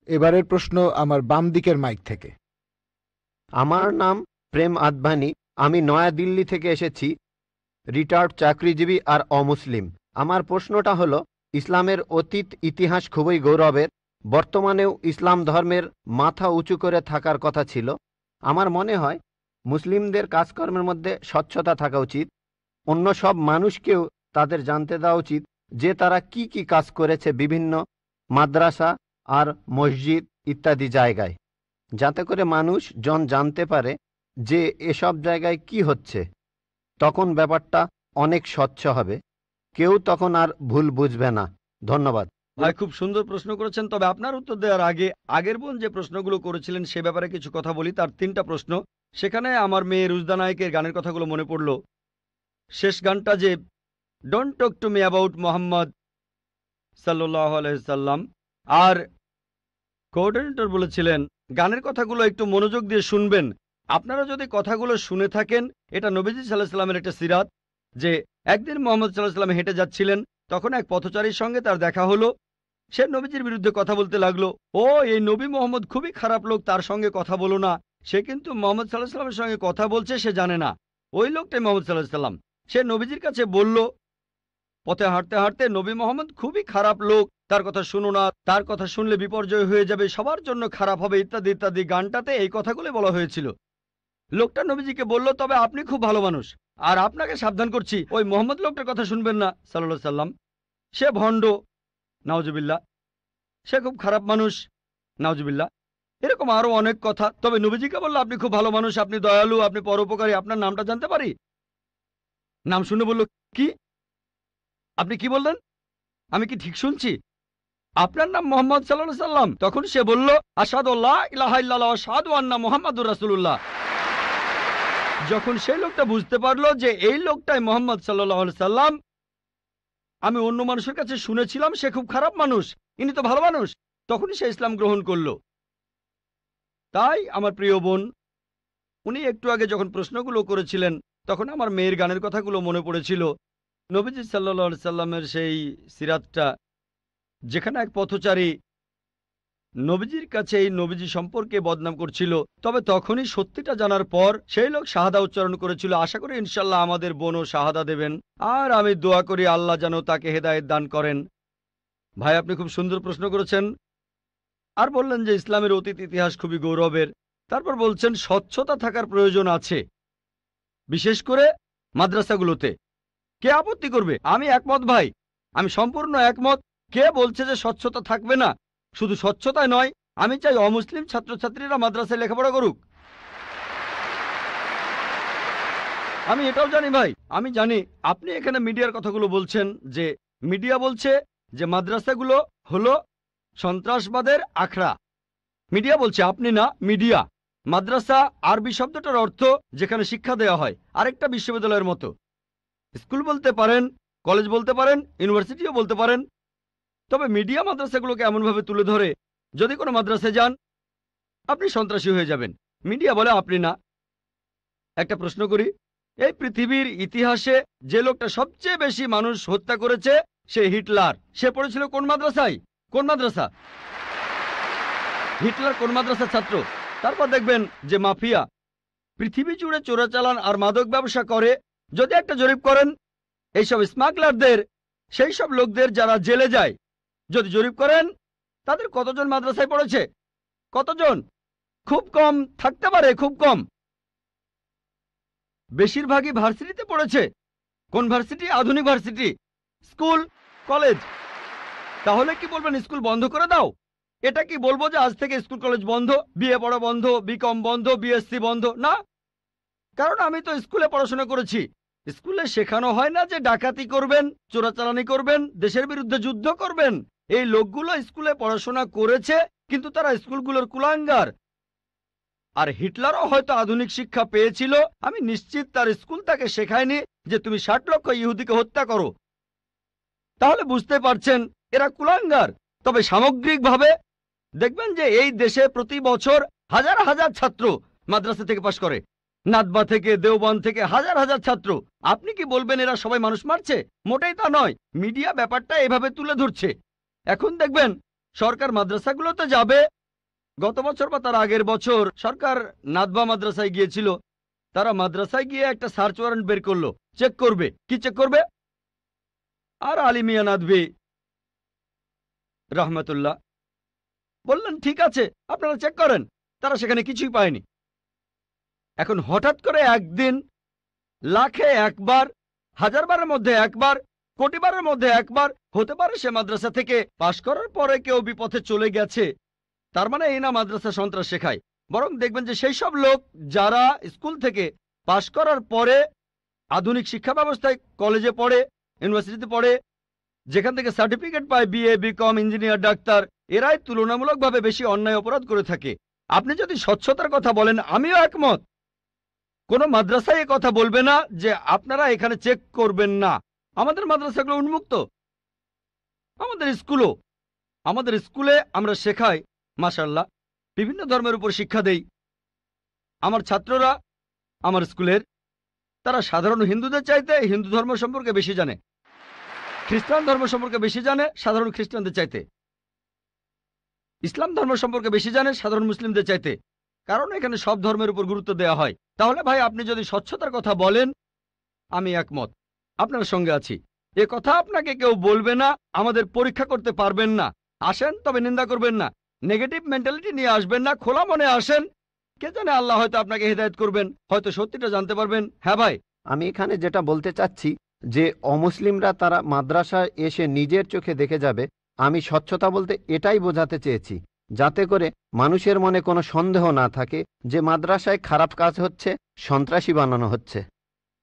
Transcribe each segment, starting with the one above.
এবারের প্রশ্ন আমার বাম দিকের মাইক থেকে। আমার নাম প্রেম আদভানি, আমি নয়াদিল্লি থেকে এসেছি, রিটায়ার্ড চাকরিজীবী আর অমুসলিম। আমার প্রশ্নটা হলো, ইসলামের অতীত ইতিহাস খুবই গৌরবের, বর্তমানেও ইসলাম ধর্মের মাথা উঁচু করে থাকার কথা ছিল। আমার মনে হয় মুসলিমদের কাজকর্মের মধ্যে স্বচ্ছতা থাকা উচিত। অন্য সব মানুষকেও তাদের জানতে দেওয়া উচিত যে তারা কি কি কাজ করেছে বিভিন্ন মাদ্রাসা আর মসজিদ ইত্যাদি জায়গায়, যাতে করে মানুষজন জানতে পারে যে এসব জায়গায় কি হচ্ছে। তখন ব্যাপারটা অনেক স্বচ্ছ হবে, কেউ তখন আর ভুল বুঝবে না। ধন্যবাদ ভাই, খুব সুন্দর প্রশ্ন করেছেন। তবে আপনার উত্তর দেওয়ার আগে আগের বোন যে প্রশ্নগুলো করেছিলেন সে ব্যাপারে কিছু কথা বলি। তার 3টা প্রশ্ন, সেখানে আমার মেয়ে রুজদা নায়কের গানের কথাগুলো মনে পড়ল। শেষ গানটা যে don't talk to me about Mohammad সাল্লাল্লাহু আলাইহি সাল্লাম, আর কোঅর্ডিনেটর বলেছিলেন গানের কথাগুলো একটু মনোযোগ দিয়ে শুনবেন। আপনারা যদি কথাগুলো শুনে থাকেন, এটা নবীজি সাল্লাল্লাহু আলাইহি সাল্লামের একটা সিরাত যে একদিন মুহাম্মদ সাল্লাল্লাহু আলাইহি সাল্লাম হেঁটে যাচ্ছিলেন, তখন এক পথচারীর সঙ্গে তার দেখা হলো। সে নবীজির বিরুদ্ধে কথা বলতে লাগলো, ও এই নবী মোহাম্মদ খুবই খারাপ লোক, তার সঙ্গে কথা বলো না। সে কিন্তু মোহাম্মদ সাল্লাল্লাহু আলাইহি সাল্লামের সঙ্গে কথা বলছে, সে জানে না। ওই লোকটাই মোহাম্মদ সাল্লাল্লাহু আলাইহি সাল্লাম। সে নবীজির কাছে বলল, পথে হাঁটতে হাঁটতে, নবী মোহাম্মদ খুবই খারাপ লোক, তার কথা শুনো না, তার কথা শুনলে বিপর্যয় হয়ে যাবে, সবার জন্য খারাপ হবে, ইত্যাদি ইত্যাদি। গানটাতে এই কথাগুলো বলা হয়েছিল। লোকটা নবীজিকে বলল, তবে আপনি খুব ভালো মানুষ, আর আপনাকে সাবধান করছি ওই মোহাম্মদ লোকটার কথা শুনবেন না সাল্লাল্লাহু আলাইহি সাল্লাম। সে ভণ্ড, নাউজুবিল্লাহ, সে খুব খারাপ মানুষ, নাউজুবিল্লাহ। এরকম আরো অনেক কথা। তবে নবীজিকে বলল, আপনি খুব ভালো মানুষ, আপনি দয়ালু, আপনি পরোপকারী, আপনার নামটা জানতে পারি? নাম শুনে বলল, কি? আপনি কি বললেন? আমি কি ঠিক শুনছি? আপনার নাম মোহাম্মদ সাল্লাল্লাহু আলাইহি সাল্লাম? তখন সে বলল, আশহাদু আল্লা ইলাহা ইল্লাল্লাহ ওয়া আশহাদু আন্না মুহাম্মাদুর রাসূলুল্লাহ। যখন সেই লোকটা বুঝতে পারলো যে এই লোকটাই মোহাম্মদ সাল্লাল্লাহু আলাইহি সাল্লাম, আমি অন্য মানুষের কাছে শুনেছিলাম সে খুব খারাপ মানুষ, ইনি তো ভালো মানুষ, তখনই সে ইসলাম গ্রহণ করলো। তাই আমার প্রিয় বোন, উনি একটু আগে যখন প্রশ্নগুলো করেছিলেন তখন আমার মেয়ের গানের কথাগুলো মনে পড়েছিল। নবীজি সাল্লাল্লাহু আলাইহি সাল্লামের সেই সিরাতটা, যেখানে এক পথচারী নবীজির কাছে এই নবীজি সম্পর্কে বদনাম করছিল, তবে তখনই সত্যিটা জানার পর সেই লোক শাহাদা উচ্চারণ করেছিল। আশা করি ইনশাল্লাহ আমাদের বোনও শাহাদা দেবেন, আর আমি দোয়া করি আল্লাহ যেন তাকে হেদায়েত দান করেন। ভাই, আপনি খুব সুন্দর প্রশ্ন করেছেন। আর বললেন যে ইসলামের অতীত ইতিহাস খুবই গৌরবের। তারপর বলছেন স্বচ্ছতা থাকার প্রয়োজন আছে, বিশেষ করে মাদ্রাসাগুলোতে। কে আপত্তি করবে? আমি একমত ভাই, আমি সম্পূর্ণ একমত। কে বলছে যে স্বচ্ছতা থাকবে না? শুধু স্বচ্ছতাই নয়, আমি চাই অমুসলিম ছাত্রছাত্রীরা মাদ্রাসায় লেখাপড়া করুক। আমি এটাও জানি ভাই, আমি জানি আপনি এখানে মিডিয়ার কথাগুলো বলছেন, যে মিডিয়া বলছে যে মাদ্রাসাগুলো হলো সন্ত্রাসবাদের আখড়া। মিডিয়া বলছে, আপনি না, মিডিয়া। মাদ্রাসা আরবি শব্দটার অর্থ যেখানে শিক্ষা দেওয়া হয়, আরেকটা বিশ্ববিদ্যালয়ের মতো। স্কুল বলতে পারেন, কলেজ বলতে পারেন, ইউনিভার্সিটিও বলতে পারেন। তবে মিডিয়া মাদ্রাসাগুলোকে এমনভাবে তুলে ধরে, যদি কোনো মাদ্রাসায় যান আপনি সন্ত্রাসী হয়ে যাবেন। মিডিয়া বলে আপনি না। একটা প্রশ্ন করি, এই পৃথিবীর ইতিহাসে যে লোকটা সবচেয়ে বেশি মানুষ হত্যা করেছে সে হিটলার। সে পড়েছিল কোন মাদ্রাসায়? কোন মাদ্রাসা? হিটলার কোন মাদ্রাসার ছাত্র? তারপর দেখবেন যে মাফিয়া পৃথিবী জুড়ে চোরাচালান আর মাদক ব্যবসা করে। যদি একটা জরিপ করেন এইসব স্মাগলারদের, সেই সব লোকদের যারা জেলে যায়, যদি জরিপ করেন তাদের কতজন মাদ্রাসায় পড়েছে? কতজন? খুব কম থাকতে পারে, খুব কম। বেশিরভাগই ভার্সিটিতে পড়েছে। কোন ভার্সিটি? আধুনিক ভার্সিটি, স্কুল, কলেজ। তাহলে কি বলবেন স্কুল বন্ধ করে দাও? এটা কি বলবো যে আজ থেকে স্কুল কলেজ বন্ধ, বিএ পড়া বন্ধ, বিকম বন্ধ, বিএসসি বন্ধ? না, কারণ আমি তো স্কুলে পড়াশোনা করেছি। স্কুলে শেখানো হয় না যে ডাকাতি করবেন, চোরাচালানি করবেন, দেশের বিরুদ্ধে যুদ্ধ করবেন। এই লোকগুলো স্কুলে পড়াশোনা করেছে, কিন্তু তারা স্কুলগুলোর কুলাঙ্গার। আর হিটলারও হয়তো আধুনিক শিক্ষা পেয়েছিল, আমি নিশ্চিত তার স্কুল তাকে শেখায়নি যে তুমি 60 লক্ষ ইহুদিকে হত্যা করো। তাহলে বুঝতে পারছেন এরা কুলাঙ্গার। তবে সামগ্রিকভাবে দেখবেন যে এই দেশে প্রতি বছর হাজার হাজার ছাত্র মাদ্রাসা থেকে পাশ করে, নাদবা থেকে, দেওবন্দ থেকে হাজার হাজার ছাত্র। আপনি কি বলবেন এরা সবাই মানুষ মারছে? মোটেই তা নয়। মিডিয়া ব্যাপারটা এভাবে তুলে ধরছে। এখন দেখবেন সরকার মাদ্রাসাগুলোতে যাবে। গত বছর বা তার আগের বছর সরকার নাদবা মাদ্রাসায় গিয়েছিল। তারা মাদ্রাসায় গিয়ে একটা সার্চ ওয়ারেন্ট বের করলো, চেক করবে। কি চেক করবে? আর আলী মিয়া নাদভি রহমতুল্লাহ বললেন, ঠিক আছে আপনারা চেক করেন। তারা সেখানে কিছুই পায়নি। এখন হঠাৎ করে একদিন লাখে একবার, হাজারবারের মধ্যে একবার, কোটিবারের মধ্যে একবার হতে পারে সে মাদ্রাসা থেকে পাশ করার পরে কেউ বিপথে চলে গেছে। তার মানে এই না মাদ্রাসা সন্ত্রাস শেখায়। বরং দেখবেন যে সেই সব লোক যারা স্কুল থেকে পাশ করার পরে আধুনিক শিক্ষা ব্যবস্থায় কলেজে পড়ে, ইউনিভার্সিটিতে পড়ে, যেখান থেকে সার্টিফিকেট পায় বিএ, বিকম, ইঞ্জিনিয়ার, ডাক্তার, এরাই তুলনামূলকভাবে বেশি অন্যায় অপরাধ করে থাকে। আপনি যদি স্বচ্ছতার কথা বলেন, আমিও একমত। কোনো মাদ্রাসায় এ কথা বলবে না যে আপনারা এখানে চেক করবেন না। আমাদের মাদ্রাসাগুলো উন্মুক্ত, আমাদের স্কুলে আমরা শেখাই মাশাআল্লাহ, বিভিন্ন ধর্মের উপর শিক্ষা দেই। আমার ছাত্ররা আমার স্কুলের, তারা সাধারণ হিন্দুদের চাইতে হিন্দু ধর্ম সম্পর্কে বেশি জানে, খ্রিস্টান ধর্ম সম্পর্কে বেশি জানে সাধারণ খ্রিস্টানদের চাইতে, ইসলাম ধর্ম সম্পর্কে বেশি জানে সাধারণ মুসলিমদের চাইতে। কারণ এখানে সব ধর্মের উপর গুরুত্ব দেওয়া হয়। তাহলে ভাই আপনি যদি স্বচ্ছতার কথা বলেন, আমি একমত, আপনার সঙ্গে আছি। এ কথা আপনাকে কেউ বলবে না, আমাদের পরীক্ষা করতে পারবেন না। আসেন, তবে নিন্দা করবেন না, নেগেটিভ মেন্টালিটি নিয়ে আসবেন না, খোলা মনে আসেন। কে জানে আল্লাহ হয়তো আপনাকে হেদায়েত করবেন, হয়তো সত্যিটা জানতে পারবেন। হ্যাঁ ভাই, আমি এখানে যেটা বলতে চাচ্ছি যে অমুসলিমরা তারা মাদ্রাসায় এসে নিজের চোখে দেখে যাবে। আমি স্বচ্ছতা বলতে এটাই বোঝাতে চেয়েছি, যাতে করে মানুষের মনে কোনো সন্দেহ না থাকে যে মাদ্রাসায় খারাপ কাজ হচ্ছে, সন্ত্রাসী বানানো হচ্ছে।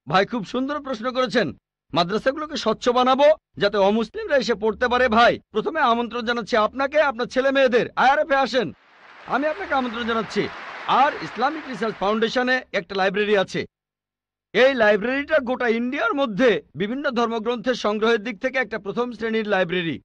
ভাই খুব সুন্দর প্রশ্ন করেছেন। মাদ্রাসাগুলোকে স্বচ্ছ বানাবো যাতে অমুসলিমরা এসে পড়তে পারে। ভাই প্রথমে আমন্ত্রণ জানাচ্ছি আপনাকে, আপনার ছেলে মেয়েদের আইআরএফে আসেন, আমি আপনাকে আমন্ত্রণ জানাচ্ছি। আর ইসলামিক রিসার্চ ফাউন্ডেশনে একটা লাইব্রেরি আছে। এই লাইব্রেরিটা গোটা ইন্ডিয়ার মধ্যে বিভিন্ন ধর্মগ্রন্থের সংগ্রহের দিক থেকে একটা প্রথম শ্রেণীর লাইব্রেরি।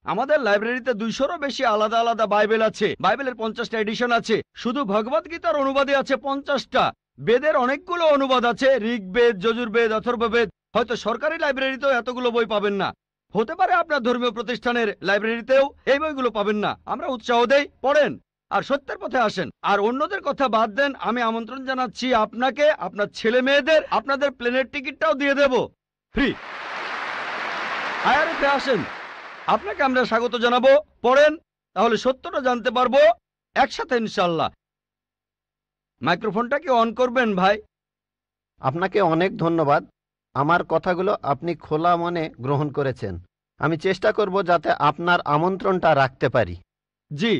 আমাদের লাইব্রেরিতে 200-রও বেশি আলাদা আলাদা বাইবেল আছে। বাইবেলের 50টা এডিশন আছে। শুধু ভগবদ গীতার অনুবাদে আছে 50টা। বেদের অনেকগুলো অনুবাদ আছে, ঋগ্বেদ, যজুর্বেদ, অথর্ববেদ। হয়তো সরকারি লাইব্রেরিতেও এতগুলো বই পাবেন না, হতে পারে আপনার ধর্মীয় প্রতিষ্ঠানের লাইব্রেরিতেও এই বইগুলো পাবেন না। আমরা উৎসাহ দেই, পড়েন আর সত্যের পথে আসেন। আর অন্যদের কথা বাদ দেন, আমি আমন্ত্রণ জানাচ্ছি আপনাকে, আপনার ছেলে মেয়েদের, আপনাদের প্লেনের টিকিটটাও দিয়ে দেব ফ্রি। আইআরএফে আসেন, আপনাকে আমরা স্বাগত জানাবো। পড়েন, তাহলে সত্যটা জানতে পারবো একসাথে ইনশাল্লাহ। মাইক্রোফোনটা কি অন করবেন ভাই? আপনাকে অনেক ধন্যবাদ। আমার কথাগুলো আপনি খোলা মনে গ্রহণ করেছেন। আমি চেষ্টা করব যাতে আপনার আমন্ত্রণটা রাখতে পারি। জি,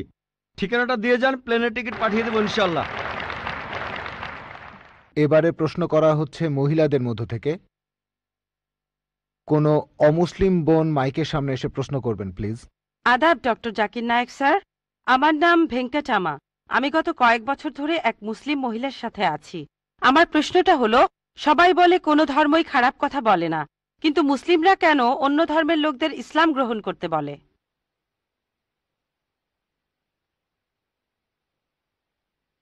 ঠিকানাটা দিয়ে যান, প্লেনের টিকিট পাঠিয়ে দেবো ইনশাল্লাহ। এবারে প্রশ্ন করা হচ্ছে মহিলাদের মধ্য থেকে। কোনো অমুসলিম বোন মাইকের সামনে এসে প্রশ্ন করবেন প্লিজ। আদাব ডক্টর জাকির নায়েক স্যার, আমার নাম ভেঙ্কটাচামা। আমি গত কয়েক বছর ধরে এক মুসলিম মহিলার সাথে আছি। আমার প্রশ্নটা হলো, সবাই বলে কোনো ধর্মই খারাপ কথা বলে না, কিন্তু মুসলিমরা কেন অন্য ধর্মের লোকদের ইসলাম গ্রহণ করতে বলে?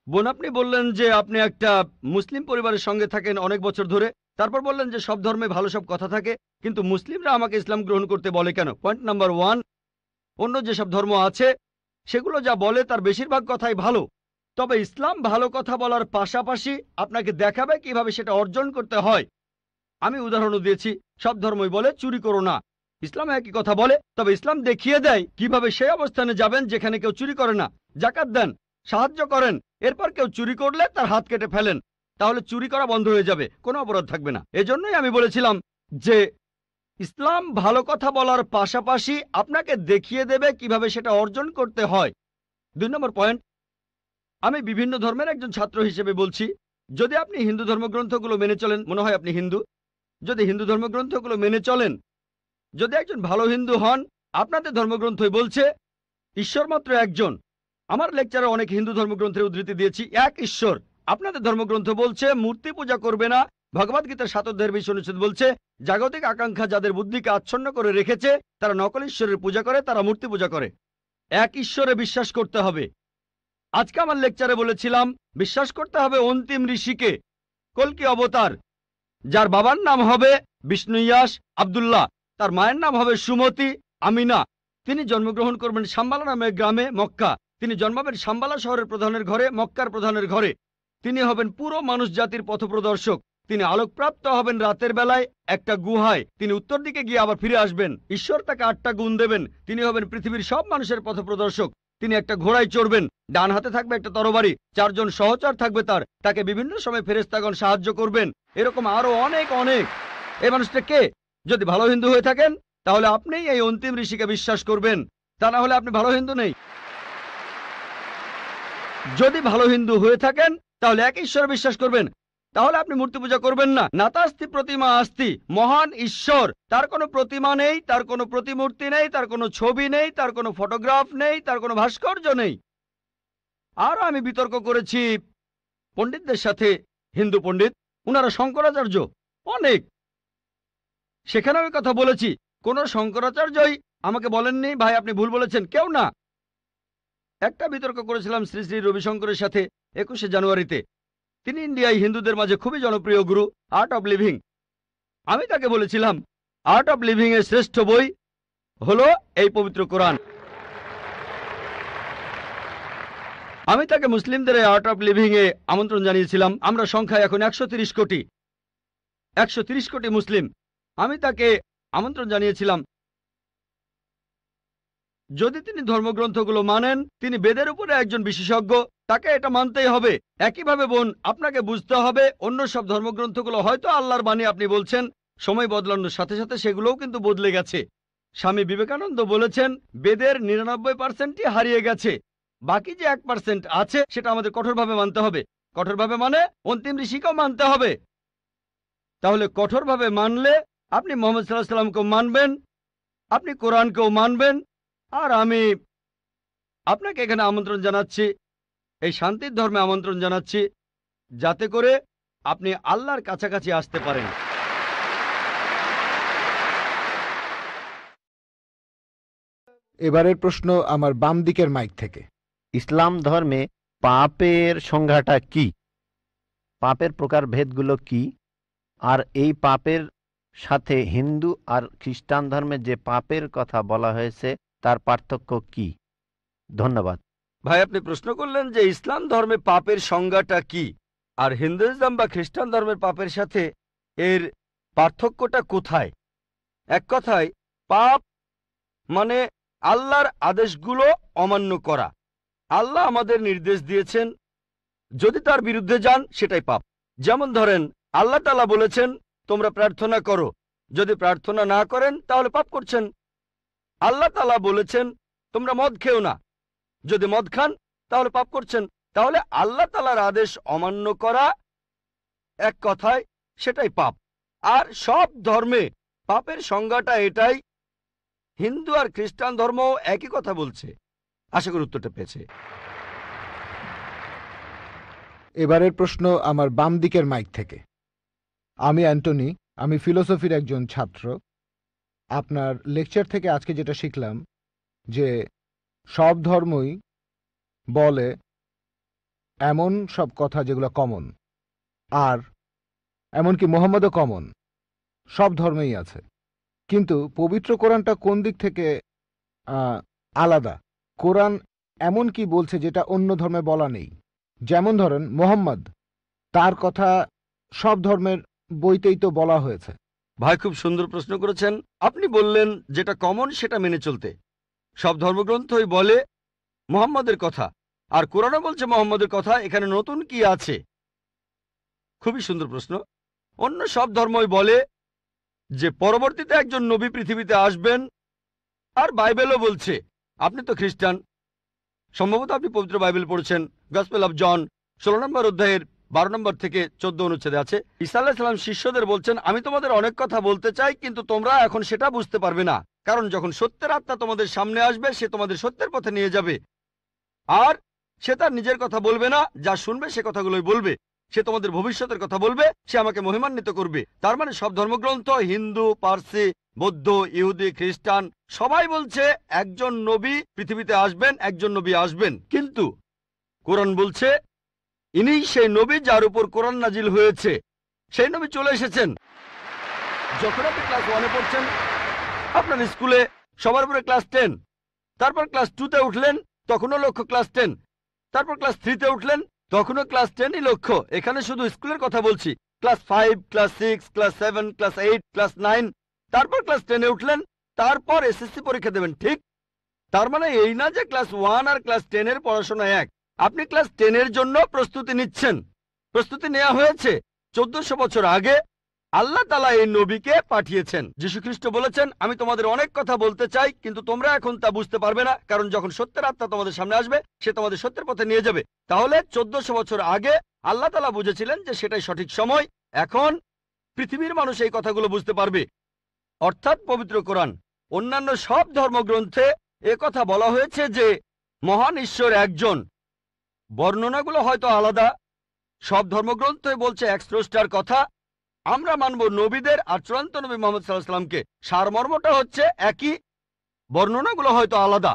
বোন, আপনি বললেন যে আপনি একটা মুসলিম পরিবারের সঙ্গে থাকেন অনেক বছর ধরে, তারপর বললেন যে সব ধর্মে ভালো সব কথা থাকে, কিন্তু মুসলিমরা আমাকে ইসলাম গ্রহণ করতে বলে কেন? পয়েন্ট নাম্বার 1, অন্য যেসব ধর্ম আছে সেগুলো যা বলে তার বেশিরভাগ কথাই ভালো, তবে ইসলাম ভালো কথা বলার পাশাপাশি আপনাকে দেখাবে কিভাবে সেটা অর্জন করতে হয়। আমি উদাহরণও দিয়েছি, সব ধর্মই বলে চুরি করো না, ইসলাম একই কথা বলে, তবে ইসলাম দেখিয়ে দেয় কিভাবে সেই অবস্থানে যাবেন যেখানে কেউ চুরি করে না। যাকাত দেন, সাহায্য করেন, এরপর কেউ চুরি করলে তার হাত কেটে ফেলেন, তাহলে চুরি করা বন্ধ হয়ে যাবে, কোনো অপরাধ থাকবে না। এজন্যই আমি বলেছিলাম যে ইসলাম ভালো কথা বলার পাশাপাশি আপনাকে দেখিয়ে দেবে কিভাবে সেটা অর্জন করতে হয়। 2 নম্বর পয়েন্ট, আমি বিভিন্ন ধর্মের একজন ছাত্র হিসেবে বলছি, যদি আপনি হিন্দু ধর্মগ্রন্থগুলো মেনে চলেন, মনে হয় আপনি হিন্দু, যদি হিন্দু ধর্মগ্রন্থগুলো মেনে চলেন, যদি একজন ভালো হিন্দু হন, আপনাদের ধর্মগ্রন্থই বলছে ঈশ্বর মাত্র একজন। আমার লেকচারে অনেক হিন্দু ধর্মগ্রন্থের উদ্ধৃতি দিয়েছি, এক ঈশ্বর। আপনাদের ধর্মগ্রন্থ বলছে মূর্তি পূজা করবে না। ভগবদ্গীতার 7 অধ্যায়ের 20 অনুচ্ছেদ বলছে জাগতিক আকাঙ্ক্ষা যাদের বুদ্ধিকে আচ্ছন্ন করে রেখেছে তারা নকল ঈশ্বরের পূজা করে, তারা মূর্তি পূজা করে। এক ঈশ্বরে বিশ্বাস করতে হবে। আজকে আমার লেকচারে বলেছিলাম বিশ্বাস করতে হবে অন্তিম ঋষিকে, কল্কি অবতার, যার বাবার নাম হবে বিষ্ণু ইয়াস আব্দুল্লাহ, তার মায়ের নাম হবে সুমতি আমিনা, তিনি জন্মগ্রহণ করবেন শাম্বালা নামের গ্রামে মক্কা। তিনি জন্মাবেন শাম্বালা শহরের প্রধানের ঘরে, মক্কার প্রধানের ঘরে। তিনি হবেন পুরো মানুষ জাতির পথপ্রদর্শক। তিনি আলোকপ্রাপ্ত হবেন রাতের বেলায় একটা গুহায়। তিনি উত্তর দিকে গিয়ে আবার ফিরে আসবেন। ঈশ্বর তাকে 8টা গুণ দেবেন। তিনি হবেন পৃথিবীর সব মানুষের পথপ্রদর্শক। তিনি একটা ঘোড়ায় চড়বেন, ডান হাতে থাকবে একটা তরবারি, 4 জন সহচর থাকবে তাকে বিভিন্ন সময় ফেরেশতাগণ সাহায্য করবেন। এরকম আরো অনেক অনেক। এই মানুষটা কে? যদি ভালো হিন্দু হয়ে থাকেন তাহলে আপনি এই অন্তিম ঋষিকে বিশ্বাস করবেন, তা না হলে আপনি ভালো হিন্দু নেই। যদি ভালো হিন্দু হয়ে থাকেন তাহলে এক ঈশ্বরে বিশ্বাস করবেন, তাহলে আপনি মূর্তি পূজা করবেন না। নাতাস্তি প্রতিমা আস্তি, মহান ঈশ্বর, তার কোনো প্রতিমা নেই, তার কোনো প্রতিমূর্তি নেই, তার কোনো ছবি নেই, তার কোনো ফটোগ্রাফ নেই, তার কোনো ভাস্কর্য নেই। আর আমি বিতর্ক করেছি পণ্ডিতদের সাথে, হিন্দু পণ্ডিত, উনারা শঙ্করাচার্য অনেক, সেখানে আমি কথা বলেছি। কোন শঙ্করাচার্যই আমাকে বলেননি ভাই আপনি ভুল বলেছেন, কেউ না। একটা বিতর্ক করেছিলাম শ্রী শ্রী রবিশঙ্করের সাথে 21শে জানুয়ারিতে। তিনি ইন্ডিয়ায় হিন্দুদের মাঝে খুবই জনপ্রিয় গুরু, আর্ট অব লিভিং। আমি তাকে বলেছিলাম আর্ট অব লিভিং এর শ্রেষ্ঠ বই হলো এই পবিত্র কোরআন। আমি তাকে মুসলিমদের এই আর্ট অব লিভিং এ আমন্ত্রণ জানিয়েছিলাম। আমরা সংখ্যায় এখন 130 কোটি, 130 কোটি মুসলিম। আমি তাকে আমন্ত্রণ জানিয়েছিলাম যদি তিনি ধর্মগ্রন্থগুলো মানেন, তিনি বেদের উপরে একজন বিশেষজ্ঞ, তাকে এটা মানতেই হবে। একইভাবে বোন, আপনাকে বুঝতে হবে অন্য সব ধর্মগ্রন্থগুলো হয়তো আল্লাহর বাণী আপনি বলছেন, সময় বদলানোর সাথে সাথে সেগুলোও কিন্তু বদলে গেছে। স্বামী বিবেকানন্দ বলেছেন বেদের 99%ই হারিয়ে গেছে, বাকি যে 1% আছে সেটা আমাদের কঠোরভাবে মানতে হবে। কঠোরভাবে মানে অন্তিম ঋষিকেও মানতে হবে। তাহলে কঠোরভাবে মানলে আপনি মোহাম্মদ সাল্লাল্লাহু আলাইহি ওয়াসাল্লামকেও মানবেন, আপনি কোরআনকেও মানবেন। আর আমি আপনাকে এখানে আমন্ত্রণ জানাচ্ছি, এই শান্তির ধর্মে আমন্ত্রণ জানাচ্ছি, যাতে করে আপনি আল্লাহর কাছাকাছি আসতে পারেন। এবারের প্রশ্ন আমার বাম দিকের মাইক থেকে। ইসলাম ধর্মে পাপের সংজ্ঞাটা কি? পাপের প্রকারভেদগুলো কি? আর এই পাপের সাথে হিন্দু আর খ্রিস্টান ধর্মে যে পাপের কথা বলা হয়েছে তার পার্থক্য কি? ধন্যবাদ ভাই, আপনি প্রশ্ন করলেন যে ইসলাম ধর্মে পাপের সংজ্ঞাটা কি, আর হিন্দুইজম বা খ্রিস্টান ধর্মের পাপের সাথে এর পার্থক্যটা কোথায়। এক কথায় পাপ মানে আল্লাহর আদেশগুলো অমান্য করা। আল্লাহ আমাদের নির্দেশ দিয়েছেন, যদি তার বিরুদ্ধে যান সেটাই পাপ। যেমন ধরেন আল্লাহ তাআলা বলেছেন তোমরা প্রার্থনা করো, যদি প্রার্থনা না করেন তাহলে পাপ করছেন। আল্লাহ তাআলা বলেছেন তোমরা মদ খেও না, যদি মদ খান তাহলে পাপ করছেন। তাহলে আল্লাহ তাআলার আদেশ অমান্য করা এক কথায় সেটাই পাপ। আর সব ধর্মে পাপের সংজ্ঞাটা এটাই। হিন্দু আর খ্রিস্টান ধর্ম একই কথা বলছে। আশা করি উত্তরটা পেয়েছে। এবারের প্রশ্ন আমার বাম দিকের মাইক থেকে। আমি অ্যান্টনি, আমি ফিলোসফির একজন ছাত্র। আপনার লেকচার থেকে আজকে যেটা শিখলাম যে সব ধর্মই বলে এমন সব কথা যেগুলো কমন, আর এমনকি মোহাম্মদও কমন, সব ধর্মেই আছে। কিন্তু পবিত্র কোরআনটা কোন দিক থেকে আলাদা? কোরআন এমন কি বলছে যেটা অন্য ধর্মে বলা নেই? যেমন ধরেন মোহাম্মদ, তার কথা সব ধর্মের বইতেই তো বলা হয়েছে। ভাই, খুব সুন্দর প্রশ্ন করেছেন। আপনি বললেন যেটা কমন সেটা মেনে চলতে। সব ধর্মগ্রন্থই বলে মুহাম্মদের কথা, আর কোরআনও বলছে মুহাম্মদের কথা। এখানে নতুন কি আছে? খুবই সুন্দর প্রশ্ন। অন্য সব ধর্মই বলে যে পরবর্তীতে একজন নবী পৃথিবীতে আসবেন, আর বাইবেলও বলছে। আপনি তো খ্রিস্টান, সম্ভবত আপনি পবিত্র বাইবেল পড়ছেন। গসপেল অফ জন 16 নম্বর অধ্যায়ের 12 নম্বর থেকে 14 অনুচ্ছেদে আছে, ঈসা আলাইহিস সালাম শিষ্যদের বলছেন আমি তোমাদের অনেক কথা বলতে চাই, কিন্তু তোমরা এখন সেটা বুঝতে পারবে না, কারণ যখন সত্যের আত্মা তোমাদের সামনে আসবে সে তোমাদের সত্যের পথে নিয়ে যাবে। আর সে তার নিজের কথা বলবে না, যা শুনবে সে কথাগুলোই বলবে। সে তোমাদের ভবিষ্যতের কথা বলবে, সে আমাকে মহিমান্বিত করবে। তার মানে সব ধর্মগ্রন্থ, হিন্দু, পার্সি, বৌদ্ধ, ইহুদি, খ্রিস্টান সবাই বলছে একজন নবী পৃথিবীতে আসবেন, একজন নবী আসবেন। কিন্তু কোরআন বলছে ইনিই সেই নবী যার উপর কোরআন নাজিল হয়েছে। সেই নবী চলে এসেছেন। যখন আপনি ক্লাস 1-এ পড়ছেন, আপনার স্কুলে সবার উপরে ক্লাস 10, তারপর ক্লাস 2তে উঠলেন, তখনও লক্ষ্য ক্লাস 10। তারপর ক্লাস 3তে উঠলেন, তখনও ক্লাস 10ই লক্ষ্য। এখানে শুধু স্কুলের কথা বলছি। Class 5, class 6, class 7, class 8, class 9, তারপর ক্লাস 10-এ উঠলেন, তারপর এসএসসি পরীক্ষা দেবেন, ঠিক? তার মানে এই না যে ক্লাস 1 আর ক্লাস 10 এর পড়াশোনা এক। আপনি ক্লাস 10 এর জন্য প্রস্তুতি নিচ্ছেন। প্রস্তুতি নেওয়া হয়েছে 1400 বছর আগে। আল্লাহ তাআলা এই নবীকে পাঠিয়েছেন। যীশু খ্রিস্ট বলেছেন, আমি তোমাদের অনেক কথা বলতে চাই, কিন্তু তোমরা এখন তা বুঝতে পারবে না, কারণ যখন সত্যের আত্মা তোমাদের সামনে আসবে সে তোমাদের সত্যের পথে নিয়ে যাবে। তাহলে 1400 বছর আগে আল্লাহ তাআলা বুঝেছিলেন যে সেটাই সঠিক সময়। এখন পৃথিবীর মানুষ এই কথাগুলো বুঝতে পারবে, অর্থাৎ পবিত্র কোরআন। অন্যান্য সব ধর্মগ্রন্থে কথা বলা হয়েছে যে মহান ঈশ্বর একজন। বর্ণনাগুলো হয়তো আলাদা। সব ধর্মগ্রন্থে বলছে এক স্রষ্টার কথা। আমরা মানব নবীদের আর চূড়ান্ত নবী মুহাম্মদ সাল্লাল্লাহু আলাইহি ওয়াসাল্লামকে। সারমর্মটা হচ্ছে একই, বর্ণনাগুলো হয়তো আলাদা।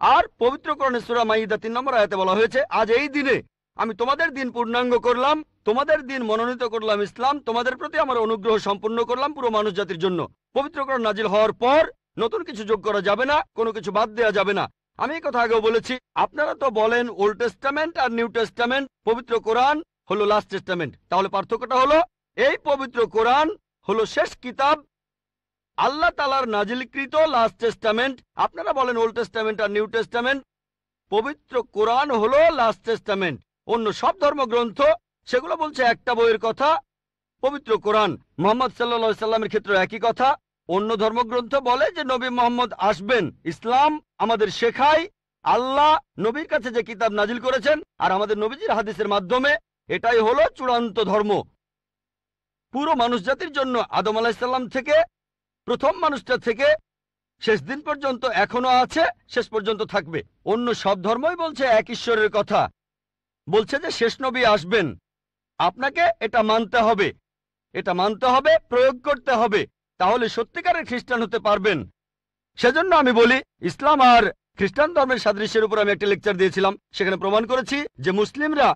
আর পবিত্র কোরআনে সূরা মাইদা 3 নম্বর আয়াতে বলা হয়েছে, আজ এই দিনে আমি তোমাদের দিন পূর্ণাঙ্গ করলাম, তোমাদের দিন মনোনীত করলাম ইসলাম, তোমাদের প্রতি আমার অনুগ্রহ সম্পূর্ণ করলাম পুরো মানুষ জাতির জন্য। পবিত্র কোরআন নাজিল হওয়ার পর নতুন কিছু যোগ করা যাবে না, কোনো কিছু বাদ দেওয়া যাবে না। আমি এই কথা আগেও বলেছি। আপনারা তো বলেন ওল্ড টেস্টামেন্ট আর নিউ টেস্টামেন্ট, পবিত্র কোরআন হলো লাস্ট টেস্টামেন্ট। তাহলে পার্থক্যটা হলো এই পবিত্র কোরআন হলো শেষ কিতাব, আল্লাহ তাআলার নাজিলকৃত লাস্ট টেস্টামেন্ট। আপনারা বলেন ওল্ড টেস্টামেন্ট আর নিউ টেস্টামেন্ট। পবিত্র কোরআন হলো লাস্ট টেস্টামেন্ট। অন্য সব ধর্মগ্রন্থ সেগুলো বলছে একটা বইয়ের কথা, পবিত্র কোরআন মুহাম্মদ সাল্লাল্লাহু আলাইহি সাল্লামের ক্ষেত্রে একই কথা। অন্য ধর্মগ্রন্থ বলে যে নবী মুহাম্মদ আসবেন। ইসলাম আমাদের শেখায় আল্লাহ নবীর কাছে যে কিতাব নাজিল করেছেন আর আমাদের নবীজির হাদিসের মাধ্যমে, এটাই হলো চূড়ান্ত ধর্ম পুরো মানুষ জাতির জন্য। আদম আলাইহিস সালাম থেকে প্রথম মানুষটা থেকে শেষ দিন পর্যন্ত এখনো আছে, শেষ পর্যন্ত থাকবে। অন্য সব ধর্মই বলছে এক ঈশ্বরের কথা, বলছে যে শেষ নবী আসবেন। আপনাকে এটা মানতে হবে, এটা মানতে হবে, প্রয়োগ করতে হবে, তাহলে সত্যিকারের খ্রিস্টান হতে পারবেন। সেজন্য আমি বলি, ইসলাম আর খ্রিস্টান ধর্মের সাদৃশ্যের উপর আমি একটা লেকচার দিয়েছিলাম। সেখানে প্রমাণ করেছি যে মুসলিমরা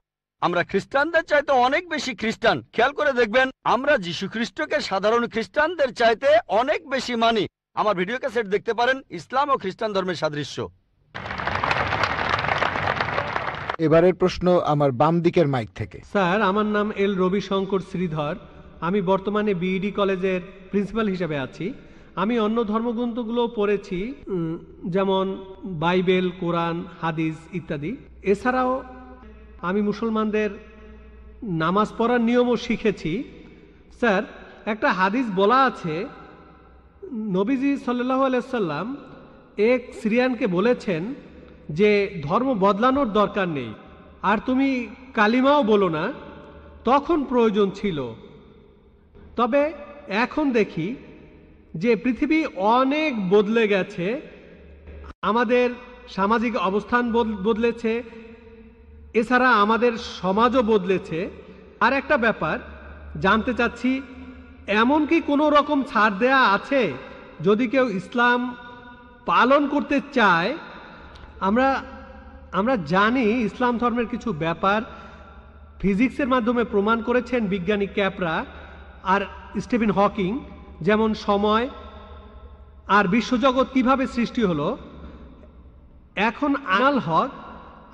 আমরা খ্রিস্টানদের চাইতে অনেক বেশি খ্রিস্টান। খেয়াল করে দেখবেন, আমরা যীশু খ্রিস্টকে সাধারণ খ্রিস্টানদের চাইতে অনেক বেশি মানি। আমার ভিডিও ক্যাসেট দেখতে পারেন, ইসলাম ও খ্রিস্টান ধর্মের সাদৃশ্য। এবারের প্রশ্ন আমার বাম দিকের মাইক থেকে। স্যার, আমার নাম এল রবিশঙ্কর শ্রীধর। আমি বর্তমানে বিইডি কলেজের প্রিন্সিপাল হিসেবে আছি। আমি অন্য ধর্মগ্রন্থগুলো পড়েছি, যেমন বাইবেল, কোরআন, হাদিস ইত্যাদি। এছাড়াও আমি মুসলমানদের নামাজ পড়ার নিয়মও শিখেছি। স্যার, একটা হাদিস বলা আছে, নবীজি সাল্লাল্লাহু আলাইহি সাল্লাম এক সিরিয়ানকে বলেছেন যে ধর্ম বদলানোর দরকার নেই, আর তুমি কালিমাও বলো না, তখন প্রয়োজন ছিল। তবে এখন দেখি যে পৃথিবী অনেক বদলে গেছে, আমাদের সামাজিক অবস্থান বদলেছে, এছাড়া আমাদের সমাজও বদলেছে। আর একটা ব্যাপার জানতে চাচ্ছি, এমন কি কোনো রকম ছাড় দেয়া আছে যদি কেউ ইসলাম পালন করতে চায়? আমরা জানি ইসলাম ধর্মের কিছু ব্যাপার ফিজিক্সের মাধ্যমে প্রমাণ করেছেন বিজ্ঞানী ক্যাপরা আর স্টিফেন হকিং, যেমন সময় আর বিশ্বজগৎ কিভাবে সৃষ্টি হলো। এখন আনাল হক,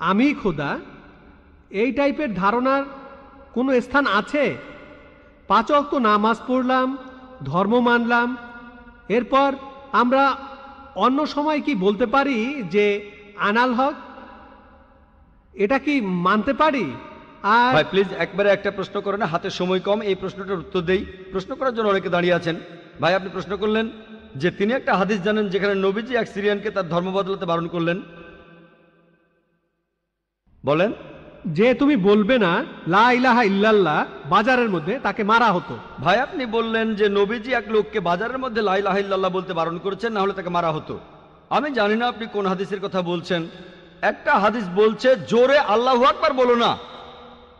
আমি খোদা, এই টাইপের ধারণার কোনো স্থান আছে? 5 ওয়াক্ত নামাজ পড়লাম, ধর্ম মানলাম, এরপর আমরা অন্য সময় কি বলতে পারি যে আনাল হক? এটা কি মানতে পারি? আর ভাই প্লিজ একবারে একটা প্রশ্ন করে না, হাতে সময় কম, এই প্রশ্নটার উত্তর দেই। প্রশ্ন করার জন্য অনেকে দাঁড়িয়ে আছেন। ভাই আপনি প্রশ্ন করলেন যে তিনি একটা হাদিস জানেন যেখানে নবীজি এক সিরিয়ানকে তার ধর্ম বদলাতে বারণ করলেন। বলেন। যে তুমি বলবে না লা ইলাহা ইল্লাল্লাহ, বাজারের মধ্যে তাকে মারা হতো। ভাই আপনি বললেন যে নবীজি এক লোককে বাজারের মধ্যে লা ইলাহা ইল্লাল্লাহ বলতে বারণ করেছেন, না হলে তাকে মারা হতো। আমি জানি না আপনি কোন হাদিসের কথা বলছেন। একটা হাদিস বলছে জোরে আল্লাহু আকবার বলো না,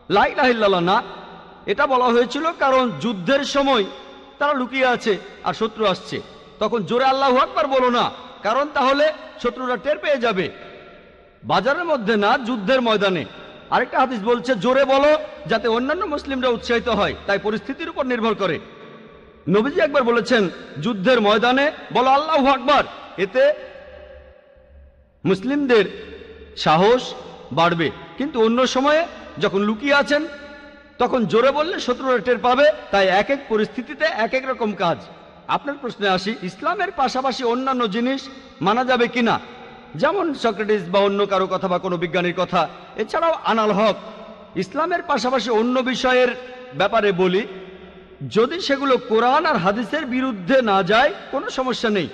লা ইলাহা ইল্লাল্লাহ না। এটা বলা হয়েছিল কারণ যুদ্ধের সময় তারা লুকিয়ে আছে আর শত্রু আসছে, তখন জোরে আল্লাহু আকবার বলো না, কারণ তাহলে শত্রুরা টের পেয়ে যাবে। বাজারের মধ্যে না, যুদ্ধের ময়দানে। আরেকটা হাদিস বলছে জোরে বলো যাতে অন্যান্য মুসলিমরা উৎসাহিত হয়, তাই পরিস্থিতির উপর নির্ভর করে। নবীজি একবার বলেছেন যুদ্ধের ময়দানে বলো আল্লাহু আকবার, এতে মুসলিমদের সাহস বাড়বে, কিন্তু অন্য সময়ে যখন লুকিয়ে আছেন তখন জোরে বললে শত্রুরা টের পাবে। তাই এক এক পরিস্থিতিতে এক এক রকম কাজ। আপনার প্রশ্নে আসি, ইসলামের পাশাপাশি অন্যান্য জিনিস মানা যাবে কিনা, যেমন সক্রেটিস বা অন্য কারো কথা বা কোনো বিজ্ঞানীর কথা। এছাড়াও আনাল হক, ইসলামের পাশাপাশি অন্য বিষয়ের ব্যাপারে বলি, যদি সেগুলো কোরআন আর হাদিসের বিরুদ্ধে না যায় কোনো সমস্যা নেই।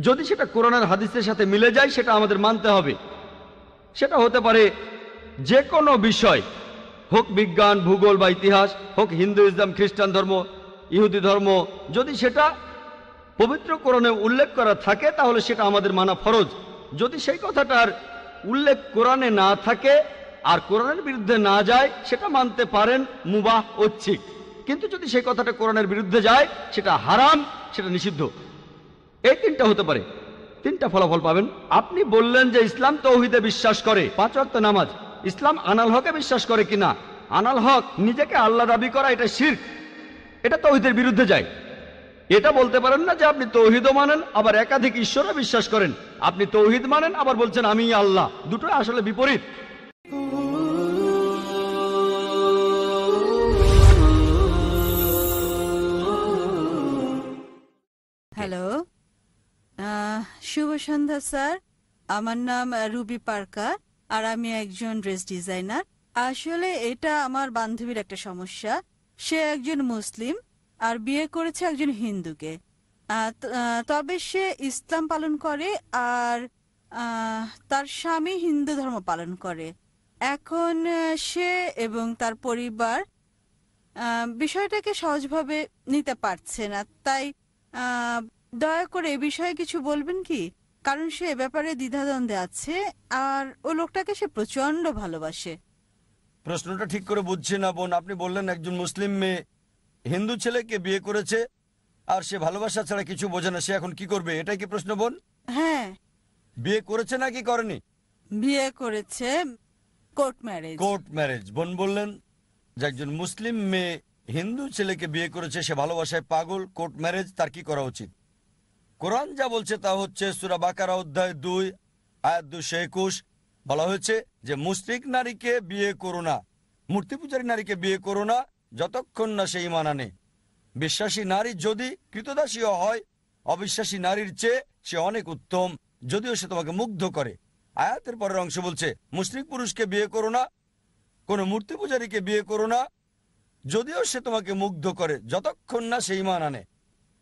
যদি সেটা কোরআন আর হাদিসের সাথে মিলে যায় সেটা আমাদের মানতে হবে। সেটা হতে পারে যে কোনো বিষয়, হোক বিজ্ঞান, ভূগোল বা ইতিহাস, হোক হিন্দুইজম, খ্রিস্টান ধর্ম, ইহুদি ধর্ম। যদি সেটা পবিত্র কোরআনে উল্লেখ করা থাকে তাহলে সেটা আমাদের মানা ফরজ। যদি সেই কথাটার উল্লেখ কোরআনে না থাকে আর কোরআনের বিরুদ্ধে না যায় সেটা মানতে পারেন মুবাহ, ঐচ্ছিক। কিন্তু যদি সেই কথাটা কোরআনের বিরুদ্ধে যায় সেটা হারাম, সেটা নিষিদ্ধ। এই তিনটা হতে পারে, তিনটা ফলাফল পাবেন। আপনি বললেন যে ইসলাম তৌহিদে বিশ্বাস করে, 5 ওয়াক্ত নামাজ। ইসলাম আনাল হকে বিশ্বাস করে কিনা? আনাল হক নিজেকে আল্লাহ দাবি করা, এটা শিরক, এটা তৌহিদের বিরুদ্ধে যায়। এটা বলতে পারেন না যে আপনি তৌহিদও মানেন আবার একাধিক ঈশ্বরও বিশ্বাস করেন। আপনি তৌহিদ মানেন আবার বলছেন আমি আল্লাহ, দুটো আসলে বিপরীত। হ্যালো, শুভ সন্ধ্যা স্যার। আমার নাম রুবি পার্কার আর আমি একজন ড্রেস ডিজাইনার। আসলে এটা আমার বান্ধবীর একটা সমস্যা। সে একজন মুসলিম আর বিয়ে করেছে একজন হিন্দুকে। তবে সে ইসলাম পালন করে আর তার স্বামী হিন্দু ধর্ম পালন করে। এখন সে এবং তার পরিবার বিষয়টাকে সহজভাবে নিতে পারছে না। তাই দয়া করে এ বিষয়ে কিছু বলবেন কি? কারণ সে এ ব্যাপারে দ্বিধাদ্বন্দ্বে আছে আর ও লোকটাকে সে প্রচন্ড ভালোবাসে। প্রশ্নটা ঠিক করে বুঝছি না বোন। আপনি বললেন একজন মুসলিম মেয়ে হিন্দু ছেলেকে বিয়ে করেছে আর সে ভালোবাসা ছাড়া কিছু বোঝে না, সে এখন কি করবে, এটাই কি প্রশ্ন বোন? হ্যাঁ, বিয়ে করেছে নাকি করেনি? বিয়ে করেছে, কোর্ট ম্যারেজ। Court marriage. বোন বললেন যে একজন মুসলিম মেয়ে হিন্দু ছেলেকে বিয়ে করেছে, সে ভালোবাসায় পাগল, কোর্ট ম্যারেজ, তার কি করা উচিত? কোরআন যা বলছে তা হচ্ছে সূরা বাকারা অধ্যায় 2 আয়াত 221। বলা হয়েছে যে মুশরিক নারীকে বিয়ে করো না, মূর্তি পূজারী নারীকে বিয়ে করো না যতক্ষণ না সে ঈমান আনে। বিশ্বাসী নারী যদি কৃতদাসীও হয়, অবিশ্বাসী নারীর চেয়ে সে অনেক উত্তম, যদিও সে তোমাকে মুগ্ধ করে। আয়াতের পরের অংশ বলছে মুশরিক পুরুষকে বিয়ে করো না, কোনো মূর্তি পূজারীকে বিয়ে করো না, যদিও সে তোমাকে মুগ্ধ করে, যতক্ষণ না সে ঈমান আনে।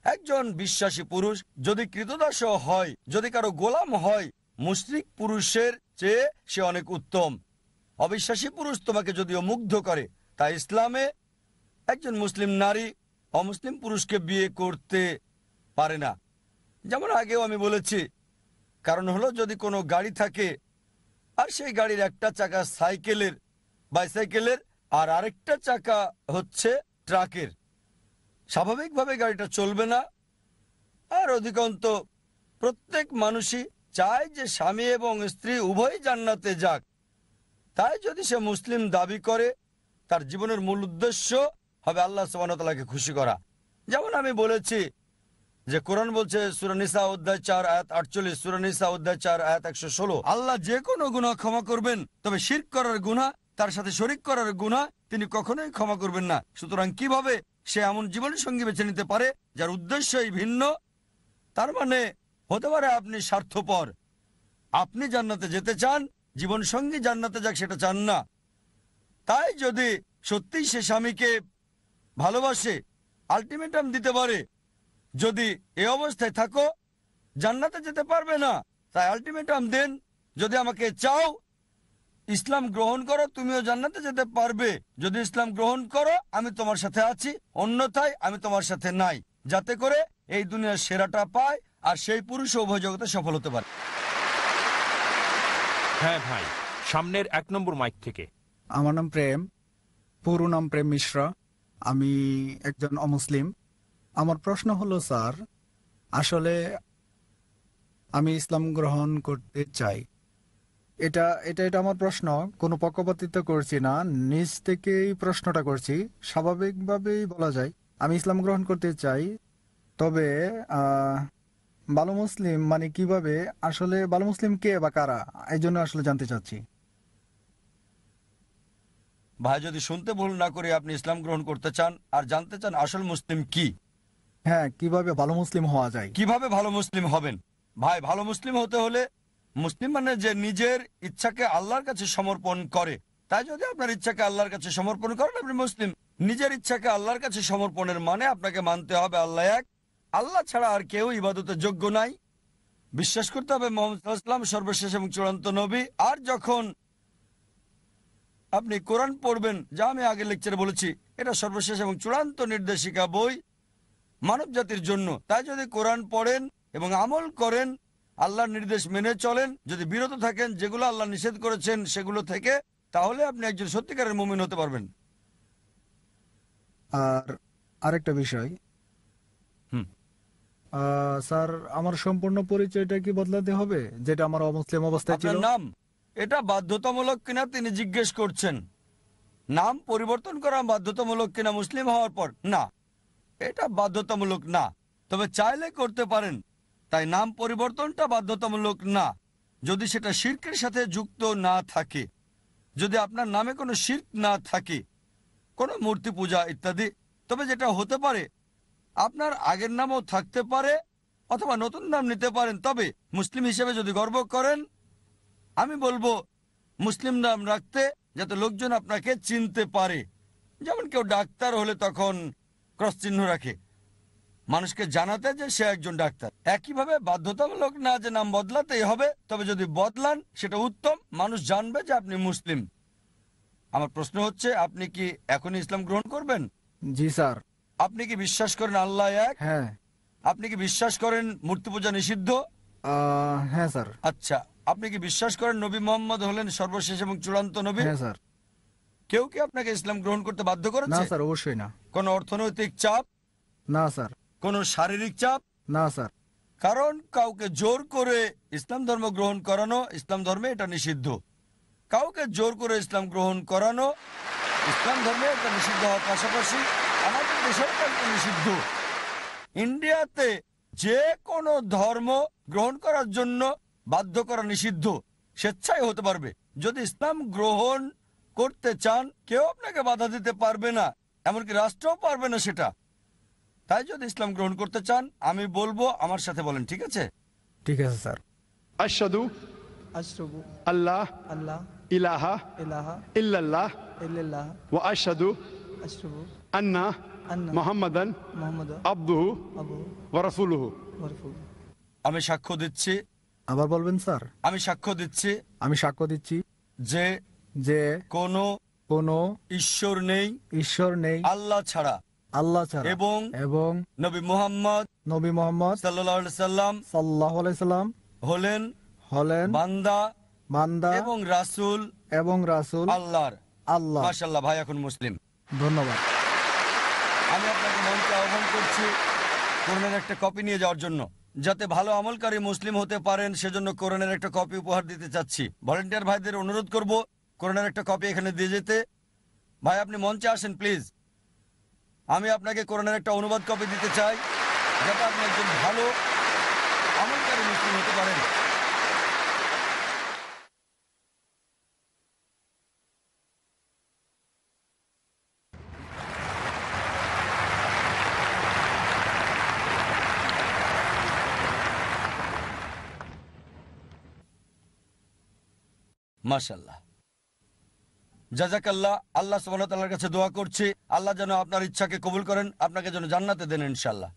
একজন বিশ্বাসী পুরুষ যদি কৃতদাসও হয়, যদি কারো গোলাম হয়, মুশরিক পুরুষের চেয়ে সে অনেক উত্তম। অবিশ্বাসী পুরুষ তোমাকে যদিও মুগ্ধ করে, তাই ইসলামে একজন মুসলিম নারী অমুসলিম পুরুষকে বিয়ে করতে পারে না। যেমন আগেও আমি বলেছি, কারণ হলো যদি কোনো গাড়ি থাকে আর সেই গাড়ির একটা চাকা সাইকেলের, বাইসাইকেলের, আর আরেকটা চাকা হচ্ছে ট্রাকের, স্বাভাবিকভাবে গাড়িটা চলবে না। আর অধিকাংশ প্রত্যেক মানুষই চায় যে স্বামী এবং স্ত্রী উভয়ই জান্নাতে যাক। তাই যদি সে মুসলিম দাবি করে, তার জীবনের মূল উদ্দেশ্য হবে আল্লাহ সুবহানাহু ওয়া তাআলাকে খুশি করা। যেমন আমি বলেছি যে কোরআন বলছে সূরা নিসা অধ্যায় 4 আয়াত 48, সূরা নিসা অধ্যায় 4 আয়াত 116, আল্লাহ যে কোনো গুনাহ ক্ষমা করবেন, তবে শিরক করার গুনাহ, তার সাথে শরীক করার গুনাহ তিনি কখনোই ক্ষমা করবেন না। সুতরাং কিভাবে সে এমন জীবন সঙ্গী বেছে নিতে পারে যার উদ্দেশ্যই ভিন্ন? তার মানে হতে পারে আপনি স্বার্থপর, আপনি জান্নাতে যেতে চান, জীবন সঙ্গী জান্নাতে যাক সেটা চান না। তাই যদি সত্যিই সে স্বামীকে ভালোবাসে, আলটিমেটাম দিতে পারে, যদি এ অবস্থায় থাকো জান্নাতে যেতে পারবে না, তাই আলটিমেটাম দেন, যদি আমাকে চাও ইসলাম গ্রহণ করো তুমিও জান্নাতে যেতে পারবে, যদি ইসলাম গ্রহণ করো আমি তোমার সাথে আছি, অন্যথায় আমি তোমার সাথে নাই, যাতে করে এই দুনিয়ার সেরাটা পায় আর সেই পুরুষ উভয় জগতে সফল হতে পারে। হ্যাঁ ভাই, সামনের 1 নম্বর মাইক থেকে। আমার নাম প্রেম, পুরো নাম প্রেম মিশ্রা। আমি একজন অমুসলিম। আমার প্রশ্ন হলো স্যার, আসলে আমি ইসলাম গ্রহণ করতে চাই। এটা এটা এটা আমার প্রশ্ন, কোনো পক্ষপাতিত্ব করছি না, নিজ থেকেই প্রশ্নটা করছি, স্বাভাবিকভাবেই বলা যায় আমি ইসলাম গ্রহণ করতে চাই। তবে ভালো মুসলিম মানে কিভাবে, আসলে ভালো মুসলিম কে বা কারা, এই জন্য আসলে জানতে চাচ্ছি। ভাই যদি শুনতে ভুল না করে আপনি ইসলাম গ্রহণ করতে চান আর জানতে চান আসল মুসলিম কি, হ্যাঁ, কিভাবে ভালো মুসলিম হওয়া যায়। কিভাবে ভালো মুসলিম হবেন, ভাই ভালো মুসলিম হতে হলে মুসলিম মানে যে নিজের ইচ্ছাকে আল্লাহর কাছে সমর্পণ করে। তাই যদি আপনার ইচ্ছাকে আল্লাহর কাছে সমর্পণ করেন আপনি মুসলিম। নিজের ইচ্ছাকে আল্লাহর কাছে সমর্পণের মানে আপনাকে মানতে হবে আল্লাহ এক, আল্লাহ ছাড়া আর কেউ ইবাদতের যোগ্য নাই। বিশ্বাস করতে হবে মুহাম্মদ সাল্লাল্লাহু আলাইহি ওয়াসাল্লাম সর্বশেষ এবং চূড়ান্ত নবী। আর যখন আপনি কোরআন পড়বেন, যা আমি আগের লেকচারে বলেছি, এটা সর্বশেষ এবং চূড়ান্ত নির্দেশিকা বই মানব জাতির জন্য। তাই যদি কোরআন পড়েন এবং আমল করেন, আল্লাহর নির্দেশ মেনে চলেন, যদি বিরত থাকেন যেগুলো আল্লাহ নিষেধ করেছেন সেগুলো থেকে, তাহলে আপনি একজন সত্যিকারের মুমিন হতে পারবেন। আর আরেকটা বিষয়, হুম। স্যার আমার সম্পূর্ণ পরিচয়টা কি বদলাতে হবে, যেটা আমার অমুসলিম অবস্থায় ছিল? আপনার নাম এটা বাধ্যতামূলক কিনা তিনি জিজ্ঞেস করছেন। নাম পরিবর্তন করা বাধ্যতামূলক কিনা মুসলিম হওয়ার পর? না, এটা বাধ্যতামূলক না, তবে চাইলে করতে পারেন। তাই নাম পরিবর্তনটা বাধ্যতামূলক না, যদি সেটা শিরকের সাথে যুক্ত না থাকে, যদি আপনার নামে কোনো শিরক না থাকে, কোনো মূর্তি পূজা ইত্যাদি। তবে যেটা হতে পারে আপনার আগের নামও থাকতে পারে অথবা নতুন নাম নিতে পারেন। তবে মুসলিম হিসেবে যদি গর্ব করেন, আমি বলবো মুসলিম নাম রাখতে, যাতে লোকজন আপনাকে চিনতে পারে। যেমন কেউ ডাক্তার হলে তখন ক্রস চিহ্ন রাখে, মানুষকে জানাতে যে সে একজন ডাক্তার। একইভাবে বাধ্যতামূলক না যে নাম বদলাতেই হবে, তবে যদি বদলান সেটা উত্তম, মানুষ জানবে যে আপনি মুসলিম। আমার প্রশ্ন হচ্ছে, আপনি কি এখনই ইসলাম গ্রহণ করবেন? জি স্যার। আপনি কি বিশ্বাস করেন আল্লাহ এক? হ্যাঁ। আপনি কি বিশ্বাস করেন মূর্তি পূজা নিষিদ্ধ? হ্যাঁ স্যার। আচ্ছা, আপনি কি বিশ্বাস করেন নবী মোহাম্মদ হলেন সর্বশেষ এবং চূড়ান্ত নবী? হ্যাঁ স্যার। কেউ কি আপনাকে ইসলাম গ্রহণ করতে বাধ্য না করেছে? স্যার, অবশ্যই না। কোন অর্থনৈতিক চাপ? না স্যার। কোন শারীরিক চাপ? না স্যার। কারণ কাউকে জোর করে ইসলাম ধর্ম গ্রহণ করানো, ইসলাম ধর্মে এটা নিষিদ্ধ। কাউকে জোর করে ইসলাম গ্রহণ করানো ইসলাম ধর্মে এটা নিষিদ্ধ হওয়ার পাশাপাশি আমাদের দেশেও এটা নিষিদ্ধ। ইন্ডিয়াতে যে কোনো ধর্ম গ্রহণ করার জন্য বাধ্য করা নিষিদ্ধ, স্বেচ্ছায় হতে পারবে। যদি ইসলাম গ্রহণ করতে চান কেউ আপনাকে বাধা দিতে পারবে না, এমনকি রাষ্ট্রও পারবে না সেটা। তাই যদি ইসলাম গ্রহণ করতে চান আমি বলবো আমার সাথে বলেন, ঠিক আছে? ঠিক আছে স্যার। আশহাদু আশরাবু আল্লাহ আল্লাহ ইলাহা ইলাহা ইল্লাল্লাহ ইল্লাল্লাহ ওয়া আশহাদু আশরাবু আন্না আন্না মুহাম্মাদান মুহাম্মাদ আবদুহু আবু ওয়া রাসূলুহু। ওয়া রাসূলুহু। আমি সাক্ষ্য দিচ্ছি, আবার বলবেন স্যার? আমি সাক্ষ্য দিচ্ছি আমি সাক্ষ্য দিচ্ছি যে যে কোনো কোনো ঈশ্বর নেই ঈশ্বর নেই আল্লাহ ছাড়া, আল্লাহ ছাড়া, এবং এবং নবী মুহাম্মদ নবী মোহাম্মদ সাল্লাল্লাহু আলাইহি সাল্লাম সাল্লাল্লাহু আলাইহি সাল্লাম হলেন হলেন বান্দা বান্দা এবং রাসূল এবং রাসূল আল্লাহর। আল্লাহ। মাশাআল্লাহ, ভাই এখন মুসলিম। ধন্যবাদ। আমি আপনাকে মঞ্চে আহ্বান করছি কোরআনের একটা কপি নিয়ে যাওয়ার জন্য। যাতে ভালো আমলকারী মুসলিম হতে পারেন সেজন্য কোরআনের একটা কপি উপহার দিতে চাচ্ছি। ভলান্টিয়ার ভাইদের অনুরোধ করব কোরআনের একটা কপি এখানে দিয়ে যেতে। ভাই আপনি মঞ্চে আসেন প্লিজ। আমি আপনাকে কোরআনের একটা অনুবাদ কপি দিতে চাই, যাতে আপনি একজন ভালো আমলকারী মুসলিম হতে পারেন। মাশাআল্লাহ, জাযাকাল্লাহ। আল্লাহ সুবহানাহু ওয়া তাআলার কাছে দোয়া করছি আল্লাহ যেন আপনার ইচ্ছাকে কবুল করেন, আপনাকে যেন জান্নাতে দেন ইনশাআল্লাহ।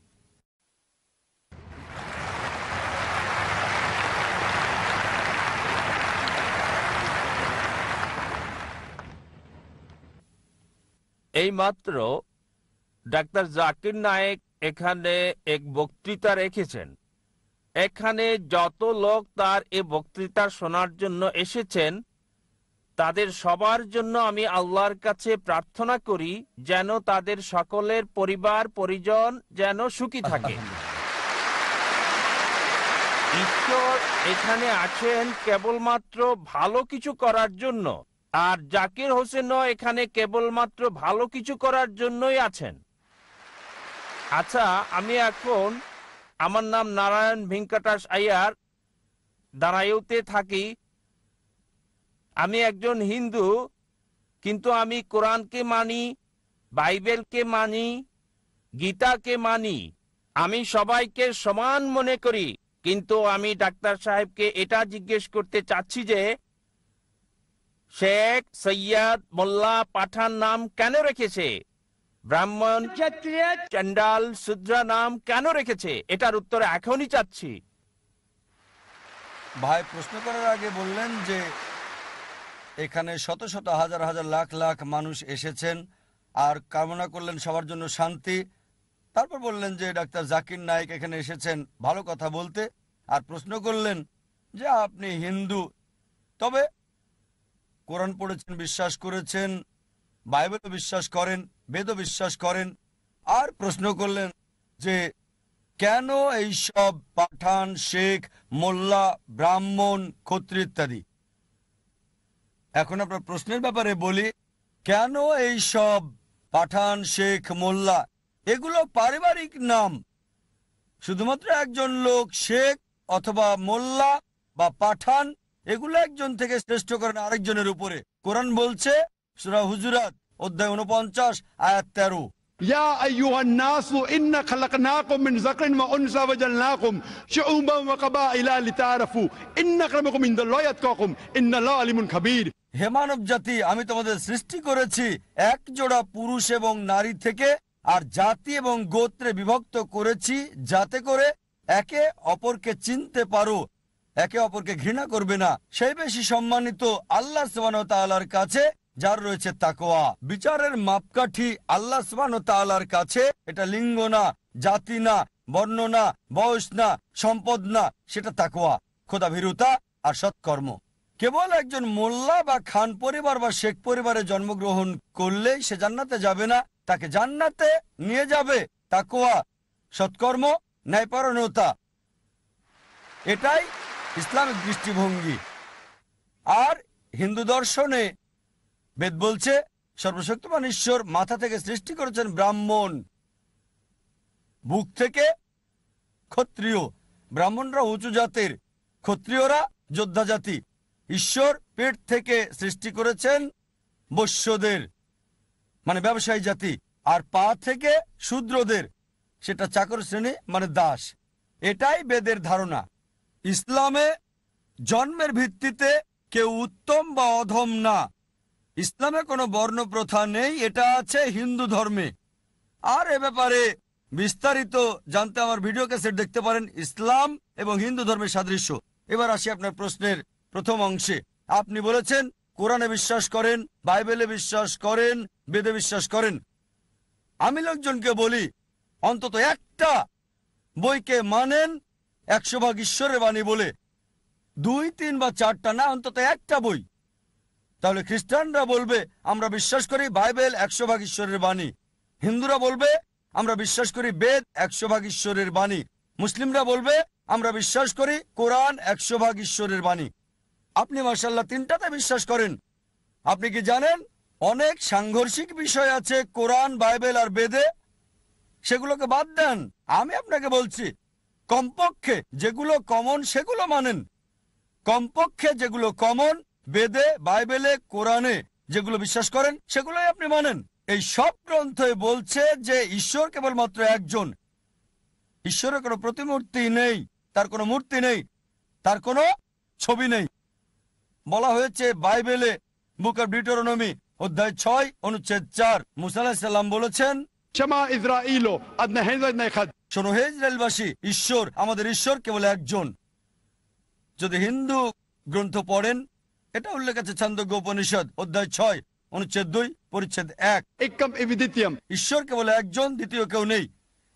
এইমাত্র ডাক্তার জাকির নায়েক এখানে এক বক্তৃতা রেখেছেন। এখানে যত লোক তার এই বক্তৃতা শোনার জন্য এসেছেন তাদের সবার জন্য আমি আল্লাহর কাছে প্রার্থনা করি যেন তাদের সকলের পরিবার পরিজন যেন সুখী থাকে। ঈশ্বর এখানে আছেন কেবলমাত্র ভালো কিছু করার জন্য, আর জাকির হোসেনও এখানে কেবলমাত্র ভালো কিছু করার জন্যই আছেন। আচ্ছা, আমি এখন আমার নাম নারায়ণ ভেঙ্কটাস আয়ার, দাঁড়াইতে থাকি। আমি একজন হিন্দু, কিন্তু আমি কোরআনকে মানি, বাইবেলকে মানি, গীতাকে মানি। আমি সবাইকে সমান মনে করি, কিন্তু আমি ডাক্তার সাহেবকে এটা জিজ্ঞেস করতে চাচ্ছি যে শেখ, সৈয়দ, মোল্লা, পাঠান নাম কেন রেখেছে? ব্রাহ্মণ, চন্ডাল, শূদ্রা নাম কেন রেখেছে? এটার উত্তর এখনই চাচ্ছি। ভাই প্রশ্ন করার আগে বললেন যে এখানে শত শত হাজার হাজার লাখ লাখ মানুষ এসেছেন আর কামনা করলেন সবার জন্য শান্তি। তারপর বললেন যে ডাক্তার জাকির নায়েক এখানে এসেছেন ভালো কথা বলতে, আর প্রশ্ন করলেন যে আপনি হিন্দু, তবে কোরআন পড়েছেন, বিশ্বাস করেছেন, বাইবেলও বিশ্বাস করেন, বেদও বিশ্বাস করেন, আর প্রশ্ন করলেন যে কেন এই সব পাঠান, শেখ, মোল্লা, ব্রাহ্মণ, ক্ষত্রিয় ইত্যাদি। এখন আপনার প্রশ্নের ব্যাপারে বলি, কেন এই সব পাঠান, শেখ, মোল্লা এগুলো পারিবারিক নাম। শুধুমাত্র একজন লোক শেখ অথবা মোল্লা বা পাঠান এগুলো একজন থেকে শ্রেষ্ঠ করেন আরেকজনের উপরে। কোরআন বলছে সূরা হুজুরাত অধ্যায় 49 আয়াত 13, يا أيها الناس إنا خلقناكم من ذكر وأنثى وجعلناكم شعوبا وقبائل لتعارفوا إن أكرمكم عند الله أتقاكم إن الله عليم خبير। হে মানব জাতি, আমি তোমাদের সৃষ্টি করেছি এক জোড়া পুরুষ এবং নারী থেকে, আর জাতি এবং গোত্রে বিভক্ত করেছি যাতে করে একে অপরকে চিনতে পারো, একে অপরকে ঘৃণা করবে না। সেই বেশি সম্মানিত আল্লাহ সুবহানাহু ওয়া তাআলার কাছে যার রয়েছে তাকওয়া। বিচারের মাপকাঠি আল্লাহ সুবহানাহু ওয়া তাআলার কাছে। এটা লিঙ্গ না, জাতি না, বর্ণ না, বয়স না, সম্পদ না, সেটা তাকওয়া, খোদাভীরুতা আর সৎকর্ম। কেবল একজন মোল্লা বা খান পরিবার বা শেখ পরিবারে জন্মগ্রহণ করলেই সে জান্নাতে যাবে না। তাকে জান্নাতে নিয়ে যাবে তাকওয়া, সৎকর্ম, ন্যায়পরায়ণতা। এটাই ইসলামিক দৃষ্টিভঙ্গি। আর হিন্দু দর্শনে বেদ বলছে সর্বশক্তিমান ঈশ্বর মাথা থেকে সৃষ্টি করেছেন ব্রাহ্মণ, বুক থেকে ক্ষত্রিয়। ব্রাহ্মণরা উঁচু জাতের, ক্ষত্রিয়রা যোদ্ধা জাতি। ঈশ্বর পেট থেকে সৃষ্টি করেছেন বৈশ্যদের, মানে ব্যবসায়ী জাতি, আর পা থেকে শূদ্রদের, সেটা চাকর শ্রেণী মানে দাস। এটাই বেদের ধারণা। ইসলামে জন্মের ভিত্তিতে কেউ উত্তম বা অধম না। ইসলামে কোনো বর্ণ প্রথা নেই, এটা আছে হিন্দু ধর্মে। আর এ ব্যাপারে বিস্তারিত জানতে আমার ভিডিও ক্যাসেট দেখতে পারেন, ইসলাম এবং হিন্দু ধর্মের সাদৃশ্য। এবার আসি আপনার প্রশ্নের প্রথম অংশে। আপনি বলেছেন কোরআনে বিশ্বাস করেন, বাইবেলে বিশ্বাস করেন, বেদে বিশ্বাস করেন। আমি লোকজনকে বলি অন্তত একটা বইকে মানেন 100% ঈশ্বরের বাণী বলে, 2, 3 বা 4টা না, অন্তত একটা বই। তাহলে খ্রিস্টানরা বলবে আমরা বিশ্বাস করি বাইবেল 100% ঈশ্বরের বাণী, হিন্দুরা বলবে আমরা বিশ্বাস করি বেদ 100% ঈশ্বরের বাণী, মুসলিমরা বলবে আমরা বিশ্বাস করি কোরআন 100% ঈশ্বরের বাণী। আপনি মাশাআল্লাহ 3টাতে বিশ্বাস করেন। আপনি কি জানেন অনেক সাংঘর্ষিক বিষয় আছে কোরআন, বাইবেল আর বেদে? সেগুলোকে বাদ দেন। আমি আপনাকে বলছি কমপক্ষে যেগুলো কমন সেগুলো মানেন। কমপক্ষে যেগুলো কমন বেদে, বাইবেলে, কোরআনে যেগুলো বিশ্বাস করেন সেগুলোই আপনি মানেন। এই সব গ্রন্থে বলছে যে ঈশ্বর কেবলমাত্র একজন। ঈশ্বরের কোনো প্রতিমূর্তি নেই, তার কোনো মূর্তি নেই, তার কোনো ছবি নেই। বলা হয়েছে বাইবেলে বুক অব ডিউটেরোনমি অধ্যায় 6 অনুচ্ছেদ 4, মুসা আলাইহিস সালাম বলেছেন, شما إسرائيلو أدنى هنزل نيخد শোনো হে ইসরায়েলবাসী, ঈশ্বর, আমাদের ঈশ্বর কেবল একজন। যদি হিন্দু গ্রন্থ পড়েন, এটা উল্লেখ আছে ছান্দোগ্য উপনিষদ অধ্যায় 6 অনুচ্ছেদ 2 পরিচ্ছেদ 1, إكم إفيديتيم ঈশ্বর কেবল একজন, দ্বিতীয় কেউ নেই।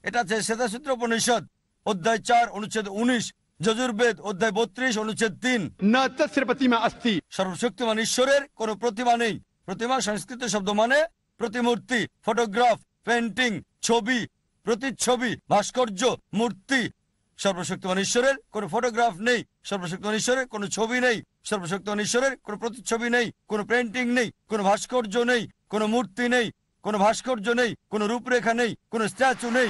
এটা আছে শ্বেতাসূত্র উপনিষদ অধ্যায় 4 অনুচ্ছেদ 19, যজুর্বেদ অধ্যায় 32 অনুচ্ছেদ 3। نا تسر प्रतिमा अस्ति সর্বশক্তিমান ঈশ্বরের কোনো প্রতিমা নেই। প্রতিমা সংস্কৃত শব্দ মানে প্রতিমূর্তি, ফটোগ্রাফ, পেন্টিং, ছবি, প্রতিচ্ছবি, ভাস্কর্য, মূর্তি। সর্বশক্তিমান ঈশ্বরের কোনো ফটোগ্রাফ নেই, সর্বশক্তিমান ঈশ্বরের কোনো ছবি নেই, সর্বশক্তিমান ঈশ্বরের কোনো প্রতিচ্ছবি নেই, কোনো পেন্টিং নেই, কোনো ভাস্কর্য নেই, কোনো মূর্তি নেই, কোনো ভাস্কর্য নেই, কোনো রূপরেখা নেই, কোনো স্ট্যাচু নেই।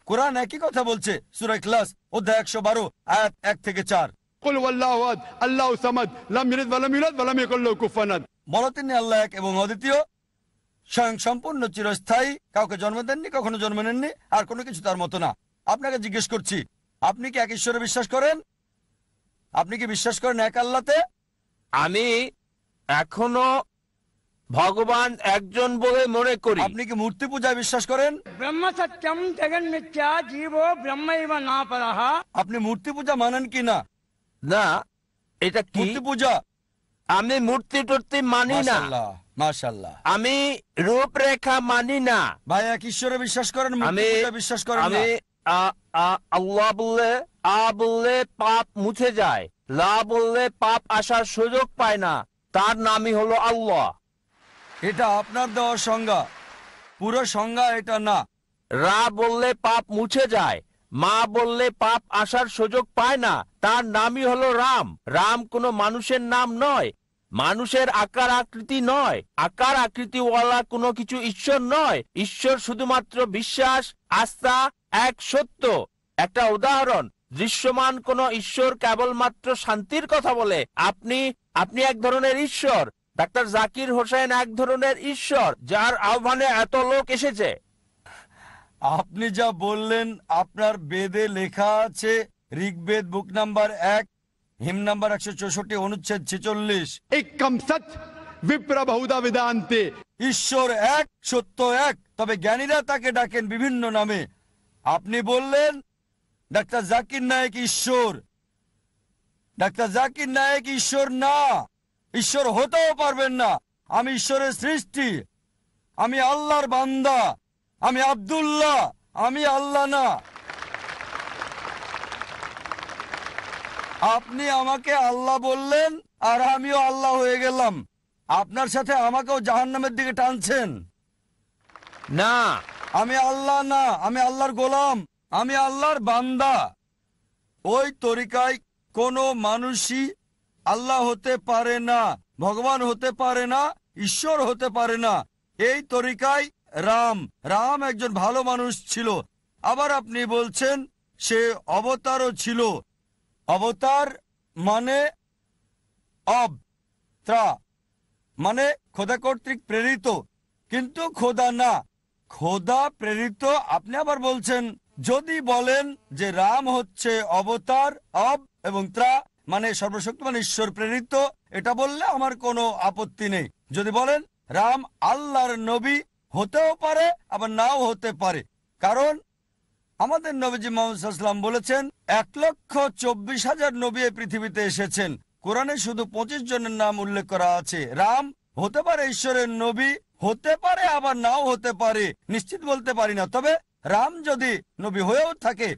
কোরআন একই কথা বলছে, সূরা ইখলাস অধ্যায় 112 আয়াত 1 থেকে 4। قل هو الله احد الله الصمد لم يلد ولم يولد ولم يكن له كفوا احد। বলো তিনি আল্লাহ এক এবং অদ্বিতীয়, স্বয়ং সম্পূর্ণ, চিরস্থায়ী, কাউকে জন্ম দেননি, কখনো জন্ম নেননি, আর কোনো কিছু তার মতো না। আপনাকে জিজ্ঞেস করছি, আপনি কি এক ঈশ্বরে বিশ্বাস করেন? আপনি কি বিশ্বাস করেন এক আল্লাহতে? আমি এখনো ভগবান একজন বলে মনে করি। আপনি কি মূর্তি পূজায় বিশ্বাস করেন? ব্রহ্ম সত্যম জগন মিথ্যা জীবো ব্রহ্মৈব না পরঃ। আপনি মূর্তি পূজা মানেন কি না? না, এটা কি মূর্তি পূজা? আমি মূর্তি টুর্তি মানি না। মাশাআল্লাহ, মাশাআল্লাহ। আমি রূপরেখা মানি না। ভাই এক ঈশ্বরে বিশ্বাস করেন, মূর্তি আমি পূজা বিশ্বাস করেন না? আমি আল্লাহ বললে আ বললে পাপ মুছে যায়, লা বললে পাপ আসার সুযোগ পায় না, তার নামই হলো আল্লাহ। এটা আপনার দেওয়া সংজ্ঞা, পুরো সংজ্ঞা এটা না। রা বললে পাপ মুছে যায়, মা বললে পাপ আসার সুযোগ পায় না, তার নামই হলো রাম। রাম কোনো মানুষের নাম নয়, মানুষের আকার আকৃতি নয়, আকার আকৃতিওয়ালা কোনো কিছু ঈশ্বর নয়। ঈশ্বর শুধুমাত্র বিশ্বাস, আস্থা, এক সত্য। একটা উদাহরণ, দৃশ্যমান কোন ঈশ্বর কেবলমাত্র শান্তির কথা বলে। আপনি এক ধরনের ঈশ্বর, ডাক্তার জাকির হোসেন এক ধরনের ঈশ্বর, যার আহ্বানে এত লোক এসেছে। আপনি যা বললেন আপনার বেদে লেখা আছে, ঋগ্বেদ বুক নাম্বার 1 হিম নাম্বার 164 অনুচ্ছেদ 46, एकम सत विप्र बहुधा वेदांते। ঈশ্বর এক, সত্য এক, তবে জ্ঞানীরা তাকে ডাকেন বিভিন্ন নামে। আপনি বললেন ডাক্তার জাকির নায়েক ঈশ্বর। ডাক্তার জাকির নায়েক ঈশ্বর না, ঈশ্বর হতেও পারবেন না। আমি ঈশ্বরের সৃষ্টি, আমি আল্লাহর বান্দা, আমি আব্দুল্লাহ, আমি আল্লাহ না। আপনি আমাকে আল্লাহ বললেন আর আমিও আল্লাহ হয়ে গেলাম। আপনার সাথে আমাকেও জাহান্নামের দিকে টানছেন। না, আমি আল্লাহ না, আমি আল্লাহর গোলাম, আমি আল্লাহর বান্দা। ওই তরিকায় কোনো মানুষই আল্লাহ হতে পারে না, ভগবান হতে পারে না, ঈশ্বর হতে পারে না। এই তরিকায় রাম একজন ভালো মানুষ ছিল। আবার আপনি বলছেন সে অবতারও ছিল। অবতার মানে মানে খোদা কর্তৃক প্রেরিত, কিন্তু খোদা না, খোদা প্রেরিত। আপনি আবার বলছেন, যদি বলেন যে রাম হচ্ছে অবতার, এবং মানে সর্বশক্তিমান ঈশ্বর প্রেরিত, এটা বললে আমার কোনো আপত্তি নেই। যদি বলেন রাম আল্লাহর নবী, হতেও পারে আবার নাও হতে পারে, কারণ আমাদের নবীজি মুহাম্মদ সাল্লাল্লাহু আলাইহি ওয়াসাল্লাম বলেছেন 1,24,000 নবী এই পৃথিবীতে এসেছেন। কোরআনে শুধু 25 জনের নাম উল্লেখ করা আছে। রাম হতে পারে ঈশ্বরের নবী, হতে পারে আবার নাও হতে পারে, নিশ্চিত বলতে পারি না। তবে রাম যদি নবী হয়েও থাকে,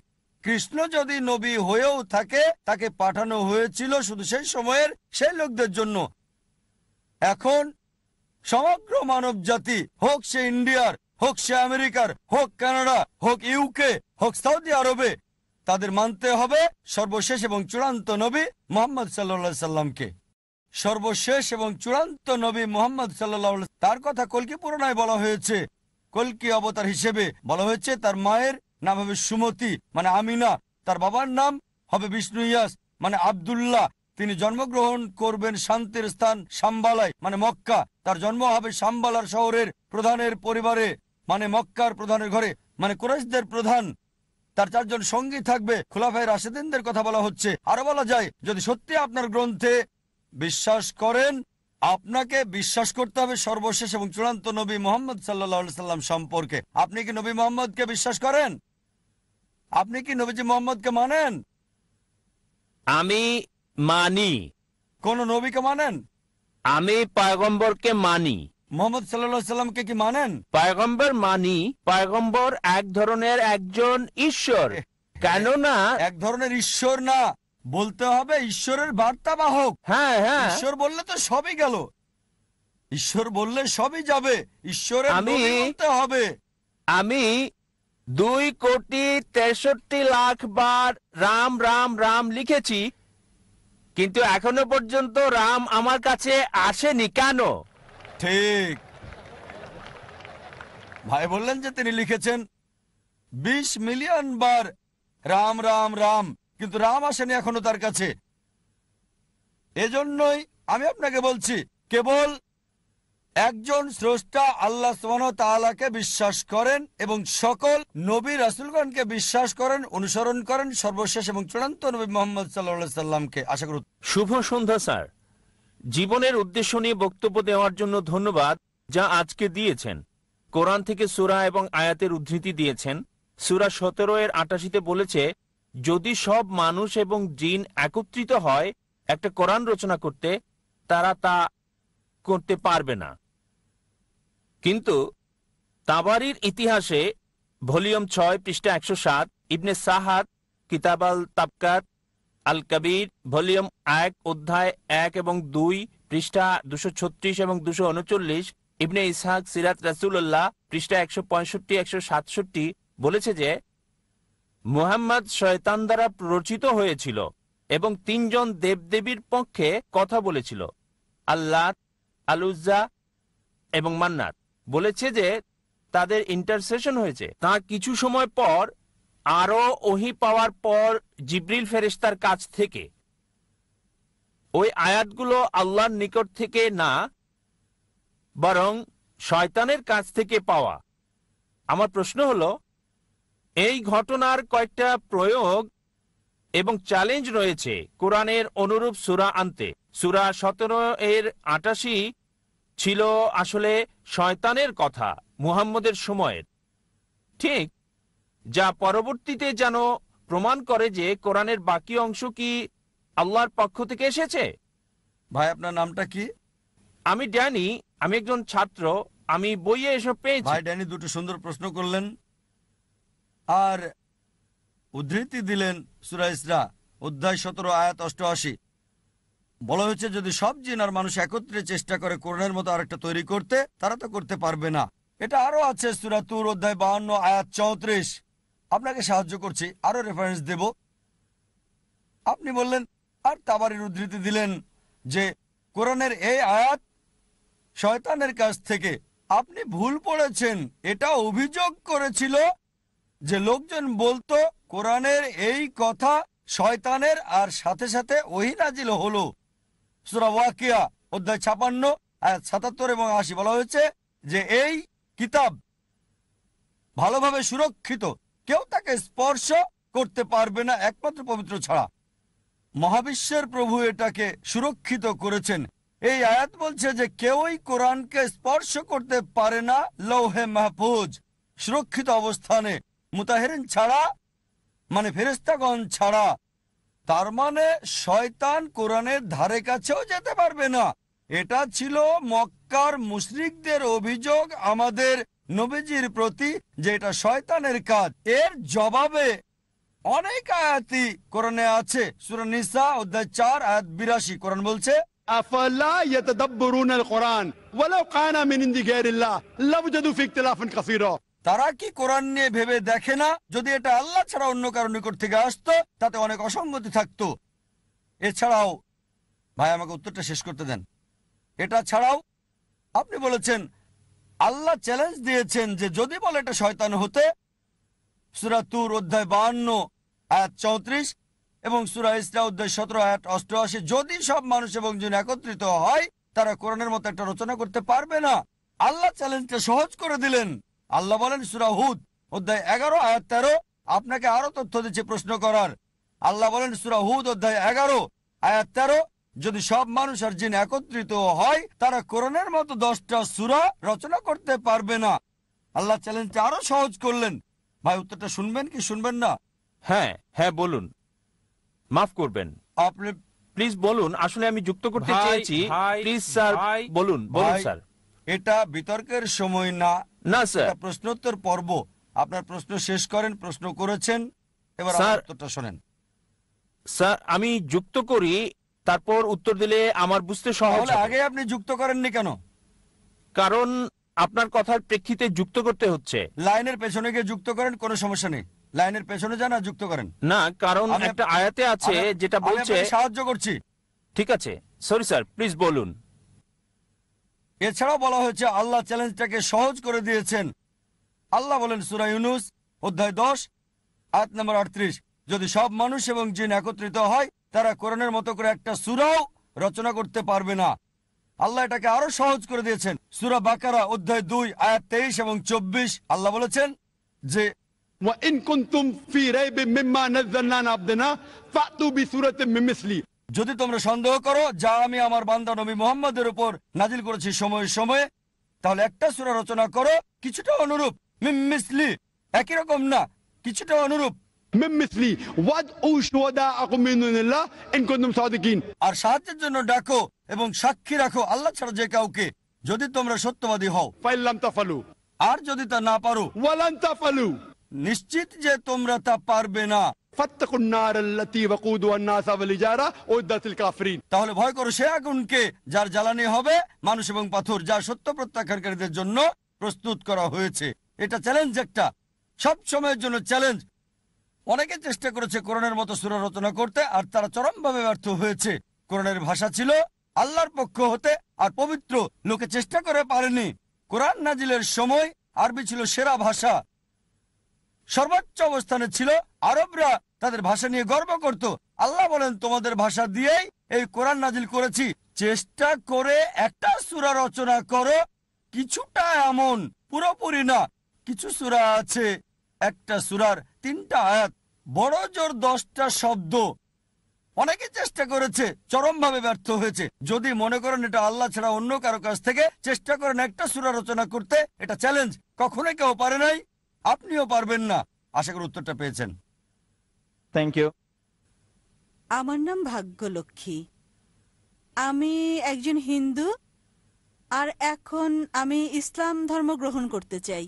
কৃষ্ণ যদি নবী হয়েও থাকে, তাকে পাঠানো হয়েছিল শুধু সেই সময়ের সেই লোকদের জন্য। এখন সমগ্র মানব জাতি, হোক সে ইন্ডিয়ার, হোক সে আমেরিকার, হোক কানাডা, হোক ইউকে, হোক সৌদি আরবে, তাদের মানতে হবে সর্বশেষ এবং চূড়ান্ত নবী মুহাম্মদ সাল্লাল্লাহু আলাইহি সাল্লামকে। সর্বশেষ এবং চূড়ান্ত নবী মুহাম্মদ সাল্লাল্লাহু আলাইহি তার কথা কল্কি পুরাণায় বলা হয়েছে। কল্কি অবতার হিসেবে বলা হয়েছে তার মায়ের নাম হবে সুমতি মানে আমিনা, তার বাবার নাম হবে বিষ্ণু ইয়াস মানে আব্দুল্লাহ। তিনি জন্মগ্রহণ করবেন শান্তির স্থান শাম্বালায় মানে মক্কা। তার জন্ম হবে শাম্বালার শহরের প্রধানের পরিবারে মানে মক্কার প্রধানের ঘরে মানে কুরাইশদের প্রধান। তার 4 জন সঙ্গী থাকবে, খুলাফায়ে রাশেদিনদের কথা বলা হচ্ছে। আরো বলা যায়, যদি সত্যি আপনার গ্রন্থে বিশ্বাস করেন, আপনাকে বিশ্বাস করতে হবে সর্বশেষ এবং চূড়ান্ত নবী মুহাম্মদ সাল্লাল্লাহু আলাইহি সাল্লাম সম্পর্কে। আপনি কি নবী মুহাম্মদকে বিশ্বাস করেন? আপনি কি নবীজি মুহাম্মদকে মানেন? আমি মানি। কোন নবীকে মানেন? আমি পয়গম্বরকে মানি। মুহাম্মদ সাল্লাল্লাহু আলাইহি সাল্লামকে কি মানেন? পয়গম্বর মানি। পয়গম্বর এক ধরনের একজন ঈশ্বর, কেননা এক ধরনের ঈশ্বর না, বলতে হবে ঈশ্বরের বার্তাবাহক। হ্যাঁ, ঈশ্বর বললে তো সবই গেল, ঈশ্বর বললে সবই যাবে, ঈশ্বরের নবী বলতে হবে। আমি 2,63,00,000 বার রাম রাম রাম লিখেছি, কিন্তু এখনো পর্যন্ত রাম আমার কাছে আসেনি। কেন? ঠিক, ভাই বললেন যে তিনি লিখেছেন, 20 মিলিয়ন বার রাম রাম রাম, কিন্তু রাম আসেনি এখনো তার কাছে। এজন্যই আমি আপনাকে বলছি, কেবল একজন স্রষ্টা আল্লাহ সুবহানাহু ওয়া তাআলাকে বিশ্বাস করেন এবং সকল নবী রাসূলগণকে বিশ্বাস করেন, অনুসরণ করেন, সর্বশেষ এবং চূড়ান্ত নবী মুহাম্মদ সাল্লাল্লাহু আলাইহি সাল্লামকে। আশা করি। শুভ সন্ধ্যা স্যার। জীবনের উদ্দেশ্য নিয়ে বক্তব্য দেওয়ার জন্য ধন্যবাদ যা আজকে দিয়েছেন। কোরআন থেকে সূরা এবং আয়াতের উদ্ধৃতি দিয়েছেন। সূরা 17-88-তে বলেছে, যদি সব মানুষ এবং জিন একত্রিত হয় একটা কোরআন রচনা করতে, তারা তা করতে পারবে না। কিন্তু তাবারির ইতিহাসে ভলিউম 6 পৃষ্ঠা 107, ইবনে সাহাদ কিতাব আল তাবকাত আল কবির ভলিউম 1 অধ্যায় 1 এবং 2 পৃষ্ঠা 236 এবং 239, ইবনে ইসহাক সিরাত রাসূলুল্লাহ পৃষ্ঠা 165-167 বলেছে যে মুহাম্মদ শয়তান দ্বারা প্ররোচিত হয়েছিল এবং 3 জন দেবদেবীর পক্ষে কথা বলেছিল, আল্লাহ, আল উজ্জা এবং মান্নাত। বলেছে যে তাদের ইন্টারসেশন হয়েছে। তা কিছু সময় পর আরো ওহী পাওয়ার পর জিবরিল ফেরেশতার কাছ থেকে ওই আয়াতগুলো আল্লাহর নিকট থেকে না, বরং শয়তানের কাছ থেকে পাওয়া। আমার প্রশ্ন হলো, এই ঘটনার কয়েকটা প্রয়োগ এবং চ্যালেঞ্জ রয়েছে কোরআনের অনুরূপ সূরা আনতে। সূরা 17-88 ছিল আসলে শয়তানের কথা মুহাম্মদের সময়ের, ঠিক, যা পরবর্তীতে যেন প্রমাণ করে যে কোরআনের বাকি অংশ কি আল্লাহর পক্ষ থেকে এসেছে। ভাই, আপনার নামটা কি? আমি ড্যানি, আমি একজন ছাত্র, আমি বইয়ে এসব পেয়েছি। ভাই ড্যানি, দুটো সুন্দর প্রশ্ন করলেন আর উদ্ধৃতি দিলেন সূরা ইসরা অধ্যায় 17 আয়াত 88। বলা হয়েছে, যদি সব জিন আর মানুষ একত্রে চেষ্টা করে কোরআনের মতো আরেকটা তৈরি করতে, তারা তো করতে পারবে না। এটা আরো আছে সূরা তুর অধ্যায় 52 আয়াত 34। আপনাকে সাহায্য করছি, আরো রেফারেন্স দেব। আপনি বললেন আর তাবারির উদ্ধৃতি দিলেন যে কোরআনের এই আয়াত শয়তানের কাছ থেকে। আপনি ভুল পড়েছেন। এটা অভিযোগ করেছিল যে লোকজন বলতো কোরআনের এই কথা শয়তানের, আর সাথে সাথে ওহী নাজিল হলো। সূরা ওয়াকিয়া অধ্যায় 56 আয়াত 77 এবং 80 বলা হয়েছে যে এই কিতাব ভালোভাবে সুরক্ষিত, কেউ তাকে স্পর্শ করতে পারবে না একমাত্র পবিত্র ছাড়া। মহাবিশ্বের প্রভু এটাকে সুরক্ষিত করেছেন। এই আয়াত বলছে যে কেউই কোরআনকে স্পর্শ করতে পারে না লৌহে মাহফুজ, সুরক্ষিত অবস্থানে, মুতাহেরিন ছাড়া, মানে ফেরেশতাগণ ছাড়া। তার মানে শয়তান কোরআনের ধারে কাছেও যেতে পারবে না। এটা ছিল মক্কার মুশরিকদের অভিযোগ আমাদের নবীজির প্রতি যে এটা শয়তানের কাজ। এর জবাবে অনেক আয়াতই কোরআনে আছে। সূরা নিসা অধ্যায় 4 আয়াত 82 কোরআন বলছে, أفلا يتدبرون القرآن ولو كان من عند غير الله لوجدوا فيه اختلافا كثيرا। তারা কি কোরআন নিয়ে ভেবে দেখে না, যদি এটা আল্লাহ ছাড়া অন্য কারো নিকট থেকে আসতো তাতে অনেক অসঙ্গতি থাকতো। এছাড়াও, ভাই আমাকে উত্তরটা শেষ করতে দেন। এটা ছাড়াও আপনি বলেছেন আল্লাহ চ্যালেঞ্জ দিয়েছেন যে যদি বলে এটা শয়তান হতে, সূরা তুর অধ্যায় 52 আয়াত 34 এবং সূরা ইসরা অধ্যায় 17 আয়াত 88, যদি সব মানুষ এবং জিন একত্রিত হয় তারা কোরআনের মতো একটা রচনা করতে পারবে না। আল্লাহ চ্যালেঞ্জটা সহজ করে দিলেন। আল্লাহ বলেন সূরা হুদ অধ্যায় 11 আয়াত 13, আপনাকে আরো তথ্য দিচ্ছে প্রশ্ন করার। আল্লাহ বলেন সূরা হুদ অধ্যায় 11 আয়াত 13, যদি সব মানুষ আর জিন একত্রিত হয় তারা কোরআনের মতো 10টা সূরা রচনা করতে পারবে না। আল্লাহ চ্যালেঞ্জটা আরো সহজ করলেন। ভাই, উত্তরটা শুনবেন কি শুনবেন না? হ্যাঁ হ্যাঁ বলুন, মাফ করবেন, আপনি প্লিজ বলুন। আসলে আমি যুক্ত করতে ভাই, চেয়েছি। ভাই, প্লিজ স্যার ভাই, বলুন, বলুন ভাই, স্যার। এটা বিতর্কের সময় না, না স্যার। এটা প্রশ্নোত্তর পর্ব। আপনার প্রশ্ন শেষ করেন, প্রশ্ন করেছেন, এবার স্যার, আমার উত্তরটা শোনেন। স্যার আমি যুক্ত করি, তারপর উত্তর দিলে আমার বুঝতে সহজ তাহলে হবে। আগে আপনি যুক্ত করেননি কেন? কারণ আপনার কথার প্রেক্ষিতে যুক্ত করতে হচ্ছে। লাইনের পেছনে গিয়ে যুক্ত করেন, কোনো সমস্যা নেই। লাইনের পেছনে যান আর যুক্ত করেন। না, কারণ একটা আয়াতে আছে যেটা বলছে। সাহায্য করছি। ঠিক আছে, সরি স্যার, প্লিজ বলুন। এছাড়াও বলা হয়েছে আল্লাহ চ্যালেঞ্জটাকে সহজ করে দিয়েছেন। আল্লাহ বলেন সূরা ইউনূস অধ্যায় 10 আয়াত নম্বর 38। যদি সব মানুষ এবং জিন একত্রিত হয় তারা কোরআনের মতো করে একটা সূরাও রচনা করতে পারবে না। আল্লাহ এটাকে আরো সহজ করে দিয়েছেন। সূরা বাকারা অধ্যায় 2 আয়াত 23 এবং 24 আল্লাহ বলেছেন যে وإن كنتم في ريب مما نزلنا على عبدنا فأتوا بسورة من مثله। যদি তোমরা সন্দেহ করো যা আমি আমার বান্দা নবী মুহাম্মদের উপর নাজিল করেছি সময়ে সময়ে, তাহলে একটা সূরা রচনা করো কিছুটা অনুরূপ। মিন মিসলি, একই রকম না, কিছুটা অনুরূপ। من مثلي وادعوا شهداءكم من دون الله إن كنتم صادقين। আর সাহায্যের জন্য ডাকো এবং সাক্ষী রাখো আল্লাহ ছাড়া যে কাউকে, যদি তোমরা সত্যবাদী হও। فإن لم تفعلوا আর যদি তা না পারো, ولن تفعلوا নিশ্চিত যে তোমরা তা পারবে না, فاتقوا النار التي وقودها الناس والحجارة أعدت للكافرين। তাহলে ভয় করো সে আগুনকে যার জ্বালানি হবে মানুষ এবং পাথর, যা সত্য প্রত্যাখ্যানকারীদের জন্য প্রস্তুত করা হয়েছে। এটা চ্যালেঞ্জ, একটা সব সময়ের জন্য চ্যালেঞ্জ। অনেকে চেষ্টা করেছে কোরআনের মতো সূরা রচনা করতে, আর তারা চরমভাবে ব্যর্থ হয়েছে। কোরআনের ভাষা ছিল আল্লাহর পক্ষ হতে আর পবিত্র, লোকে চেষ্টা করে পারেনি। কোরআন নাজিলের সময় আরবি ছিল সেরা ভাষা, সর্বোচ্চ অবস্থানে ছিল। আরবরা তাদের ভাষা নিয়ে গর্ব করত। আল্লাহ বলেন তোমাদের ভাষা দিয়েই এই কোরআন নাজিল করেছি, চেষ্টা করে একটা সূরা রচনা করো। কিছুটা এমন, পুরোপুরি না। কিছু সূরা আছে একটা সূরার 3টা আয়াত, বড় জোর 10টা শব্দ। অনেকে চেষ্টা করেছে, চরমভাবে ব্যর্থ হয়েছে। যদি মনে করেন এটা আল্লাহ ছাড়া অন্য কারো কাছ থেকে চেষ্টা করেন একটা সূরা রচনা করতে, এটা চ্যালেঞ্জ। কখনোই কেউ পারে নাই, আপনিও পারবেন না। আশা করি উত্তরটা পেয়েছেন। Thank you. আমার নাম ভাগ্যলক্ষ্মী। আমি একজন হিন্দু, আর এখন আমি ইসলাম ধর্ম গ্রহণ করতে চাই।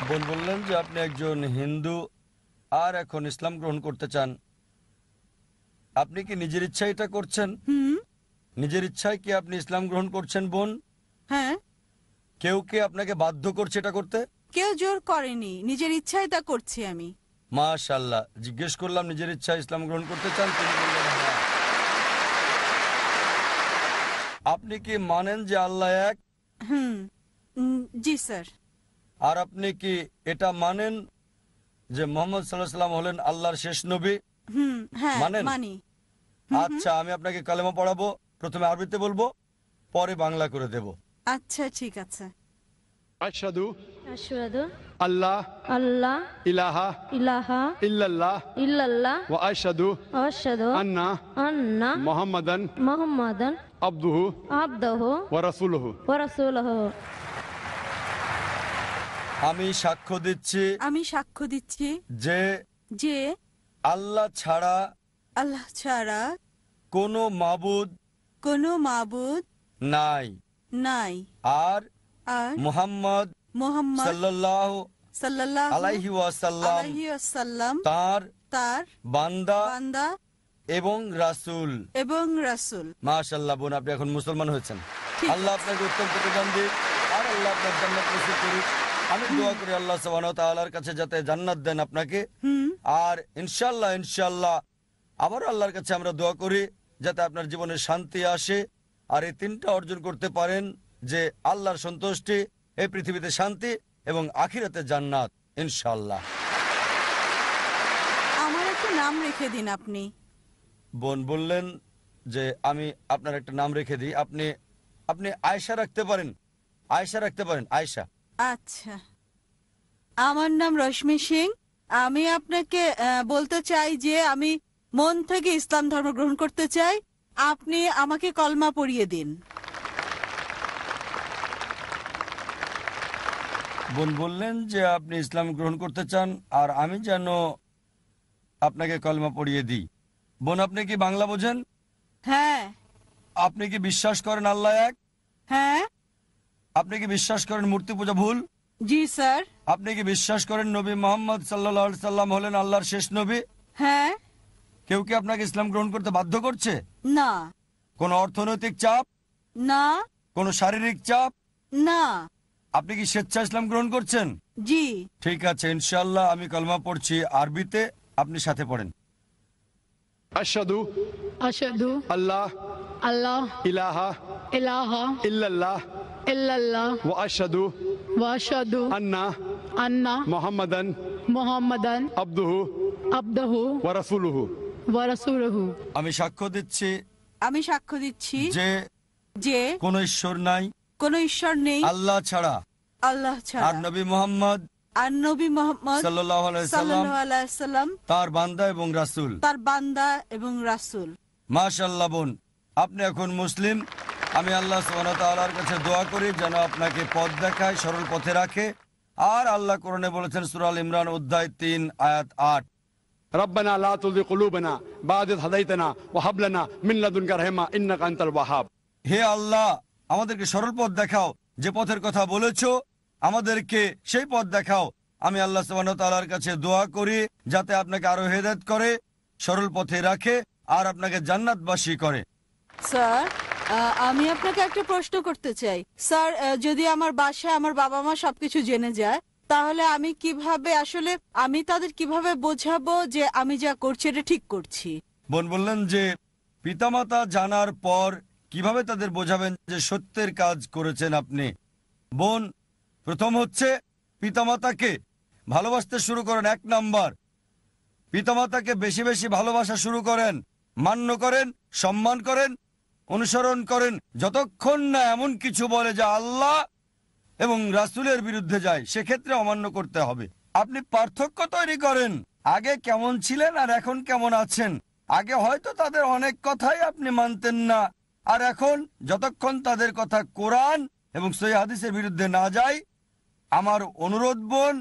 বোন বললেন যে আপনি একজন হিন্দু আর এখন ইসলাম গ্রহণ করতে চান। আপনি কি নিজের ইচ্ছায় এটা করছেন? নিজের ইচ্ছায় কি আপনি ইসলাম গ্রহণ করছেন বোন? হ্যাঁ। কেউ কে আপনাকে বাধ্য করছে এটা করতে? কেউ জোর করেনি, নিজের ইচ্ছায় তা করছি আমি। মাশাআল্লাহ। জিজ্ঞেস করলাম নিজের ইচ্ছায় ইসলাম গ্রহণ করতে চান? তিনি বললেন হ্যাঁ। আপনি কি মানেন যে আল্লাহ এক? জি স্যার। আর আপনি কি এটা মানেন যে মুহাম্মদ সাল্লাল্লাহু আলাইহি ওয়াসাল্লাম হলেন আল্লাহর শেষ নবী? হ্যাঁ মানেন? মানি। আচ্ছা, আমি আপনাকে কালেমা পড়াবো। প্রথমে আরবিতে বলবো, পরে বাংলা করে দেব। আচ্ছা ঠিক আছে। আশহাদু আশহাদু আল্লাহ আল্লাহ ইলাহা ইলাহা ইল্লাল্লাহ ইল্লাল্লাহ ওয়া আশহাদু আশহাদু আন্না আন্না মুহাম্মাদান মুহাম্মাদান আবদুহু আবদুহু ওয়া রাসূলুহু ওয়া রাসূলুহু। আমি সাক্ষ্য দিচ্ছি, আমি সাক্ষ্য দিচ্ছি যে যে আল্লাহ ছাড়া আল্লাহ ছাড়া কোনো কোনো মাবুদ নাই নাই, আর আর মুহাম্মদ সাল্লাল্লাহু আলাইহি ওয়াসাল্লাম তার বান্দা বান্দা এবং রাসূল। মাশাআল্লাহ বোন, আপনি এখন মুসলমান হয়েছেন। আল্লাহ আপনাকে উত্তম প্রতিদান দিক, আর আল্লাহ আপনার জান্নাত নসিব করুক। আমি দোয়া করি আল্লাহ সুবহানাহু ওয়া তাআলার কাছে যাতে জান্নাত দেন আপনাকে। আর ইনশাআল্লাহ আবারও আল্লাহর কাছে আমরা দোয়া করি যাতে আপনার জীবনে শান্তি আসে, আর এই 3টা অর্জন করতে পারেন, যে আল্লাহর সন্তুষ্টি, এই পৃথিবীতে শান্তি এবং আখিরাতে জান্নাত ইনশাআল্লাহ। আমার একটা নাম রেখে দিন আপনি। বোন বললেন যে আমি আপনার একটা নাম রেখে দিই। আপনি আয়েশা রাখতে পারেন, আয়েশা। আচ্ছা, আমার নাম রশ্মি সিং। আমি আপনাকে বলতে চাই যে আমি মন থেকে ইসলাম ধর্ম গ্রহণ করতে চাই। আপনি আমাকে কলমা পড়িয়ে দিন। বোন বললেন যে আপনি ইসলাম গ্রহণ করতে চান, আর আমি যেন আপনাকে কলমা পড়িয়ে দিই। বোন, আপনি কি বাংলা বোঝেন? হ্যাঁ। আপনি কি বিশ্বাস করেন আল্লাহ এক? হ্যাঁ। আপনি কি বিশ্বাস করেন মূর্তি পূজা ভুল? জি স্যার। আপনি কি বিশ্বাস করেন নবী মুহাম্মদ সাল্লাল্লাহু আলাইহি সাল্লাম হলেন আল্লাহর শেষ নবী? হ্যাঁ। কেউ কি আপনাকে ইসলাম গ্রহণ করতে বাধ্য করছে? না। কোনো অর্থনৈতিক চাপ? না। কোনো শারীরিক চাপ? না। আপনি কি স্বেচ্ছা ইসলাম গ্রহণ করছেন? জি। ঠিক আছে, ইনশাআল্লাহ আমি কলমা পড়ছি আরবিতে, আপনি সাথে পড়েন। আশহাদু আশহাদু আল্লাহ আল্লাহ ইলাহা ইলাহা ইল্লাল্লাহ illallah wa ashhadu wa ashhadu anna Muhammadan abduhu abduhu wa rasuluhu wa rasuluhu আমি সাক্ষ্য দিচ্ছি আমি সাক্ষ্য দিচ্ছি যে যে কোনো ঈশ্বর নাই কোনো ঈশ্বর নেই আল্লাহ ছাড়া, আল্লাহ আর ছাড়া, নবী মুহাম্মদ আর নবী মুহাম্মদ সাল্লাল্লাহু আলাইহি সাল্লাম সাল্লাল্লাহু আলাইহি সাল্লাম তার বান্দা এবং রাসূল। তার বান্দা এবং রাসূল। মাশাআল্লাহ বোন, আপনি এখন মুসলিম। আমি আল্লাহ সুবহানাহু ওয়া তাআলার কাছে দোয়া করি যেন আপনাকে পথ দেখায়, সরল পথে রাখে। আর আল্লাহ কোরআনে বলেছেন সূরা আল ইমরান অধ্যায় 3 আয়াত 8, ربنا لا تزغ قلوبنا بعد إذ هديتنا وهب لنا من لدنك رحمة إنك أنت الوهاب। হে আল্লাহ, আমাদেরকে সরল পথ দেখাও, যে পথের কথা বলেছো আমাদেরকে সেই পথ দেখাও। আমি আল্লাহ সুবহানাহু ওয়া তাআলার কাছে দোয়া করি যাতে আপনাকে আরো হেদায়েত করে, সরল পথে রাখে আর আপনাকে জান্নাতবাসী করে। স্যার, আমি আপনাকে একটা প্রশ্ন করতে চাই। স্যার, যদি আমার বাসায় আমার বাবা মা সবকিছু জেনে যায়, তাহলে আমি কিভাবে আসলে আমি তাদের কিভাবে বোঝাবো যে আমি যা করছি এটা ঠিক করছি? বোন বললেন যে পিতামাতা জানার পর কিভাবে তাদের বোঝাবেন যে সত্যের কাজ করেছেন আপনি। বোন, প্রথম হচ্ছে পিতামাতাকে ভালোবাসতে শুরু করেন। 1 নাম্বার, পিতামাতাকে বেশি বেশি ভালোবাসা শুরু করেন, মান্য করেন, সম্মান করেন, অনুসরণ করেন, যতক্ষণ না এমন কিছু বলে যা আল্লাহ এবং রাসূলের বিরুদ্ধে যায়, সেক্ষেত্রে অমান্য করতে হবে। আপনি পার্থক্য তৈরি করেন, আগে কেমন ছিলেন আর এখন কেমন আছেন। আগে হয়তো তাদের অনেক কথাই আপনি মানতেন না, আর এখন যতক্ষণ তাদের কথা কোরআন এবং সহিহ হাদিসের বিরুদ্ধে না যায়, আমার অনুরোধ বোন,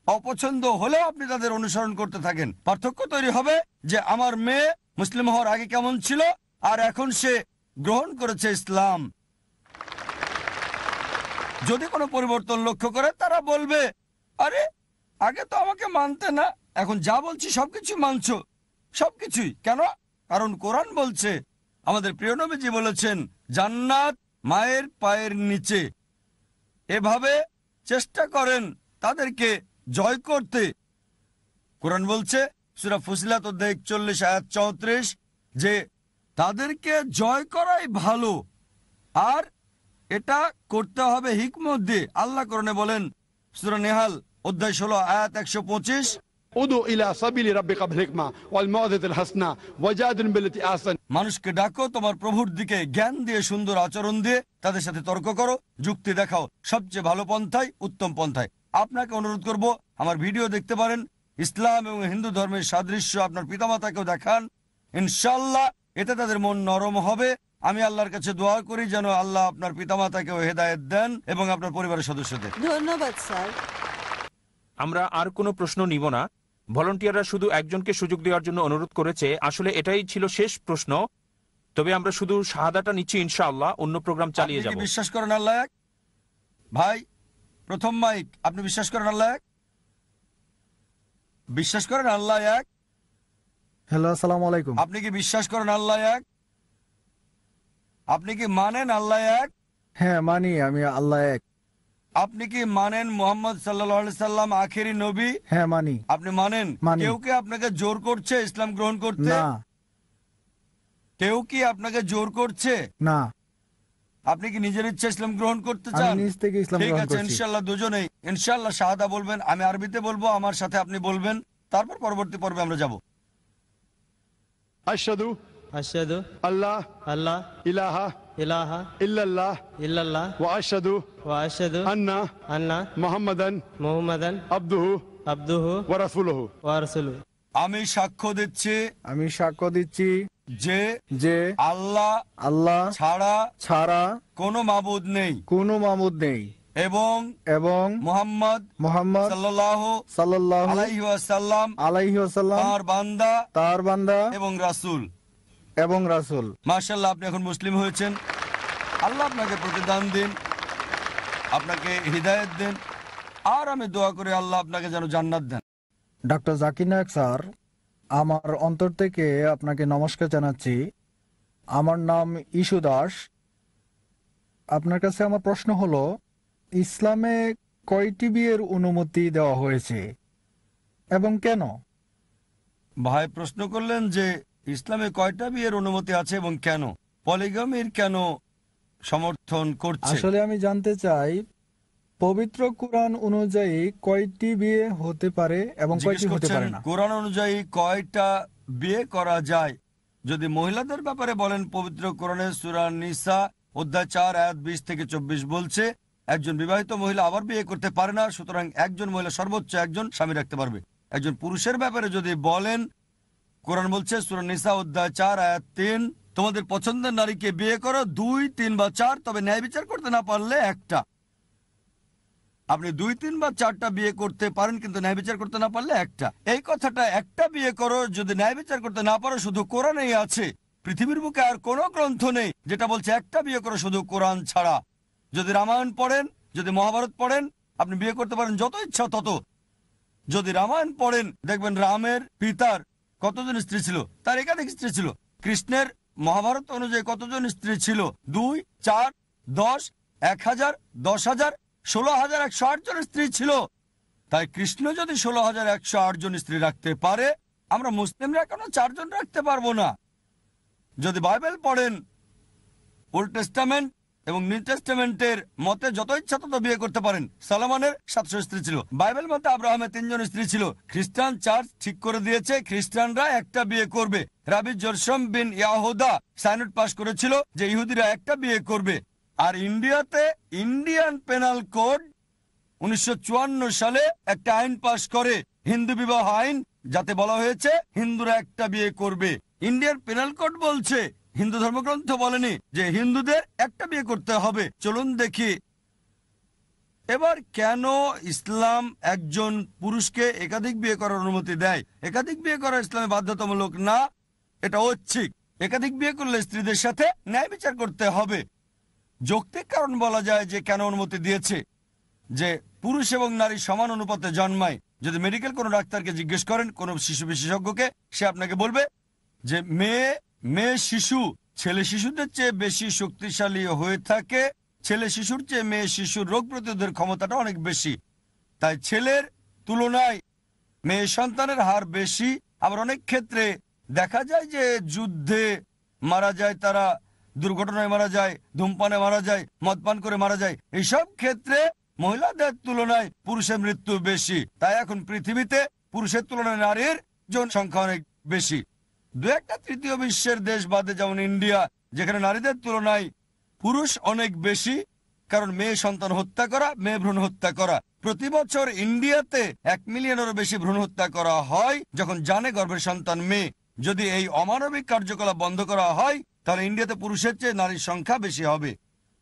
অপছন্দ হলেও আপনি তাদের অনুসরণ করতে থাকেন। পার্থক্য তৈরি হবে যে আমার মেয়ে মুসলিম হওয়ার আগে কেমন ছিল আর এখন সে গ্রহণ করেছে ইসলাম। যদি কোনো পরিবর্তন লক্ষ্য করে, তারা বলবে, আরে আগে তো আমাকে মানতে না, এখন যা বলছি সবকিছু মানছো। সবকিছুই কেন? কারণ কোরআন বলছে, আমাদের প্রিয় নবীজি বলেছেন, জান্নাত মায়ের পায়ের নিচে। এভাবে চেষ্টা করেন তাদেরকে জয় করতে। কোরআন বলছে সূরা ফুসিলাত অধ্যায় 41 আয়াত 34 যে তাদেরকে জয় করাই ভালো, আর এটা করতে হবে হিকমত দিয়ে। আল্লাহ কোরআনে বলেন সূরা নেহাল অধ্যায় 16 আয়াত 125, উদু ইলা সাবিলি রাব্বিকা বিল হিকমা ওয়াল মাউযাতিল হাসনা ওয়াজাদিল বিল্লাতি আহসান। মানুষকে ডাকো তোমার প্রভুর দিকে, জ্ঞান দিয়ে, সুন্দর আচরণ দিয়ে তাদের সাথে তর্ক করো, যুক্তি দেখাও সবচেয়ে ভালো পন্থায়, উত্তম পন্থায়। আপনাকে অনুরোধ করব, আমার ভিডিও দেখতে পারেন, ইসলাম এবং হিন্দু ধর্মের সাদৃশ্য আপনার পিতামাতাকেও দেখান। ইনশাআল্লাহ এতে তাদের মন নরম হবে। আমি আল্লাহর কাছে দোয়া করি যেন আল্লাহ আপনার পিতামাতাকেও হেদায়েত দেন এবং আপনার পরিবারের সদস্যদের। ধন্যবাদ স্যার। আমরা আর কোনো প্রশ্ন নিব না। ভলান্টিয়াররা শুধু একজনকে সুযোগ দেওয়ার জন্য অনুরোধ করেছে। আসলে এটাই ছিল শেষ প্রশ্ন, তবে আমরা শুধু শাহাদাটা নিচ্ছি, ইনশাআল্লাহ অন্য প্রোগ্রাম চালিয়ে যাব। বিশ্বাস করেন আল্লাহ এক? ভাই, প্রথম মাইক, আপনি বিশ্বাস করেন আল্লাহ এক? বিশ্বাস করেন আল্লাহ এক? হ্যালো, আসসালামু আলাইকুম। আপনি কি বিশ্বাস করেন আল্লাহ এক? আপনি কি মানেন আল্লাহ এক? হ্যাঁ মানি, আমি আল্লাহ এক। আপনি কি মানেন মুহাম্মদ সাল্লাল্লাহু আলাইহি সাল্লাম আখেরি নবী? হ্যাঁ মানি। আপনি মানেন? কেউ কি আপনাকে জোর করছে ইসলাম গ্রহণ করতে? না। কেউ কি আপনাকে জোর করছে? না। আপনি কি নিজের ইচ্ছা ইসলাম গ্রহণ করতে চান? আমি নিজ থেকে ইসলাম গ্রহণ ঠিক আছে, করছি। ইনশাআল্লাহ দুজনেই ইনশাআল্লাহ শাহাদা বলবেন। আমি আরবিতে বলবো, আমার সাথে আপনি বলবেন, তারপর পরবর্তী পর্বে আমরা যাব। আশহাদু আশহাদু আল্লাহ আল্লাহ ইলাহা ইলাহা ইল্লাল্লাহ ইল্লাল্লাহ ওয়া আশহাদু আন্না মুহাম্মাদান আবদুহু ওয়া রাসূলুহু। আমি সাক্ষ্য দিচ্ছি যে আল্লাহ ছাড়া কোনো মাবুদ নেই এবং মুহাম্মদ সাল্লাল্লাহু আলাইহি ওয়াসাল্লাম তার বান্দা এবং রাসূল। মাশাআল্লাহ, আপনি এখন মুসলিম হয়েছেন। আল্লাহ আপনাকে প্রতিদান দিন, আপনাকে হিদায়াত দেন, আর আমি দোয়া করি আল্লাহ আপনাকে যেন জান্নাত দেন। ডক্টর জাকির নায়েক স্যার, আমার অন্তর থেকে আপনাকে নমস্কার জানাচ্ছি। আমার নাম ইস্যু দাস। আপনার কাছে আমার প্রশ্ন হলো, ইসলামে কয়টি বিয়ের অনুমতি দেওয়া হয়েছে এবং কেন? ভাই প্রশ্ন করলেন যে ইসলামে কয়টা বিয়ের অনুমতি আছে এবং কেন, পলিগামির কেন সমর্থন করছে। আসলে আমি জানতে চাই পবিত্র কোরআন অনুযায়ী কয়টি বিয়ে হতে পারে এবং কয়টি হতে পারে না। কোরআন অনুযায়ী কয়টা বিয়ে করা যায়? যদি মহিলাদের ব্যাপারে বলেন, পবিত্র কোরআনে সূরা নিসা অধ্যায় 4 আয়াত 20 থেকে 24 বলছে একজন বিবাহিত মহিলা আবার বিয়ে করতে পারে না, সুতরাং একজন মহিলা সর্বোচ্চ একজন স্বামী রাখতে পারবে। একজন পুরুষের ব্যাপারে যদি বলেন, কোরআন বলছে সূরা নিসা অধ্যায় 4 আয়াত 3, তোমাদের পছন্দের নারীকে বিয়ে করো 2, 3 বা 4, তবে ন্যায় বিচার করতে না পারলে একটা। আপনি 2, 3 বা 4টা বিয়ে করতে পারেন, কিন্তু ন্যায় বিচার করতে না পারলে একটা। এই কথাটা একটা বিয়ে করো যদি ন্যায় বিচার করতে না পারো শুধু কোরআনেই আছে। পৃথিবীর বুকে আর কোনো গ্রন্থ নেই যেটা বলছে একটা বিয়ে করো শুধু কোরআন ছাড়া। যদি রামায়ণ পড়েন, যদি মহাভারত পড়েন, আপনি বিয়ে করতে পারেন যত ইচ্ছা তত। যদি রামায়ণ পড়েন দেখবেন রামের পিতার কতজন স্ত্রী ছিল, তার একাধিক স্ত্রী ছিল। কৃষ্ণের মহাভারত অনুযায়ী কতজন স্ত্রী ছিল? 2, 4, 10, 1000, 10,000, 16,108 জন স্ত্রী ছিল। তাই কৃষ্ণ যদি 16,108 জন স্ত্রী রাখতে পারে, আমরা মুসলিমরা কেন 4 জন রাখতে পারবো না? যদি বাইবেল পড়েন, ওল্ড টেস্টামেন্ট এবং নিউ টেস্টামেন্টের মতে যত ইচ্ছা তত বিয়ে করতে পারেন। সলোমনের 700 স্ত্রী ছিল। বাইবেল মতে আব্রাহামের 3 জন স্ত্রী ছিল। খ্রিস্টান চার্চ ঠিক করে দিয়েছে খ্রিস্টানরা একটা বিয়ে করবে। রাবি জরসম বিন ইয়াহুদা সাইনড পাস করেছিল যে ইহুদিরা একটা বিয়ে করবে। আর ইন্ডিয়াতে ইন্ডিয়ান পেনাল কোড 1954 সালে একটা আইন পাশ করে, হিন্দু বিবাহ আইন, যাতে বলা হয়েছে হিন্দুরা একটা বিয়ে করবে। ইন্ডিয়ান পেনাল কোড বলছে, হিন্দু ধর্মগ্রন্থ বলেনি যে হিন্দুদের একটা বিয়ে করতে হবে। চলুন দেখি এবার কেন ইসলাম একজন পুরুষকে একাধিক বিয়ে করার অনুমতি দেয়। একাধিক বিয়ে করা ইসলামে বাধ্যতামূলক না, এটা ঐচ্ছিক। একাধিক বিয়ে করলে স্ত্রীদের সাথে ন্যায় বিচার করতে হবে। যৌক্তিক কারণ বলা যায় যে কেন অনুমতি দিয়েছে, যে পুরুষ এবং নারী সমান অনুপাতে জন্মায়। যদি মেডিকেল কোনো ডাক্তারকে জিজ্ঞেস করেন, কোনো শিশু বিশেষজ্ঞকে, সে আপনাকে বলবে যে মেয়ে শিশু ছেলে শিশুদের চেয়ে বেশি শক্তিশালী হয়ে থাকে। ছেলে শিশুর চেয়ে মেয়ে শিশুর রোগ প্রতিরোধের ক্ষমতাটা অনেক বেশি। তাই ছেলের তুলনায় মেয়ে সন্তানের হার বেশি। আবার অনেক ক্ষেত্রে দেখা যায় যে যুদ্ধে মারা যায়, তারা দুর্ঘটনায় মারা যায়, ধূমপানে মারা যায়, মদপান করে মারা যায়। এইসব ক্ষেত্রে মহিলাদের তুলনায় পুরুষের মৃত্যু বেশি। তাই এখন পৃথিবীতে পুরুষের তুলনায় নারীর জনসংখ্যা অনেক বেশি। 2-1টা তৃতীয় বিশ্বের দেশ বাদে, যেমন ইন্ডিয়া, যেখানে নারীদের তুলনায় পুরুষ অনেক বেশি, কারণ মেয়ে সন্তান হত্যা করা, মেয়ে ভ্রূণ হত্যা করা। প্রতি বছর ইন্ডিয়াতে 1 মিলিয়নেরও বেশি ভ্রূণ হত্যা করা হয় যখন জানে গর্ভের সন্তান মেয়ে। যদি এই অমানবিক কার্যকলাপ বন্ধ করা হয়, তাহলে ইন্ডিয়াতে পুরুষের চেয়ে নারীর সংখ্যা বেশি হবে।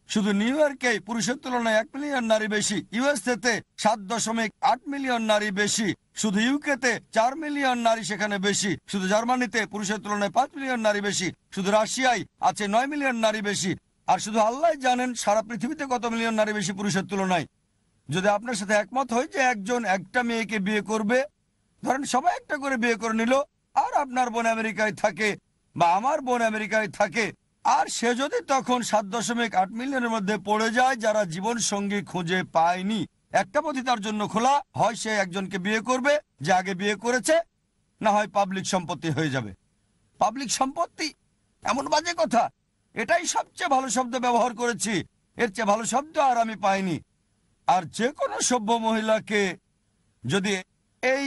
শুধু নিউ ইয়র্কে পুরুষের তুলনায় 1 মিলিয়ন নারী বেশি, ইউএসএতে 7.8 মিলিয়ন নারী বেশি, শুধু ইউকেতে 4 মিলিয়ন নারী সেখানে বেশি, শুধু জার্মানিতে পুরুষের তুলনায় 5 মিলিয়ন নারী বেশি, শুধু রাশিয়ায় আছে 9 মিলিয়ন নারী বেশি। আর শুধু আল্লাহ জানেন সারা পৃথিবীতে কত মিলিয়ন নারী বেশি পুরুষের তুলনায়। যদি আপনার সাথে একমত হয় যে একজন একটা মেয়েকে বিয়ে করবে, ধরেন সবাই একটা করে বিয়ে করে নিল, আর আপনার বোন আমেরিকায় থাকে বা আমার বোন আমেরিকায় থাকে, আর সে যদি তখন 7.8 মিলিয়নের মধ্যে পড়ে যায় যারা জীবন সঙ্গী খুঁজে পায়নি, একটা পথই তার জন্য খোলা, হয় সে একজনকে বিয়ে করবে যে আগে বিয়ে করেছে, না হয় পাবলিক সম্পত্তি হয়ে যাবে। পাবলিক সম্পত্তি এমন বাজে কথা, এটাই সবচেয়ে ভালো শব্দ ব্যবহার করেছি, এর চেয়ে ভালো শব্দ আর আমি পাইনি। আর যে কোনো সভ্য মহিলাকে যদি এই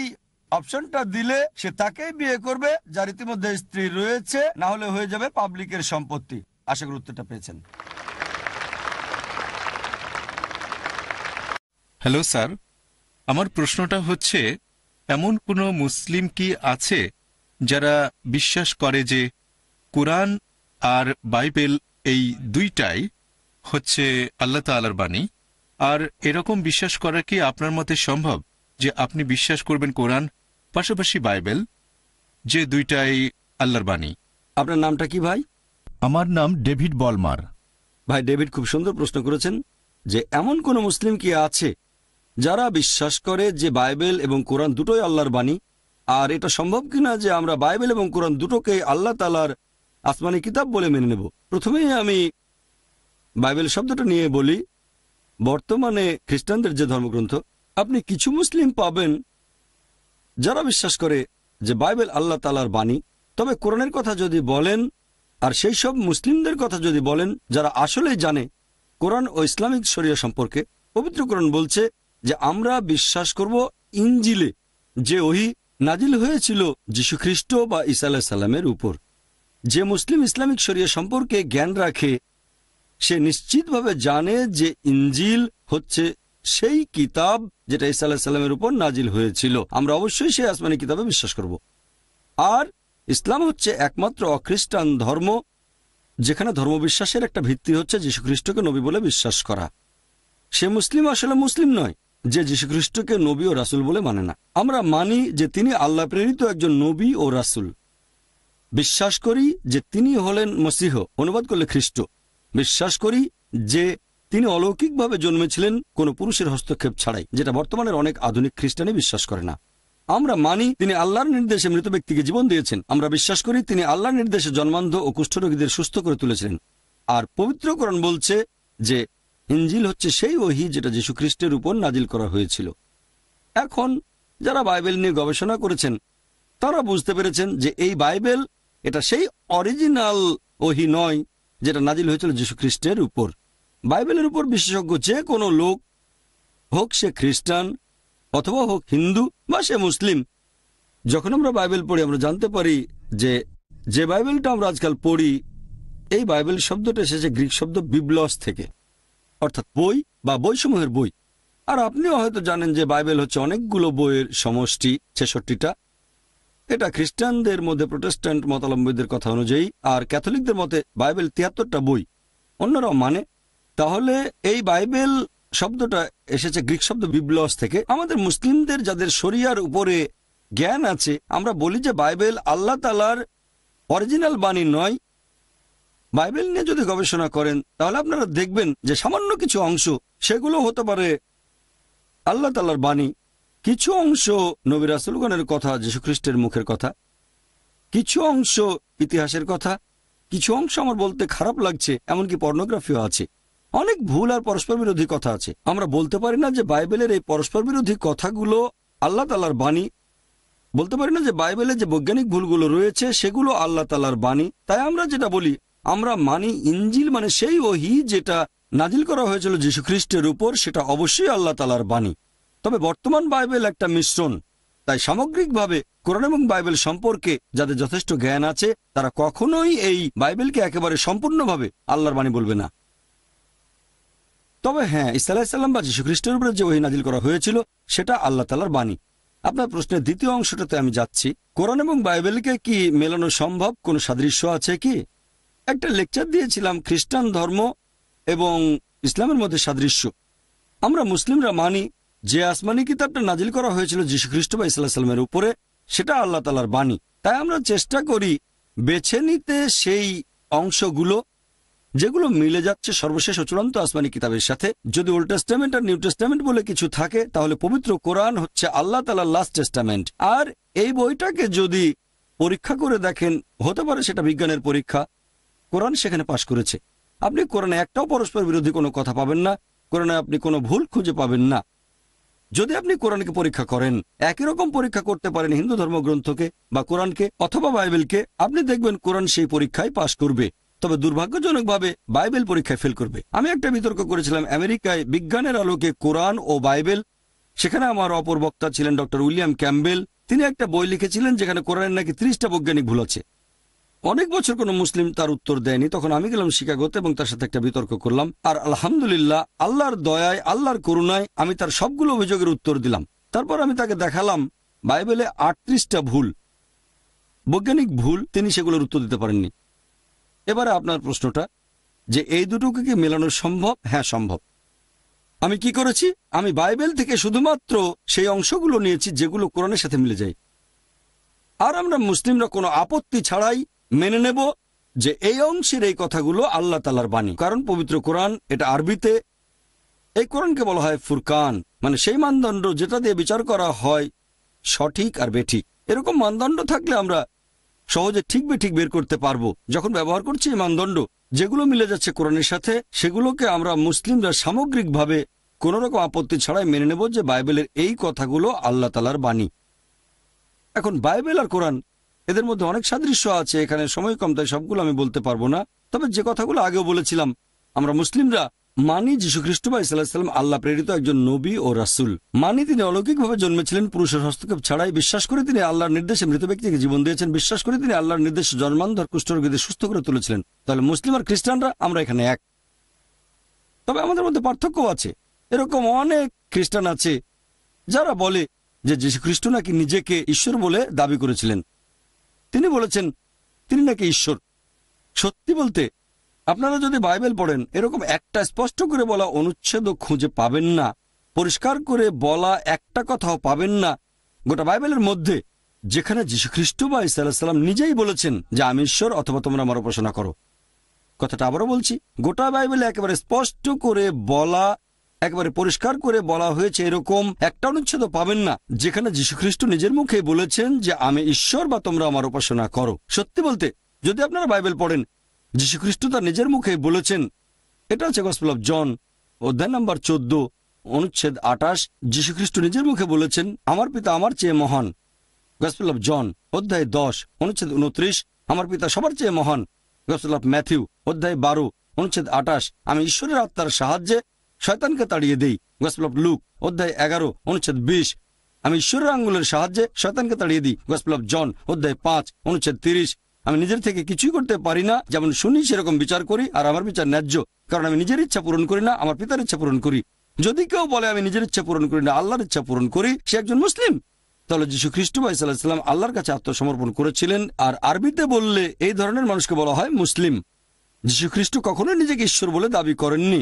অপশনটা দিলে, সে তাকেই বিয়ে করবে যার ইতিমধ্যে স্ত্রী রয়েছে, না হলে হয়ে যাবে পাবলিকের সম্পত্তি। আশা করি উত্তরটা পেয়েছেন। হ্যালো স্যার, আমার প্রশ্নটা হচ্ছে, এমন কোনো মুসলিম কি আছে যারা বিশ্বাস করে যে কোরআন আর বাইবেল এই দুইটাই হচ্ছে আল্লাহ তাআলার বাণী? আর এরকম বিশ্বাস করা কি আপনার মতে সম্ভব যে আপনি বিশ্বাস করবেন কোরআন পাশাপাশি বাইবেল, যে দুইটাই আল্লাহর বাণী? আপনার নামটা কি ভাই? আমার নাম ডেভিড বলমার। ভাই ডেভিড, খুব সুন্দর প্রশ্ন করেছেন যে এমন কোন মুসলিম কি আছে যারা বিশ্বাস করে যে বাইবেল এবং কোরআন দুটোই আল্লাহর বাণী। আর এটা সম্ভব কিনা যে আমরা বাইবেল এবং কোরআন দুটোকে আল্লাহ তাআলার আসমানি কিতাব বলে মেনে নেব। প্রথমেই আমি বাইবেল শব্দটা নিয়ে বলি। বর্তমানে খ্রিস্টানদের যে ধর্মগ্রন্থ, আপনি কিছু মুসলিম পাবেন যারা বিশ্বাস করে যে বাইবেল আল্লাহ তাআলার বাণী। তবে কোরআনের কথা যদি বলেন, আর সেই সব মুসলিমদের কথা যদি বলেন যারা আসলেই জানে কোরআন ও ইসলামিক শরিয়া সম্পর্কে, পবিত্র কোরআন বলছে যে আমরা বিশ্বাস করব ইনজিলে, যে ওহী নাজিল হয়েছিল যীশু খ্রিস্ট বা ঈসা আলাইহিস সালামের উপর। যে মুসলিম ইসলামিক শরিয়া সম্পর্কে জ্ঞান রাখে সে নিশ্চিতভাবে জানে যে ইনজিল হচ্ছে সেই কিতাব যেটা ঈসা আলাইহিস সালামের উপর নাজিল হয়েছিল। আমরা অবশ্যই সেই আসমানি কিতাবে বিশ্বাস করব। আর ইসলাম হচ্ছে একমাত্র অখ্রিস্টান ধর্ম যেখানে ধর্মবিশ্বাসের একটা ভিত্তি হচ্ছে যীশুখ্রিস্টকে নবী বলে বিশ্বাস করা। সে মুসলিম আসলে মুসলিম নয় যে যীশুখ্রিস্টকে নবী ও রাসূল বলে মানে না। আমরা মানি যে তিনি আল্লাহ প্রেরিত একজন নবী ও রাসূল। বিশ্বাস করি যে তিনি হলেন মসীহ, অনুবাদ করলে খ্রিস্ট। বিশ্বাস করি যে তিনি অলৌকিকভাবে জন্মেছিলেন কোনো পুরুষের হস্তক্ষেপ ছাড়াই, যেটা বর্তমানের অনেক আধুনিক খ্রিস্টানই বিশ্বাস করে না। আমরা মানি তিনি আল্লাহর নির্দেশে মৃত ব্যক্তিকে জীবন দিয়েছেন। আমরা বিশ্বাস করি তিনি আল্লাহর নির্দেশে জন্মান্ধ ও কুষ্ঠরোগীদের সুস্থ করে তুলেছিলেন। আর পবিত্র কোরআন বলছে যে ইনজিল হচ্ছে সেই ওহী যেটা যীশু খ্রিস্টের উপর নাজিল করা হয়েছিল। এখন যারা বাইবেল নিয়ে গবেষণা করেছেন তারা বুঝতে পেরেছেন যে এই বাইবেল এটা সেই অরিজিনাল ওহী নয় যেটা নাজিল হয়েছিল যীশু খ্রিস্টের উপর। বাইবেলের উপর বিশেষজ্ঞ যে কোনো লোক, হোক সে খ্রিস্টান অথবা হোক হিন্দু বা সে মুসলিম, যখন আমরা বাইবেল পড়ি আমরা জানতে পারি যে বাইবেলটা আমরা আজকাল পড়ি, এই বাইবেল শব্দটা এসেছে গ্রিক শব্দ বিবলস থেকে, অর্থাৎ বই বা বইসমূহের বই। আর আপনিও হয়তো জানেন যে বাইবেল হচ্ছে অনেকগুলো বইয়ের সমষ্টি, 66টা। এটা খ্রিস্টানদের মধ্যে প্রোটেস্ট্যান্ট মতাবলম্বীদের কথা অনুযায়ী, আর ক্যাথলিকদের মতে বাইবেল 73টা বই অন্যরাও মানে। তাহলে এই বাইবেল শব্দটা এসেছে গ্রিক শব্দ বিবলস থেকে। আমাদের মুসলিমদের যাদের শরিয়ার উপরে জ্ঞান আছে আমরা বলি যে বাইবেল আল্লাহ তাআলার অরিজিনাল বাণী নয়। বাইবেল নিয়ে যদি গবেষণা করেন তাহলে আপনারা দেখবেন যে সামান্য কিছু অংশ সেগুলো হতে পারে আল্লাহ তাআলার বাণী, কিছু অংশ নবী রাসূলগণের কথা, যীশুখ্রিস্টের মুখের কথা, কিছু অংশ ইতিহাসের কথা, কিছু অংশ আমার বলতে খারাপ লাগছে এমনকি পর্নোগ্রাফিও আছে। অনেক ভুল আর পরস্পর বিরোধী কথা আছে। আমরা বলতে পারি না যে বাইবেলের এই পরস্পর বিরোধী কথাগুলো আল্লাহ তাআলার বাণী, বলতে পারি না যে বাইবেলে যে বৈজ্ঞানিক ভুলগুলো রয়েছে সেগুলো আল্লাহ তাআলার বাণী। তাই আমরা যেটা বলি, আমরা মানি ইনজিল মানে সেই ওহী যেটা নাজিল করা হয়েছিল যীশুখ্রিস্টের উপর, সেটা অবশ্যই আল্লাহ তাআলার বাণী। তবে বর্তমান বাইবেল একটা মিশ্রণ। তাই সামগ্রিকভাবে কোরআন এবং বাইবেল সম্পর্কে যাদের যথেষ্ট জ্ঞান আছে তারা কখনোই এই বাইবেলকে একেবারে সম্পূর্ণভাবে আল্লাহর বাণী বলবে না। তবে হ্যাঁ, ঈসা আলাইহিস সালাম বা যীশুখ্রিস্টের উপরে যে ওহী নাজিল করা হয়েছিল সেটা আল্লাহ তাআলার বাণী। আপনার প্রশ্নের দ্বিতীয় অংশটাতে আমি যাচ্ছি, কোরআন এবং বাইবেলকে কি মেলানো সম্ভব? কোনো সাদৃশ্য আছে কি? একটা লেকচার দিয়েছিলাম খ্রিস্টান ধর্ম এবং ইসলামের মধ্যে সাদৃশ্য। আমরা মুসলিমরা মানি যে আসমানি কিতাবটা নাজিল করা হয়েছিল যীশুখ্রিস্ট বা ঈসা আলাইহিস সালামের উপরে সেটা আল্লাহ তাআলার বাণী। তাই আমরা চেষ্টা করি বেছে নিতে সেই অংশগুলো যেগুলো মিলে যাচ্ছে সর্বশেষ ও চূড়ান্ত আসমানি কিতাবের সাথে। যদি ওল্ড টেস্টামেন্ট আর নিউ টেস্টামেন্ট বলে কিছু থাকে তাহলে পবিত্র কোরআন হচ্ছে আল্লাহ তাআলার লাস্ট টেস্টামেন্ট। আর এই বইটাকে যদি পরীক্ষা করে দেখেন, হতে পারে সেটা বিজ্ঞানের পরীক্ষা, কোরআন সেখানে পাশ করেছে। আপনি কোরআনে একটাও পরস্পর বিরোধী কোনো কথা পাবেন না, কোরআনে আপনি কোনো ভুল খুঁজে পাবেন না। যদি আপনি কোরআনকে পরীক্ষা করেন, একই রকম পরীক্ষা করতে পারেন হিন্দু ধর্মগ্রন্থকে বা কোরআনকে অথবা বাইবেলকে, আপনি দেখবেন কোরআন সেই পরীক্ষায় পাশ করবে। তবে দুর্ভাগ্যজনকভাবে বাইবেল পরীক্ষায় ফেল করবে। আমি একটা বিতর্ক করেছিলাম আমেরিকায় বিজ্ঞানের আলোকে কোরআন ও বাইবেল। সেখানে আমার অপর বক্তা ছিলেন ডক্টর উইলিয়াম ক্যাম্বেল। তিনি একটা বই লিখেছিলেন যেখানে কোরআনের নাকি 30টা বৈজ্ঞানিক ভুল আছে। অনেক বছর কোনো মুসলিম তার উত্তর দেয়নি। তখন আমি গেলাম শিকাগোতে এবং তার সাথে একটা বিতর্ক করলাম। আর আলহামদুলিল্লাহ, আল্লাহর দয়ায়, আল্লাহর করুণায় আমি তার সবগুলো অভিযোগের উত্তর দিলাম। তারপর আমি তাকে দেখালাম বাইবেলে 38টা ভুল, বৈজ্ঞানিক ভুল, তিনি সেগুলোর উত্তর দিতে পারেননি। এবারে আপনার প্রশ্নটা যে এই দুটোকে কি মেলানো সম্ভব? হ্যাঁ, সম্ভব। আমি কি করেছি? আমি বাইবেল থেকে শুধুমাত্র সেই অংশগুলো নিয়েছি যেগুলো কোরআনের সাথে মিলে যায়। আর আমরা মুসলিমরা কোনো আপত্তি ছাড়াই মেনে নেব যে এই অংশের এই কথাগুলো আল্লাহ তাআলার বাণী। কারণ পবিত্র কোরআন, এটা আরবিতে, এই কোরআনকে বলা হয় ফুরকান, মানে সেই মানদণ্ড যেটা দিয়ে বিচার করা হয় সঠিক আর বেঠিক। এরকম মানদণ্ড থাকলে আমরা সহজে ঠিক বেঠিক বের করতে পারবো। যখন ব্যবহার করছি এই মানদণ্ড যেগুলো মিলে যাচ্ছে কোরআনের সাথে, সেগুলোকে আমরা মুসলিমরা সামগ্রিকভাবে কোনো রকম আপত্তি ছাড়াই মেনে নেব যে বাইবেলের এই কথাগুলো আল্লাহ তাআলার বাণী। এখন বাইবেল আর কোরআন এদের মধ্যে অনেক সাদৃশ্য আছে, এখানে সময় কম তাই সবগুলো আমি বলতে পারবো না। তবে যে কথাগুলো আগেও বলেছিলাম, আমরা মুসলিমরা মানি যীশু খ্রিস্ট বা ইসলাম আল্লাহ প্রেরিত একজন নবী ও রাসূল। মানি তিনি অলৌকিকভাবে জন্মেছিলেন পুরুষের হস্তক্ষেপ ছাড়াই। বিশ্বাস করে তিনি আল্লাহর নির্দেশে মৃত ব্যক্তিকে জীবন দিয়েছেন। বিশ্বাস করে তিনি আল্লাহর নির্দেশে জন্মান্ধর কুষ্ঠরোগীদের সুস্থ করে তুলেছিলেন। তাহলে মুসলিম আর খ্রিস্টানরা আমরা এখানে এক। তবে আমাদের মধ্যে পার্থক্য আছে। এরকম অনেক খ্রিস্টান আছে যারা বলে যে যীশু খ্রিস্ট নাকি নিজেকে ঈশ্বর বলে দাবি করেছিলেন। তিনি বলেছেন তিনি নাকি ঈশ্বর। সত্যি বলতে আপনারা যদি বাইবেল পড়েন, এরকম একটা স্পষ্ট করে বলা অনুচ্ছেদ খুঁজে পাবেন না, পরিষ্কার করে বলা একটা কথাও পাবেন না গোটা বাইবেলের মধ্যে যেখানে যীশু খ্রিস্ট বা ঈসা আলাইহিস সালাম নিজেই বলেছেন যে আমি ঈশ্বর অথবা তোমরা আমার উপাসনা করো। কথাটা আবারও বলছি, গোটা বাইবেলে একেবারে স্পষ্ট করে বলা, একেবারে পরিষ্কার করে বলা হয়েছে এরকম একটা অনুচ্ছেদ পাবেন না যেখানে যীশু খ্রিস্ট নিজের মুখে বলেছেন যে আমি ঈশ্বর বা তোমরা আমার উপাসনা করো। সত্যি বলতে যদি আপনারা বাইবেল পড়েন, যীশু খ্রিস্ট তার নিজের মুখে বলেছেন। এটা হচ্ছে গসপেল অফ জন অধ্যায় নম্বর 14 অনুচ্ছেদ 28। যীশু খ্রিস্ট নিজের মুখে বলেছেন আমার পিতা আমার চেয়ে মহান। গসপেল অফ জন অধ্যায় 10 অনুচ্ছেদ 29 আমার পিতা সবার চেয়ে মহান। গসপেল অফ ম্যাথিউ অধ্যায় 12 অনুচ্ছেদ 28 আমি ঈশ্বরের আত্মার সাহায্যে শয়তানকে তাড়িয়ে দেই। গসপেল অফ লুক অধ্যায় 11 অনুচ্ছেদ 20 আমি ঈশ্বরের আঙ্গুলের সাহায্যে শয়তানকে তাড়িয়ে দিই। গসপেল অফ জন অধ্যায় 5 অনুচ্ছেদ 30 আমি নিজের থেকে কিছুই করতে পারি না, যেমন শুনি সেরকম বিচার করি, আর আমার বিচার ন্যায্য, কারণ আমি নিজের ইচ্ছা পূরণ করি না, আমার পিতার ইচ্ছা পূরণ করি। যদি কেউ বলে আমি নিজের ইচ্ছা পূরণ করি না, আল্লাহর ইচ্ছা পূরণ করি, সে একজন মুসলিম। তাহলে যীশু খ্রিস্ট বা ঈসা আলাইহিস সালাম আল্লাহর কাছে আত্মসমর্পণ করেছিলেন, আর আরবিতে বললে এই ধরনের মানুষকে বলা হয় মুসলিম। যীশু খ্রিস্ট কখনোই নিজেকে ঈশ্বর বলে দাবি করেননি।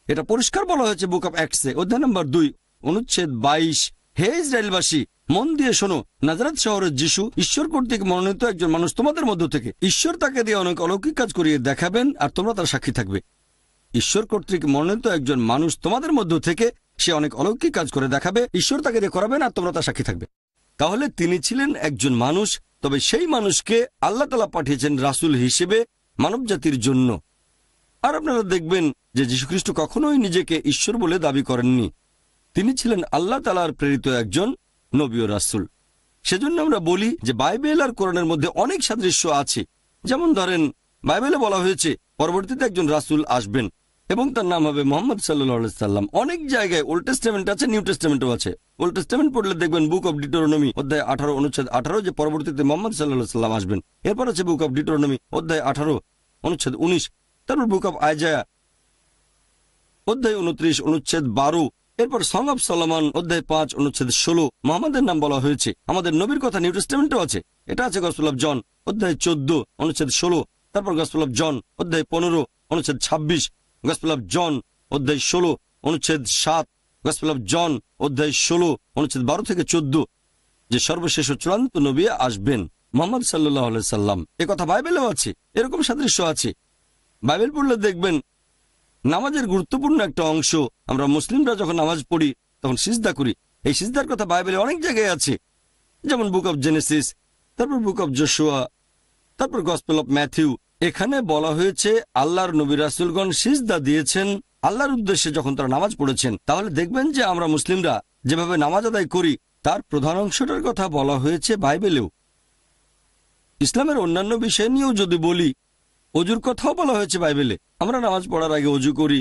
এটা পরিষ্কার বলা হয়েছে বুক অফ অ্যাক্টসে অধ্যায় নম্বর 2 অনুচ্ছেদ 22 হে ইসরায়েলবাসী মন দিয়ে শোনো, নাজারেত শহরের যিশু ঈশ্বর কর্তৃক মনোনীত একজন মানুষ তোমাদের মধ্য থেকে। ঈশ্বর তাকে দিয়ে অনেক অলৌকিক কাজ করিয়ে দেখাবেন আর তোমরা তার সাক্ষী থাকবে। ঈশ্বর কর্তৃক মনোনীত একজন মানুষ তোমাদের মধ্য থেকে, সে অনেক অলৌকিক কাজ করে দেখাবে, ঈশ্বর তাকে দিয়ে করাবেন আর তোমরা তার সাক্ষী থাকবে। তাহলে তিনি ছিলেন একজন মানুষ, তবে সেই মানুষকে আল্লাহ তাআলা পাঠিয়েছেন রাসূল হিসেবে মানব জাতির জন্য। আর আপনারা দেখবেন যে যীশু খ্রিস্ট কখনোই নিজেকে ঈশ্বর বলে দাবি করেননি। তিনি ছিলেন আল্লাহ তাআলার প্রেরিত একজন নবী ও রাসূল। সেজন্য আমরা বলি যে বাইবেল আর কোরআনের মধ্যে অনেক সাদৃশ্য আছে। যেমন ধরেন বাইবেলে বলা হয়েছে পরবর্তীতে একজন রাসূল আসবেন এবং তার নাম হবে মুহাম্মদ সাল্লাল্লাহু আলাইহি সাল্লাম। অনেক জায়গায় ওল্ড টেস্টামেন্ট আছে, নিউ টেস্টামেন্টও আছে। ওল্ড টেস্টামেন্ট পড়লে দেখবেন বুক অব ডিউটেরোনমি অধ্যায় 18 অনুচ্ছেদ 18 যে পরবর্তীতে মুহাম্মদ সাল্লাল্লাহু আলাইহি সাল্লাম আসবেন। এরপর আছে বুক অব ডিউটেরোনমি অধ্যায় 18 অনুচ্ছেদ 19। তারপর বুক অব আইজায়া অধ্যায় 29 অনুচ্ছেদ 12। এরপর সং অব সলোমন অধ্যায় 5 অনুচ্ছেদ 16 মুহাম্মদের নাম বলা হয়েছে। আমাদের নবীর কথা নিউ টেস্টামেন্টও আছে। এটা আছে গসপেল অফ জন অধ্যায় 14 অনুচ্ছেদ 16। তারপর গসপেল অফ জন অধ্যায় 15 অনুচ্ছেদ 26। গসপেল অফ জন অধ্যায় 16 অনুচ্ছেদ 7। গসপেল অফ জন অধ্যায় 16 অনুচ্ছেদ 12 থেকে 14 যে সর্বশেষ ও চূড়ান্ত নবী আসবেন মুহাম্মদ সাল্লাল্লাহু আলাইহি সাল্লাম। কথা বাইবেলেও আছে। এরকম সাদৃশ্য আছে। বাইবেল পড়লে দেখবেন নামাজের গুরুত্বপূর্ণ একটা অংশ। আমরা মুসলিমরা যখন নামাজ পড়ি তখন সিজদা করি। এই সিজদার কথা বাইবেলে অনেক জায়গায় আছে, যেমন বুক অব জেনেসিস, তারপর বুক অব জোশুয়া, তারপর গসপেল অফ ম্যাথিউ। এখানে বলা হয়েছে আল্লাহর নবী রাসূলগণ সিজদা দিয়েছেন আল্লাহর উদ্দেশ্যে যখন তারা নামাজ পড়েছেন। তাহলে দেখবেন যে আমরা মুসলিমরা যেভাবে নামাজ আদায় করি তার প্রধান অংশটার কথা বলা হয়েছে বাইবেলেও। ইসলামের অন্যান্য বিষয় নিয়েও যদি বলি, অজুর কথাও বলা হয়েছে বাইবেলে। আমরা নামাজ পড়ার আগে অজু করি,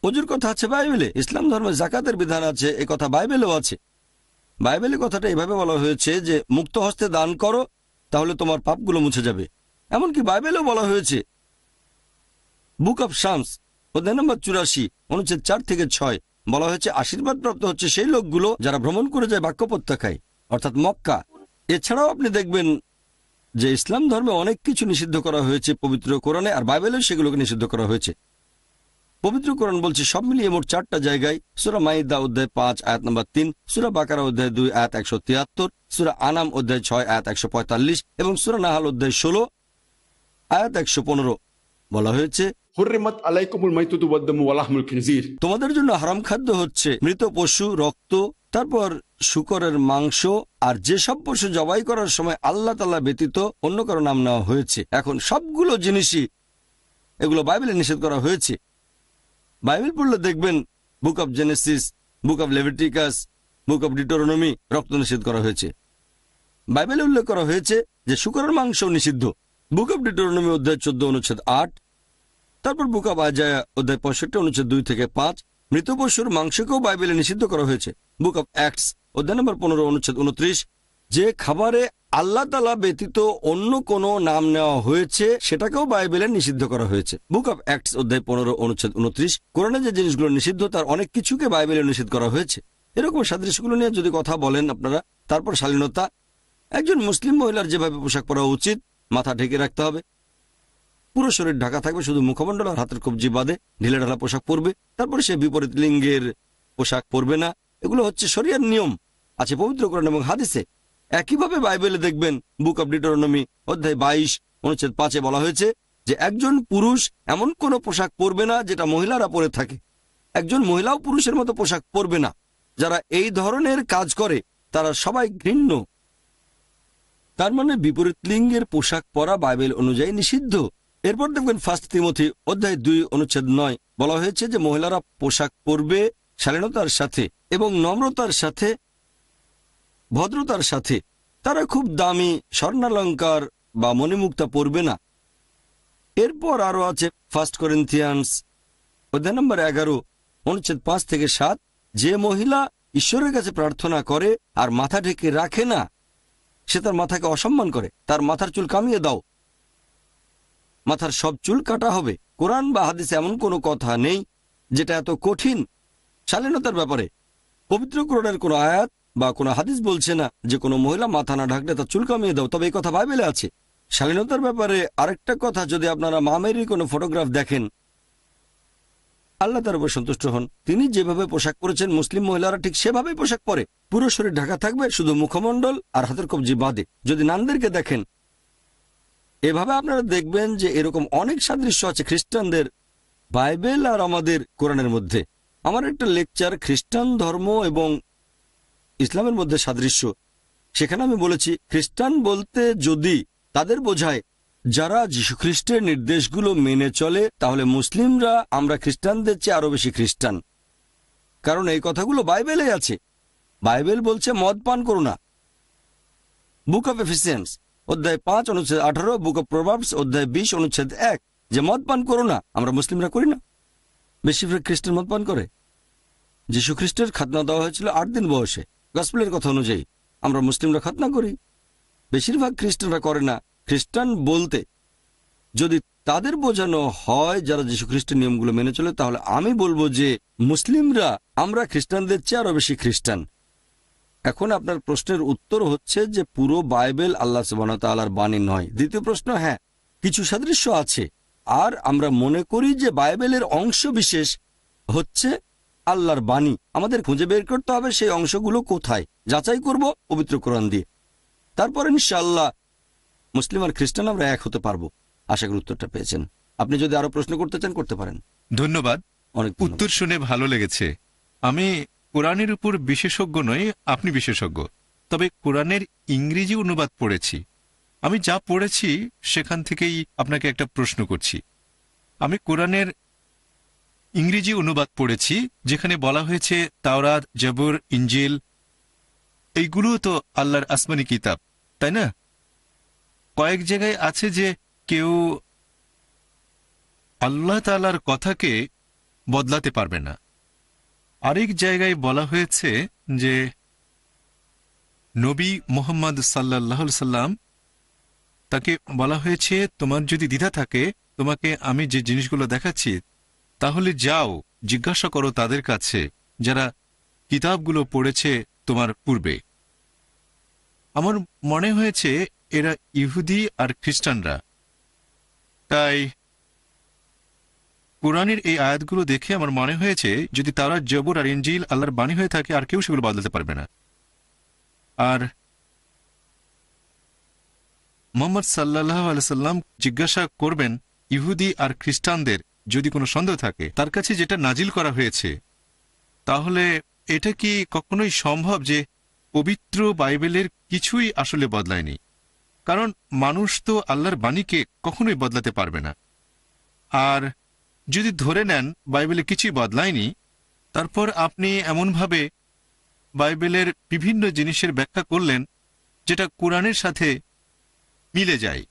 অজুর কথা আছে বাইবেলে। ইসলাম ধর্মে যাকাতের বিধান আছে, এ কথা বাইবেলেও আছে। বাইবেলে কথাটা এভাবে বলা হয়েছে যে মুক্ত হস্তে দান করো, তাহলে তোমার পাপগুলো মুছে যাবে। এমনকি বাইবেলেও বলা হয়েছে বুক অব শামস অধ্যায় নম্বর 84 অনুচ্ছেদ 4 থেকে 6 বলা হয়েছে আশীর্বাদ প্রাপ্ত হচ্ছে সেই লোকগুলো যারা ভ্রমণ করে যায় বাক্য উপত্যকায়, অর্থাৎ মক্কা। এছাড়াও আপনি দেখবেন যে ইসলাম ধর্মে অনেক কিছু নিষিদ্ধ করা হয়েছে পবিত্র কোরআনে, আর বাইবেলেও সেগুলোকে নিষিদ্ধ করা হয়েছে। পবিত্র কোরআন বলছে সব মিলিয়ে মোট 4টা জায়গায়, সূরা মাইদা অধ্যায় 5 আয়াত নম্বর 3, সূরা বাকারা অধ্যায় 2 আয়াত 173, সূরা আনাম অধ্যায় 6 আয়াত 145 এবং সূরা নাহাল অধ্যায় 16 আয়াত 115 বলা হয়েছে তোমাদের জন্য হারাম খাদ্য হচ্ছে মৃত পশু, রক্ত, তারপর শূকরের মাংস, আর যেসব পশু জবাই করার সময় আল্লাহ তাআলা ব্যতীত অন্য কারো নাম নেওয়া হয়েছে। এখন সবগুলো জিনিসই এগুলো বাইবেলে নিষেধ করা হয়েছে। বাইবেল পড়লে দেখবেন book of Genesis, book of Leviticus, book of Deuteronomy রক্ত নিষেধ করা হয়েছে। বাইবেলে উল্লেখ করা হয়েছে যে শূকরের মাংস নিষিদ্ধ। বুক অব ডিউটেরোনমি অধ্যায় 14 অনুচ্ছেদ 8, তারপর বুক অব আইজায়া অধ্যায় 65 অনুচ্ছেদ 2 থেকে 5। মৃত পশুর মাংসকেও বাইবেলে নিষিদ্ধ করা হয়েছে। বুক অব অ্যাক্টস অধ্যায় নম্বর 15 অনুচ্ছেদ 29, যে খাবারে আল্লাহ তাআলা ব্যতীত অন্য কোনো নাম নেওয়া হয়েছে সেটাকেও বাইবেলে নিষিদ্ধ করা হয়েছে। বুক অব অ্যাক্টস অধ্যায় 15 অনুচ্ছেদ 29। কোরআনে যে জিনিসগুলো নিষিদ্ধ তার অনেক কিছুকে বাইবেলে নিষিদ্ধ করা হয়েছে। এরকম সাদৃশ্যগুলো নিয়ে যদি কথা বলেন আপনারা। তারপর শালীনতা, একজন মুসলিম মহিলার যেভাবে পোশাক পরা উচিত, মাথা ঢেকে রাখতে হবে, পুরো শরীর ঢাকা থাকবে, শুধু মুখমণ্ডল আর হাতের কবজি বাদে ঢিলেঢালা পোশাক পরবে। তারপরে সে বিপরীত লিঙ্গের পোশাক পরবে না। এগুলো হচ্ছে শরিয়ার নিয়ম, আছে পবিত্র কোরআন এবং হাদিসে। একইভাবে বাইবেলে দেখবেন বুক অব ডিউটেরোনমি অধ্যায় 22 অনুচ্ছেদ 5 বলা হয়েছে যে একজন পুরুষ এমন কোনো পোশাক পরবে না যেটা মহিলারা পরে থাকে। একজন মহিলাও পুরুষের মতো পোশাক পরবে না। যারা এই ধরনের কাজ করে তারা সবাই ঘৃণ্য। তার মানে বিপরীত লিঙ্গের পোশাক পরা বাইবেল অনুযায়ী নিষিদ্ধ। এরপর দেখবেন ফার্স্ট তিমোথী অধ্যায় 2 অনুচ্ছেদ 9 বলা হয়েছে যে মহিলারা পোশাক পরবে শালীনতার সাথে এবং নম্রতার সাথে, ভদ্রতার সাথে। তারা খুব দামি স্বর্ণালঙ্কার বা মণিমুক্তা পরবে না। এরপর আরো আছে ফার্স্ট করিন্থিয়ান্স অধ্যায় নম্বর 11 অনুচ্ছেদ 5 থেকে 7, যে মহিলা ঈশ্বরের কাছে প্রার্থনা করে আর মাথা ঢেকে রাখে না সে তার মাথাকে অসম্মান করে। তার মাথার চুল কামিয়ে দাও, মাথার সব চুল কাটা হবে। কোরআন বা হাদিসে এমন কোনো কথা নেই যেটা এত কঠিন শালীনতার ব্যাপারে। পবিত্র কোরআনের কোনো আয়াত বা কোনো হাদিস বলছে না যে কোনো মহিলা মাথা না ঢাকলে তার চুল কামিয়ে দাও, তবে এই কথা বাইবেলে আছে। শালীনতার ব্যাপারে আরেকটা কথা, যদি আপনারা মামেরই কোনো ফটোগ্রাফ দেখেন, আল্লাহ তার উপর সন্তুষ্ট হন। তিনি যেভাবে পোশাক পরেছেন মুসলিম মহিলারা ঠিক সেভাবেই পোশাক পরে। পুরো শরীর ঢাকা থাকবে, শুধু মুখমণ্ডল আর হাতের কবজি বাদে। যদি নানদেরকে দেখেন এভাবে আপনারা দেখবেন যে এরকম অনেক সাদৃশ্য আছে খ্রিস্টানদের বাইবেল আর আমাদের কোরআনের মধ্যে। আমার একটা লেকচার খ্রিস্টান ধর্ম এবং ইসলামের মধ্যে সাদৃশ্য, সেখানে আমি বলেছি খ্রিস্টান বলতে যদি তাদের বোঝায় যারা যীশুখ্রিস্টের নির্দেশগুলো মেনে চলে, তাহলে মুসলিমরা আমরা খ্রিস্টানদের চেয়ে আরো বেশি খ্রিস্টান। কারণ এই কথাগুলো বাইবেলে আছে। বাইবেল বলছে মদ পান করো না। বুক অফ এফিসিয়েন্স অধ্যায় 5 অনুচ্ছেদ 18, বুক অফ প্রভার্বস অধ্যায় 20 অনুচ্ছেদ 1, যে মদ পান করো না। আমরা মুসলিমরা করি না। বেশিরভাগ খ্রিস্টান মদ পান করে। যীশুখ্রিস্টের খাতনা দেওয়া হয়েছিল 8 দিন বয়সে গসপেলের কথা অনুযায়ী। আমরা মুসলিমরা খাতনা করি, বেশিরভাগ খ্রিস্টানরা করে না। খ্রিস্টান বলতে যদি তাদের বোঝানো হয় যারা যীশুখ্রিস্টের নিয়মগুলো মেনে চলে, তাহলে আমি বলবো যে মুসলিমরা আমরা খ্রিস্টানদের চেয়ে আরো বেশি খ্রিস্টান। এখন আপনার প্রশ্নের উত্তর হচ্ছে যে পুরো বাইবেল আল্লাহ সুবহানাহু ওয়া তাআলার বাণী নয়। দ্বিতীয় প্রশ্ন, হ্যাঁ কিছু সাদৃশ্য আছে, আর আমরা মনে করি যে বাইবেলের অংশ বিশেষ হচ্ছে আল্লাহর বাণী। আমাদের খুঁজে বের করতে হবে সেই অংশগুলো কোথায়, যাচাই করব পবিত্র কোরআন দিয়ে। তারপরে ইনশাআল্লাহ মুসলিম আর খ্রিস্টান আমরা এক হতে পারবো। আশা করি উত্তরটা পেয়েছেন। আপনি যদি আরো প্রশ্ন করতে চান করতে পারেন। ধন্যবাদ। অনেক উত্তর শুনে ভালো লেগেছে। আমি কোরআনের উপর বিশেষজ্ঞ নই, আপনি বিশেষজ্ঞ। তবে কোরআনের ইংরেজি অনুবাদ পড়েছি। আমি যা পড়েছি সেখান থেকেই আপনাকে একটা প্রশ্ন করছি। আমি কোরআনের ইংরেজি অনুবাদ পড়েছি যেখানে বলা হয়েছে তাওরাত, জবুর, ইনজিল এইগুলো তো আল্লাহর আসমানি কিতাব, তাই না? কয়েক জায়গায় আছে যে কেউ আল্লাহ তাআলার কথাকে বদলাতে পারবে না। আরেক জায়গায় বলা হয়েছে যে নবী মুহাম্মদ সাল্লাল্লাহু আলাইহি সাল্লাম তাকে বলা হয়েছে তোমার যদি দ্বিধা থাকে তোমাকে আমি যে জিনিসগুলো দেখাচ্ছি তাহলে যাও জিজ্ঞাসা করো তাদের কাছে যারা কিতাবগুলো পড়েছে তোমার পূর্বে। আমার মনে হয়েছে এরা ইহুদি আর খ্রিস্টানরা। তাই কোরআনের এই আয়াতগুলো দেখে আমার মনে হয়েছে যদি তারা জবুর আর ইনজিল আল্লাহর বাণী হয়ে থাকে আর কেউ সেগুলো বদলাতে পারবে না। আর মুহাম্মদ সাল্লাল্লাহু আলাইহি সাল্লাম জিজ্ঞাসা করবেন ইহুদি আর খ্রিস্টানদের যদি কোনো সন্দেহ থাকে তার কাছে যেটা নাজিল করা হয়েছে, তাহলে এটা কি কখনোই সম্ভব যে পবিত্র বাইবেলের কিছুই আসলে বদলায়নি? কারণ মানুষ তো আল্লাহর বাণীকে কখনোই বদলাতে পারবে না। আর যদি ধরে নেন বাইবেলে কিছুই বদলায়নি, তারপর আপনি এমনভাবে বাইবেলের বিভিন্ন জিনিসের ব্যাখ্যা করলেন যেটা কোরআনের সাথে মিলে যায়।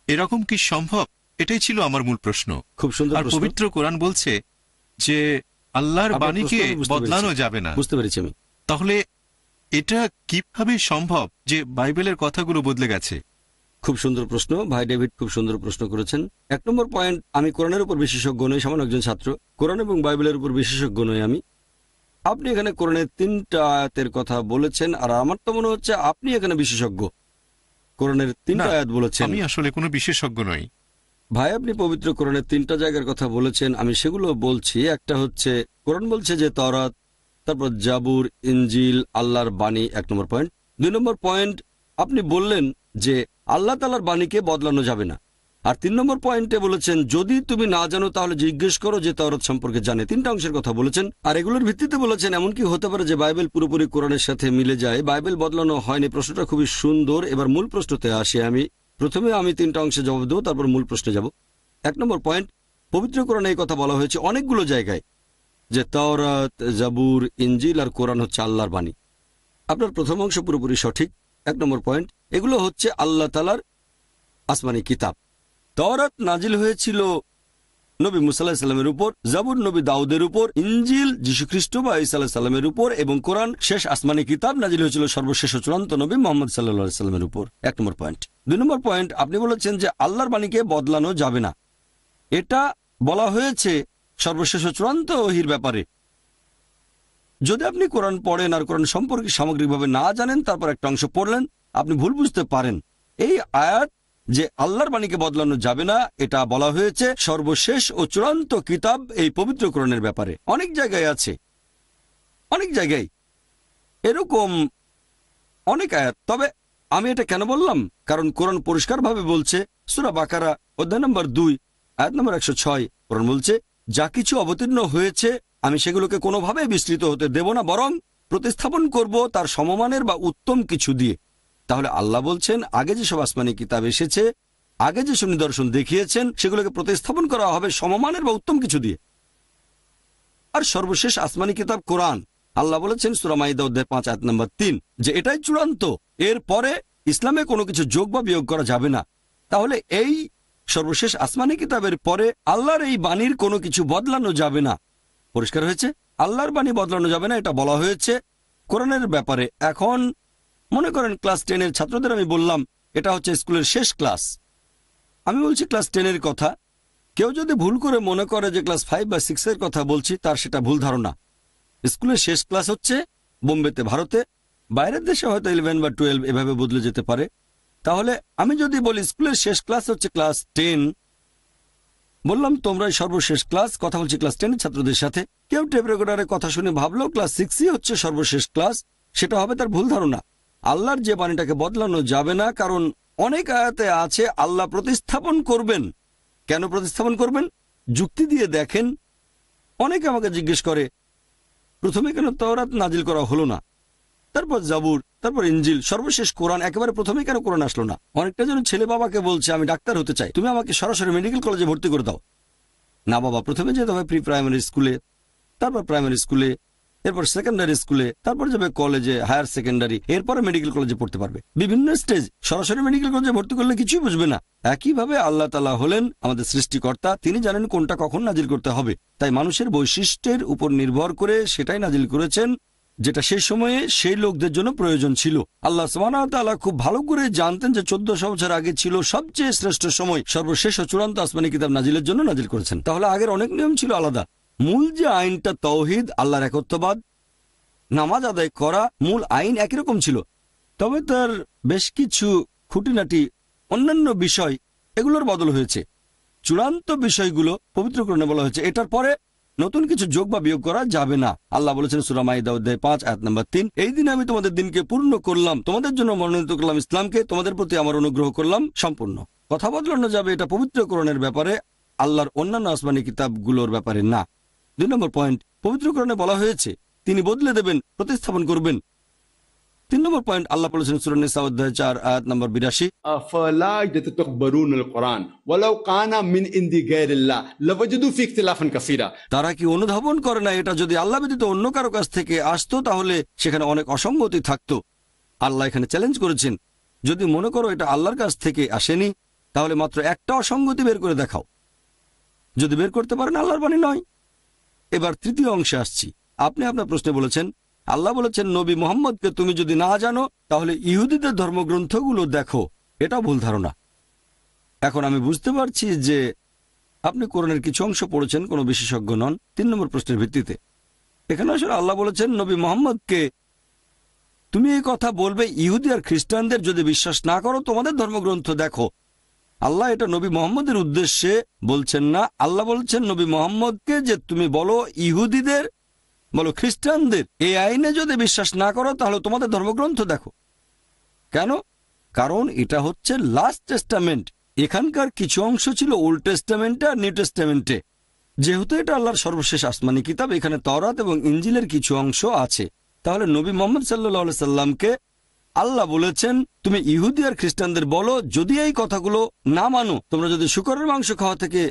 এরকম কি সম্ভব? এটাই ছিল আমার মূল প্রশ্ন। খুব সুন্দর আর প্রশ্ন। পবিত্র কোরআন বলছে যে আল্লাহর আপনার বাণীকে প্রশ্ন আমি বুঝতে বদলানো পেরেছি। যাবে না। বুঝতে পেরেছি আমি। তাহলে এটা কিভাবে সম্ভব যে বাইবেলের কথাগুলো বদলে গেছে? খুব সুন্দর প্রশ্ন ভাই ডেভিড, খুব সুন্দর প্রশ্ন করেছেন। 1 নম্বর পয়েন্ট, আমি কোরআনের উপর বিশেষজ্ঞ নই, সামান্য একজন ছাত্র। কোরআন এবং বাইবেলের উপর বিশেষজ্ঞ নই আমি। আপনি এখানে কোরআনের 3টা আয়াতের কথা বলেছেন, আর আমার তো মনে হচ্ছে আপনি এখানে বিশেষজ্ঞ। কোরআনের 3টা আয়াত বলেছেন। আমি আসলে কোনো বিশেষজ্ঞ নই ভাই। আপনি পবিত্র কোরআনের 3টা জায়গার কথা বলেছেন, আমি সেগুলো বলছি। একটা হচ্ছে কোরআন বলছে যে তওরাত, তারপর জাবুর, ইনজিল আল্লাহর বাণী, 1 নম্বর পয়েন্ট। 2 নম্বর পয়েন্ট, আপনি বললেন যে আল্লাহ তাআলার বাণীকে বদলানো যাবে না। আর 3 নম্বর পয়েন্টে বলেছেন যদি তুমি না জানো তাহলে জিজ্ঞেস করো যে তওরাত সম্পর্কে জানে। 3টা অংশের কথা বলেছেন, আর এগুলোর ভিত্তিতে বলেছেন এমনকি হতে পারে যে বাইবেল পুরোপুরি কোরআনের সাথে মিলে যায়, বাইবেল বদলানো হয়নি। প্রশ্নটা খুবই সুন্দর। এবার মূল প্রশ্নতে আসি। প্রথমে আমি 3টা অংশে জবাব দেবো, তারপর মূল প্রশ্নে যাব। 1 নম্বর পয়েন্ট, পবিত্র কোরআনে এই কথা বলা হয়েছে অনেকগুলো জায়গায় যে তাওরাত, জাবুর, ইনজিল আর কোরআন হচ্ছে আল্লাহর বাণী। আপনার প্রথম অংশ পুরোপুরি সঠিক। 1 নম্বর পয়েন্ট, এগুলো হচ্ছে আল্লাহ তাআলার আসমানি কিতাব। তাওরাত নাজিল হয়েছিল নবী মুসা আলাইহিস সালামের উপর, জাবুর নবী দাউদের উপর, ইনজিল যীশুখ্রিস্ট বা ঈসা আলাইহিস সালামের উপর, এবং কোরআন শেষ আসমানি কিতাব নাজিল হয়েছিল সর্বশেষ ও চূড়ান্ত নবী মুহাম্মদ সাল্লাল্লাহু আলাইহি সাল্লামের উপর। 1 নম্বর পয়েন্ট। 2 নম্বর পয়েন্ট, আপনি বলেছেন যে আল্লাহর বাণীকে বদলানো যাবে না। এটা বলা হয়েছে সর্বশেষ ও চূড়ান্ত ওহীর ব্যাপারে। যদি আপনি কোরআন পড়েন আর কোরআন সম্পর্কে সামগ্রিকভাবে না জানেন, তারপর একটা অংশ পড়লেন, আপনি ভুল বুঝতে পারেন। এই আয়াত যে আল্লাহর বাণীকে বদলানো যাবে না, এটা বলা হয়েছে সর্বশেষ ও চূড়ান্ত কিতাব এই পবিত্র কোরআনের ব্যাপারে। অনেক জায়গায় আছে, অনেক জায়গায় এরকম অনেক আয়াত। তবে আমি এটা কেন বললাম, কারণ কোরআন পরিষ্কারভাবে বলছে, সূরা বাকারা অধ্যায় নম্বর 2 আয়াত নম্বর 106, কোরআন বলছে যা কিছু অবতীর্ণ হয়েছে আমি সেগুলোকে কোনোভাবে বিস্তৃত হতে দেব না, বরং প্রতিস্থাপন করব তার সমমানের বা উত্তম কিছু দিয়ে। তাহলে আল্লাহ বলছেন আগে যেসব আসমানি কিতাব এসেছে, আগে যেসব নিদর্শন দেখিয়েছেন, সেগুলোকে প্রতিস্থাপন করা হবে সমমানের বা উত্তম কিছু দিয়ে। আর সর্বশেষ আসমানি কিতাব কোরআন, আল্লাহ বলেছেন সূরা মাইদা অধ্যায় 5 আয়াত নম্বর 3 যে এটাই চূড়ান্ত, এর পরে ইসলামে কোনো কিছু যোগ বা বিয়োগ করা যাবে না। তাহলে এই সর্বশেষ আসমানি কিতাবের পরে আল্লাহর এই বাণীর কোনো কিছু বদলানো যাবে না। পরিষ্কার হয়েছে? আল্লাহর বাণী বদলানো যাবে না, এটা বলা হয়েছে কোরআনের ব্যাপারে। এখন মনে করেন ক্লাস 10-এর ছাত্রদের আমি বললাম এটা হচ্ছে স্কুলের শেষ ক্লাস। আমি বলছি ক্লাস 10-এর কথা। কেউ যদি ভুল করে মনে করে যে ক্লাস 5 বা 6-এর কথা বলছি, তার সেটা ভুল ধারণা। স্কুলের শেষ ক্লাস হচ্ছে বোম্বেতে, ভারতে। বাইরের দেশে হয়তো 11 বা 12 এভাবে বদলে যেতে পারে। তাহলে আমি যদি বলি স্কুলের শেষ ক্লাস হচ্ছে ক্লাস 10, বললাম তোমরাই সর্বশেষ ক্লাস, কথা বলছি ক্লাস 10 ছাত্রদের সাথে। কেউ টেপ রেকর্ডারের কথা শুনে ভাবলো ক্লাস 6ই হচ্ছে সর্বশেষ ক্লাস, সেটা হবে তার ভুল ধারণা। আল্লাহর যে বাণীটাকে বদলানো যাবে না, কারণ অনেক আয়াতে আছে আল্লাহ প্রতিস্থাপন করবেন। কেন প্রতিস্থাপন করবেন? যুক্তি দিয়ে দেখেন। অনেকে আমাকে জিজ্ঞেস করে প্রথমে কেন তাওরাত নাজিল করা হলো না, তারপর জাবুর, তারপর ইনজিল, সর্বশেষ কোরআন একেবারে প্রথমে কেন কোরআন আসলো না? অনেকটা যেন ছেলে বাবাকে বলছে আমি ডাক্তার হতে চাই, তুমি আমাকে সরাসরি মেডিকেল কলেজে ভর্তি করে দাও। না বাবা, প্রথমে যেতে হবে প্রি প্রাইমারি স্কুলে, তারপর প্রাইমারি স্কুলে, এরপর সেকেন্ডারি স্কুলে, তারপর যাবে কলেজে, হায়ার সেকেন্ডারি, এরপরে মেডিকেল কলেজে পড়তে পারবে। বিভিন্ন স্টেজ। সরাসরি মেডিকেল কলেজে ভর্তি করলে কিছুই বুঝবে না। একইভাবে আল্লাহ তাআলা হলেন আমাদের সৃষ্টিকর্তা, তিনি জানেন কোনটা কখন নাজিল করতে হবে। তাই মানুষের বৈশিষ্ট্যের উপর নির্ভর করে সেটাই নাজিল করেছেন যেটা সেই সময়ে সেই লোকদের জন্য প্রয়োজন ছিল। আল্লাহ সুবহানাহু ওয়া তাআলা খুব ভালো করে জানতেন যে 1400 বছর আগে ছিল সবচেয়ে শ্রেষ্ঠ সময়, সর্বশেষ ও চূড়ান্ত আসমানি কিতাব নাজিলের জন্য নাজিল করেছেন। তাহলে আগের অনেক নিয়ম ছিল আলাদা। মূল যে আইনটা তাওহীদ, আল্লাহর একত্ববাদ, নামাজ আদায় করা, মূল আইন একই রকম ছিল। তবে তার বেশ কিছু খুঁটিনাটি অন্যান্য বিষয় এগুলোর বদল হয়েছে। চূড়ান্ত বিষয়গুলো পবিত্র কোরআনে বলা হয়েছে, এটার পরে নতুন কিছু যোগ বা বিয়োগ করা যাবে না। আল্লাহ বলেছেন সূরা মাইদা অধ্যায় 5 আয়াত নম্বর 3, এই দিনে আমি তোমাদের দিনকে পূর্ণ করলাম, তোমাদের জন্য মনোনীত করলাম ইসলামকে, তোমাদের প্রতি আমার অনুগ্রহ করলাম সম্পূর্ণ। কথা বদলানো যাবে এটা পবিত্র কোরআনের ব্যাপারে, আল্লাহর অন্যান্য আসমানি কিতাবগুলোর ব্যাপারে না। 2 নম্বর পয়েন্ট, পবিত্র কোরআনে বলা হয়েছে তিনি বদলে দেবেন, প্রতিস্থাপন করবেন। 3 নম্বর পয়েন্ট, আল্লাহ বলেছেন সূরা নিসা অধ্যায় 4 আয়াত নম্বর 82, أفلا يتدبرون القرآن ولو كان من عند غير الله لوجدوا فيه اختلافا كثيرا। তারা কি অনুধাবন করে না এটা যদি আল্লাহ ব্যতীত অন্য কারো কাছ থেকে আসতো তাহলে সেখানে অনেক অসঙ্গতি থাকতো। আল্লাহ এখানে চ্যালেঞ্জ করেছেন, যদি মনে করো এটা আল্লাহর কাছ থেকে আসেনি, তাহলে মাত্র একটা অসঙ্গতি বের করে দেখাও। যদি বের করতে পারেন আল্লাহর বাণী নয়। এবার তৃতীয় অংশে আসছি। আপনি আপনার প্রশ্নে বলেছেন, আল্লাহ বলেছেন নবী মুহাম্মদকে তুমি যদি না জানো তাহলে ইহুদিদের ধর্মগ্রন্থগুলো দেখো। এটা ভুল ধারণা। এখন আমি বুঝতে পারছি যে আপনি কোরআনের কিছু অংশ পড়েছেন, কোনো বিশেষজ্ঞ নন। 3 নম্বর প্রশ্নের ভিত্তিতে এখানে আসলে আল্লাহ বলেছেন নবী মুহাম্মদকে তুমি এই কথা বলবে ইহুদি আর খ্রিস্টানদের যদি বিশ্বাস না করো তোমাদের ধর্মগ্রন্থ দেখো। আল্লাহ এটা নবী মুহাম্মদের উদ্দেশ্যে বলছেন না। আল্লাহ বলছেন নবী মুহাম্মদকে যে তুমি বলো ইহুদিদের, বলো খ্রিস্টানদের এই আইনে যদি বিশ্বাস না করো তাহলে তোমাদের ধর্মগ্রন্থ দেখো। কেন? কারণ এটা হচ্ছে লাস্ট টেস্টামেন্ট। এখানকার কিছু অংশ ছিল ওল্ড টেস্টামেন্টে আর নিউ টেস্টামেন্টে। যেহেতু এটা আল্লাহর সর্বশেষ আসমানি কিতাব, এখানে তওরাত এবং ইঞ্জিলের কিছু অংশ আছে। তাহলে নবী মুহাম্মদ সাল্লাল্লাহু সাল্লামকে আল্লাহ বলেছেন তুমি ইহুদি আর খ্রিস্টানদের বলো যদি এই কথাগুলো না মানো, তোমরা যদি শূকরের মাংস খাওয়া থেকে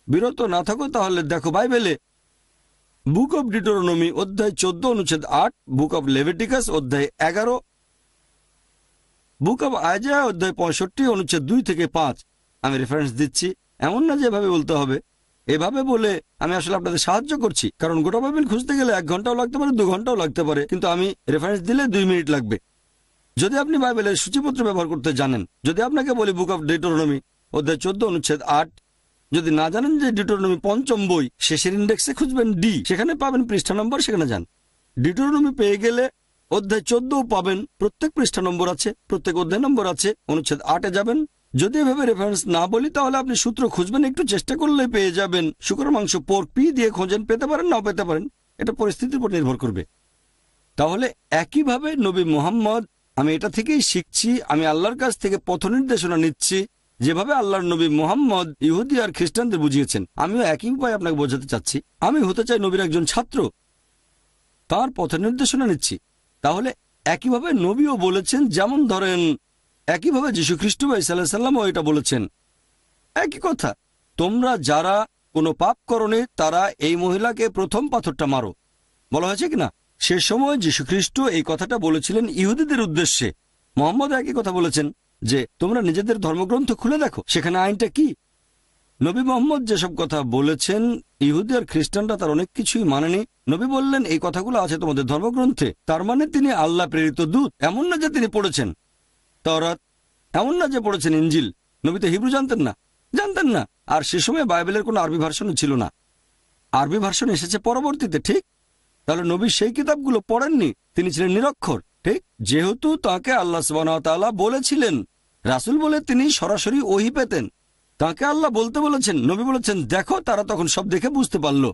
বিরত না থাকো, তাহলে দেখো বাইবেলে বুক অব ডিটোরনমি অধ্যায় 14 অনুচ্ছেদ 8, বুক অব লেভিটিকাস অধ্যায় 11, বুক অব আইজায়া অধ্যায় 65 অনুচ্ছেদ 2 থেকে 5। আমি রেফারেন্স দিচ্ছি, এমন না যে এভাবে বলতে হবে। এভাবে বলে আমি আসলে আপনাদের সাহায্য করছি, কারণ গোটা বাইবেল খুঁজতে গেলে 1 ঘন্টাও লাগতে পারে, 2 ঘন্টাও লাগতে পারে, কিন্তু আমি রেফারেন্স দিলে 2 মিনিট লাগবে। যদি আপনি বাইবেলের সূচিপত্র ব্যবহার করতে জানেন, যদি আপনাকে বলি বুক অব ডিটোরনমি অধ্যায় 14 অনুচ্ছেদ 8, যদি না জানেন যে ডিটোরনমি 5ম বই, শেষের ইন্ডেক্সে খুঁজবেন ডি, সেখানে পাবেন পৃষ্ঠা নম্বর, সেখানে যান। ডিটোরনমি পেয়ে গেলে অধ্যায় 14 পাবেন, প্রত্যেক পৃষ্ঠা নম্বর আছে, প্রত্যেক অধ্যায় নম্বর আছে, অনুচ্ছেদ 8-এ যাবেন। যদি এভাবে রেফারেন্স না বলি তাহলে আপনি সূত্র খুঁজবেন, একটু চেষ্টা করলে পেয়ে যাবেন। শুকরের মাংস পোর্ক পি দিয়ে খোঁজেন, পেতে পারেন নাও পেতে পারেন, এটা পরিস্থিতির উপর নির্ভর করবে। তাহলে একইভাবে নবী মুহাম্মদ, আমি এটা থেকেই শিখছি, আমি আল্লাহর কাছ থেকে পথ নির্দেশনা নিচ্ছি, যেভাবে আল্লাহর নবী মুহাম্মদ ইহুদি আর খ্রিস্টানদের বুঝিয়েছেন, আমিও একই উপায় আপনাকে বোঝাতে চাচ্ছি। আমি হতে চাই নবীর একজন ছাত্র, তার পথ নির্দেশনা নিচ্ছি। তাহলে একইভাবে নবীও বলেছেন, যেমন ধরেন একইভাবে যীশু খ্রিস্ট বা ঈসা আলাইহিস সালামও এটা বলেছেন। একই কথা, তোমরা যারা কোনো পাপ করনি তারা এই মহিলাকে প্রথম পাথরটা মারো, বলা হয়েছে কিনা? সে সময় যীশু খ্রিস্ট এই কথাটা বলেছিলেন ইহুদিদের উদ্দেশ্যে। মুহাম্মদ একই কথা বলেছেন যে তোমরা নিজেদের ধর্মগ্রন্থ খুলে দেখো, সেখানে আইনটা কি। নবী মুহাম্মদ যেসব কথা বলেছেন ইহুদি আর খ্রিস্টানরা তার অনেক কিছুই মানেনি। নবী বললেন এই কথাগুলো আছে তোমাদের ধর্মগ্রন্থে, তার মানে তিনি আল্লাহ প্রেরিত দূত। এমন না যে তিনি পড়েছেন তাওরাত, এমন না যে পড়েছেন ইঞ্জিল। নবী তো হিব্রু জানতেন না। আর সে সময় বাইবেলের কোনো আরবি ভার্সনও ছিল না, আরবি ভার্সন এসেছে পরবর্তীতে, ঠিক? তাহলে নবী সেই কিতাবগুলো পড়েননি, তিনি ছিলেন নিরক্ষর, ঠিক? যেহেতু তাকে আল্লাহ সুবহানাহু ওয়া তাআলা বলেছিলেন রাসূল বলে, তিনি সরাসরি ওহী পেতেন। তাকে আল্লাহ বলতে বলেছেন, নবী বলেছেন দেখো, তারা তখন সব দেখে বুঝতে পারল।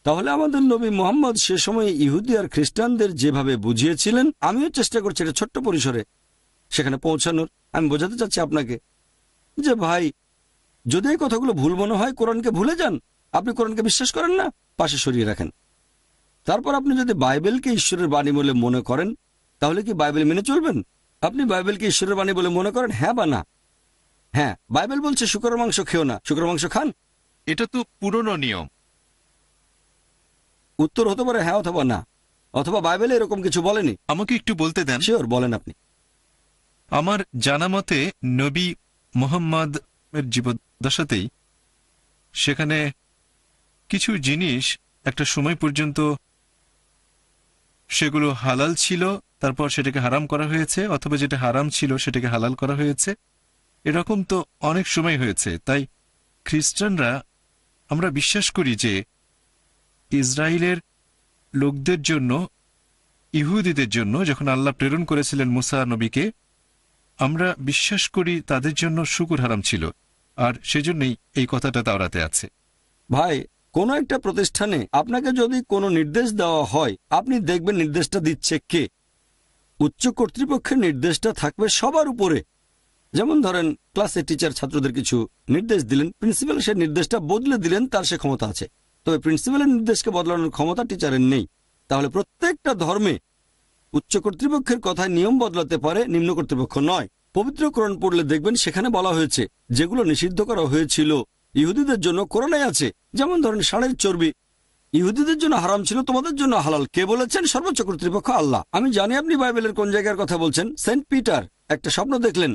তাহলে আমাদের নবী মুহাম্মদ সে সময় ইহুদি আর খ্রিস্টানদের যেভাবে বুঝিয়েছিলেন, আমিও চেষ্টা করছি এটা ছোট্ট পরিসরে সেখানে পৌঁছানোর। আমি বোঝাতে চাচ্ছি আপনাকে যে ভাই, যদি এই কথাগুলো ভুল মনে হয়, কোরআনকে ভুলে যান। আপনি কোরআনকে বিশ্বাস করেন না, পাশে সরিয়ে রাখেন। তারপর আপনি যদি বাইবেলকে ঈশ্বরের বাণী বলে মনে করেন, তাহলে কি বাইবেল মেনে চলবেন? আপনি বাইবেলকে ঈশ্বরের বাণী বলে মনে করেন, হ্যাঁ বা না? হ্যাঁ, বাইবেল বলছে শুকরের মাংস খেও না, শুকরের মাংস খান। এটা তো পুরনো নিয়ম। উত্তর হতে পারে হ্যাঁ অথবা না, অথবা বাইবেলে এরকম কিছু বলেনি। আমাকে একটু বলতে দেন। শিওর, বলেন আপনি। আমার জানা মতে নবী মুহাম্মদ এর জীবদ্দশাতেই সেখানে কিছু জিনিস একটা সময় পর্যন্ত সেগুলো হালাল ছিল, তারপর সেটাকে হারাম করা হয়েছে, অথবা যেটা হারাম ছিল সেটাকে হালাল করা হয়েছে। এরকম তো অনেক সময় হয়েছে। তাই খ্রিস্টানরা, আমরা বিশ্বাস করি যে ইসরায়েলের লোকদের জন্য, ইহুদিদের জন্য যখন আল্লাহ প্রেরণ করেছিলেন মুসা নবীকে, আমরা বিশ্বাস করি তাদের জন্য শুকুর হারাম ছিল, আর সেজন্যই এই কথাটা তাওরাতে আছে। ভাই, কোনো একটা প্রতিষ্ঠানে আপনাকে যদি কোনো নির্দেশ দেওয়া হয়, আপনি দেখবেন নির্দেশটা দিচ্ছে কে। উচ্চ কর্তৃপক্ষের নির্দেশটা থাকবে সবার উপরে। যেমন ধরেন ক্লাসে টিচার ছাত্রদের কিছু নির্দেশ দিলেন, প্রিন্সিপাল সে নির্দেশটা বদলে দিলেন, তার সে ক্ষমতা আছে। তবে প্রিন্সিপালের নির্দেশকে বদলানোর ক্ষমতা টিচারের নেই। তাহলে প্রত্যেকটা ধর্মে উচ্চ কর্তৃপক্ষের কথায় নিয়ম বদলাতে পারে, নিম্ন কর্তৃপক্ষ নয়। পবিত্র কোরআন পড়লে দেখবেন সেখানে বলা হয়েছে যেগুলো নিষিদ্ধ করা হয়েছিল ইহুদিদের জন্য কোরআনে আছে। যেমন ধরেন ষাঁড়ের চর্বি, ইহুদিদের জন্য হারাম ছিল, তোমাদের জন্য হালাল। কে বলেছেন? সর্বোচ্চ কর্তৃপক্ষ আল্লাহ। আমি জানি আপনি বাইবেলের কোন জায়গার কথা বলছেন। সেন্ট পিটার একটা স্বপ্ন দেখলেন,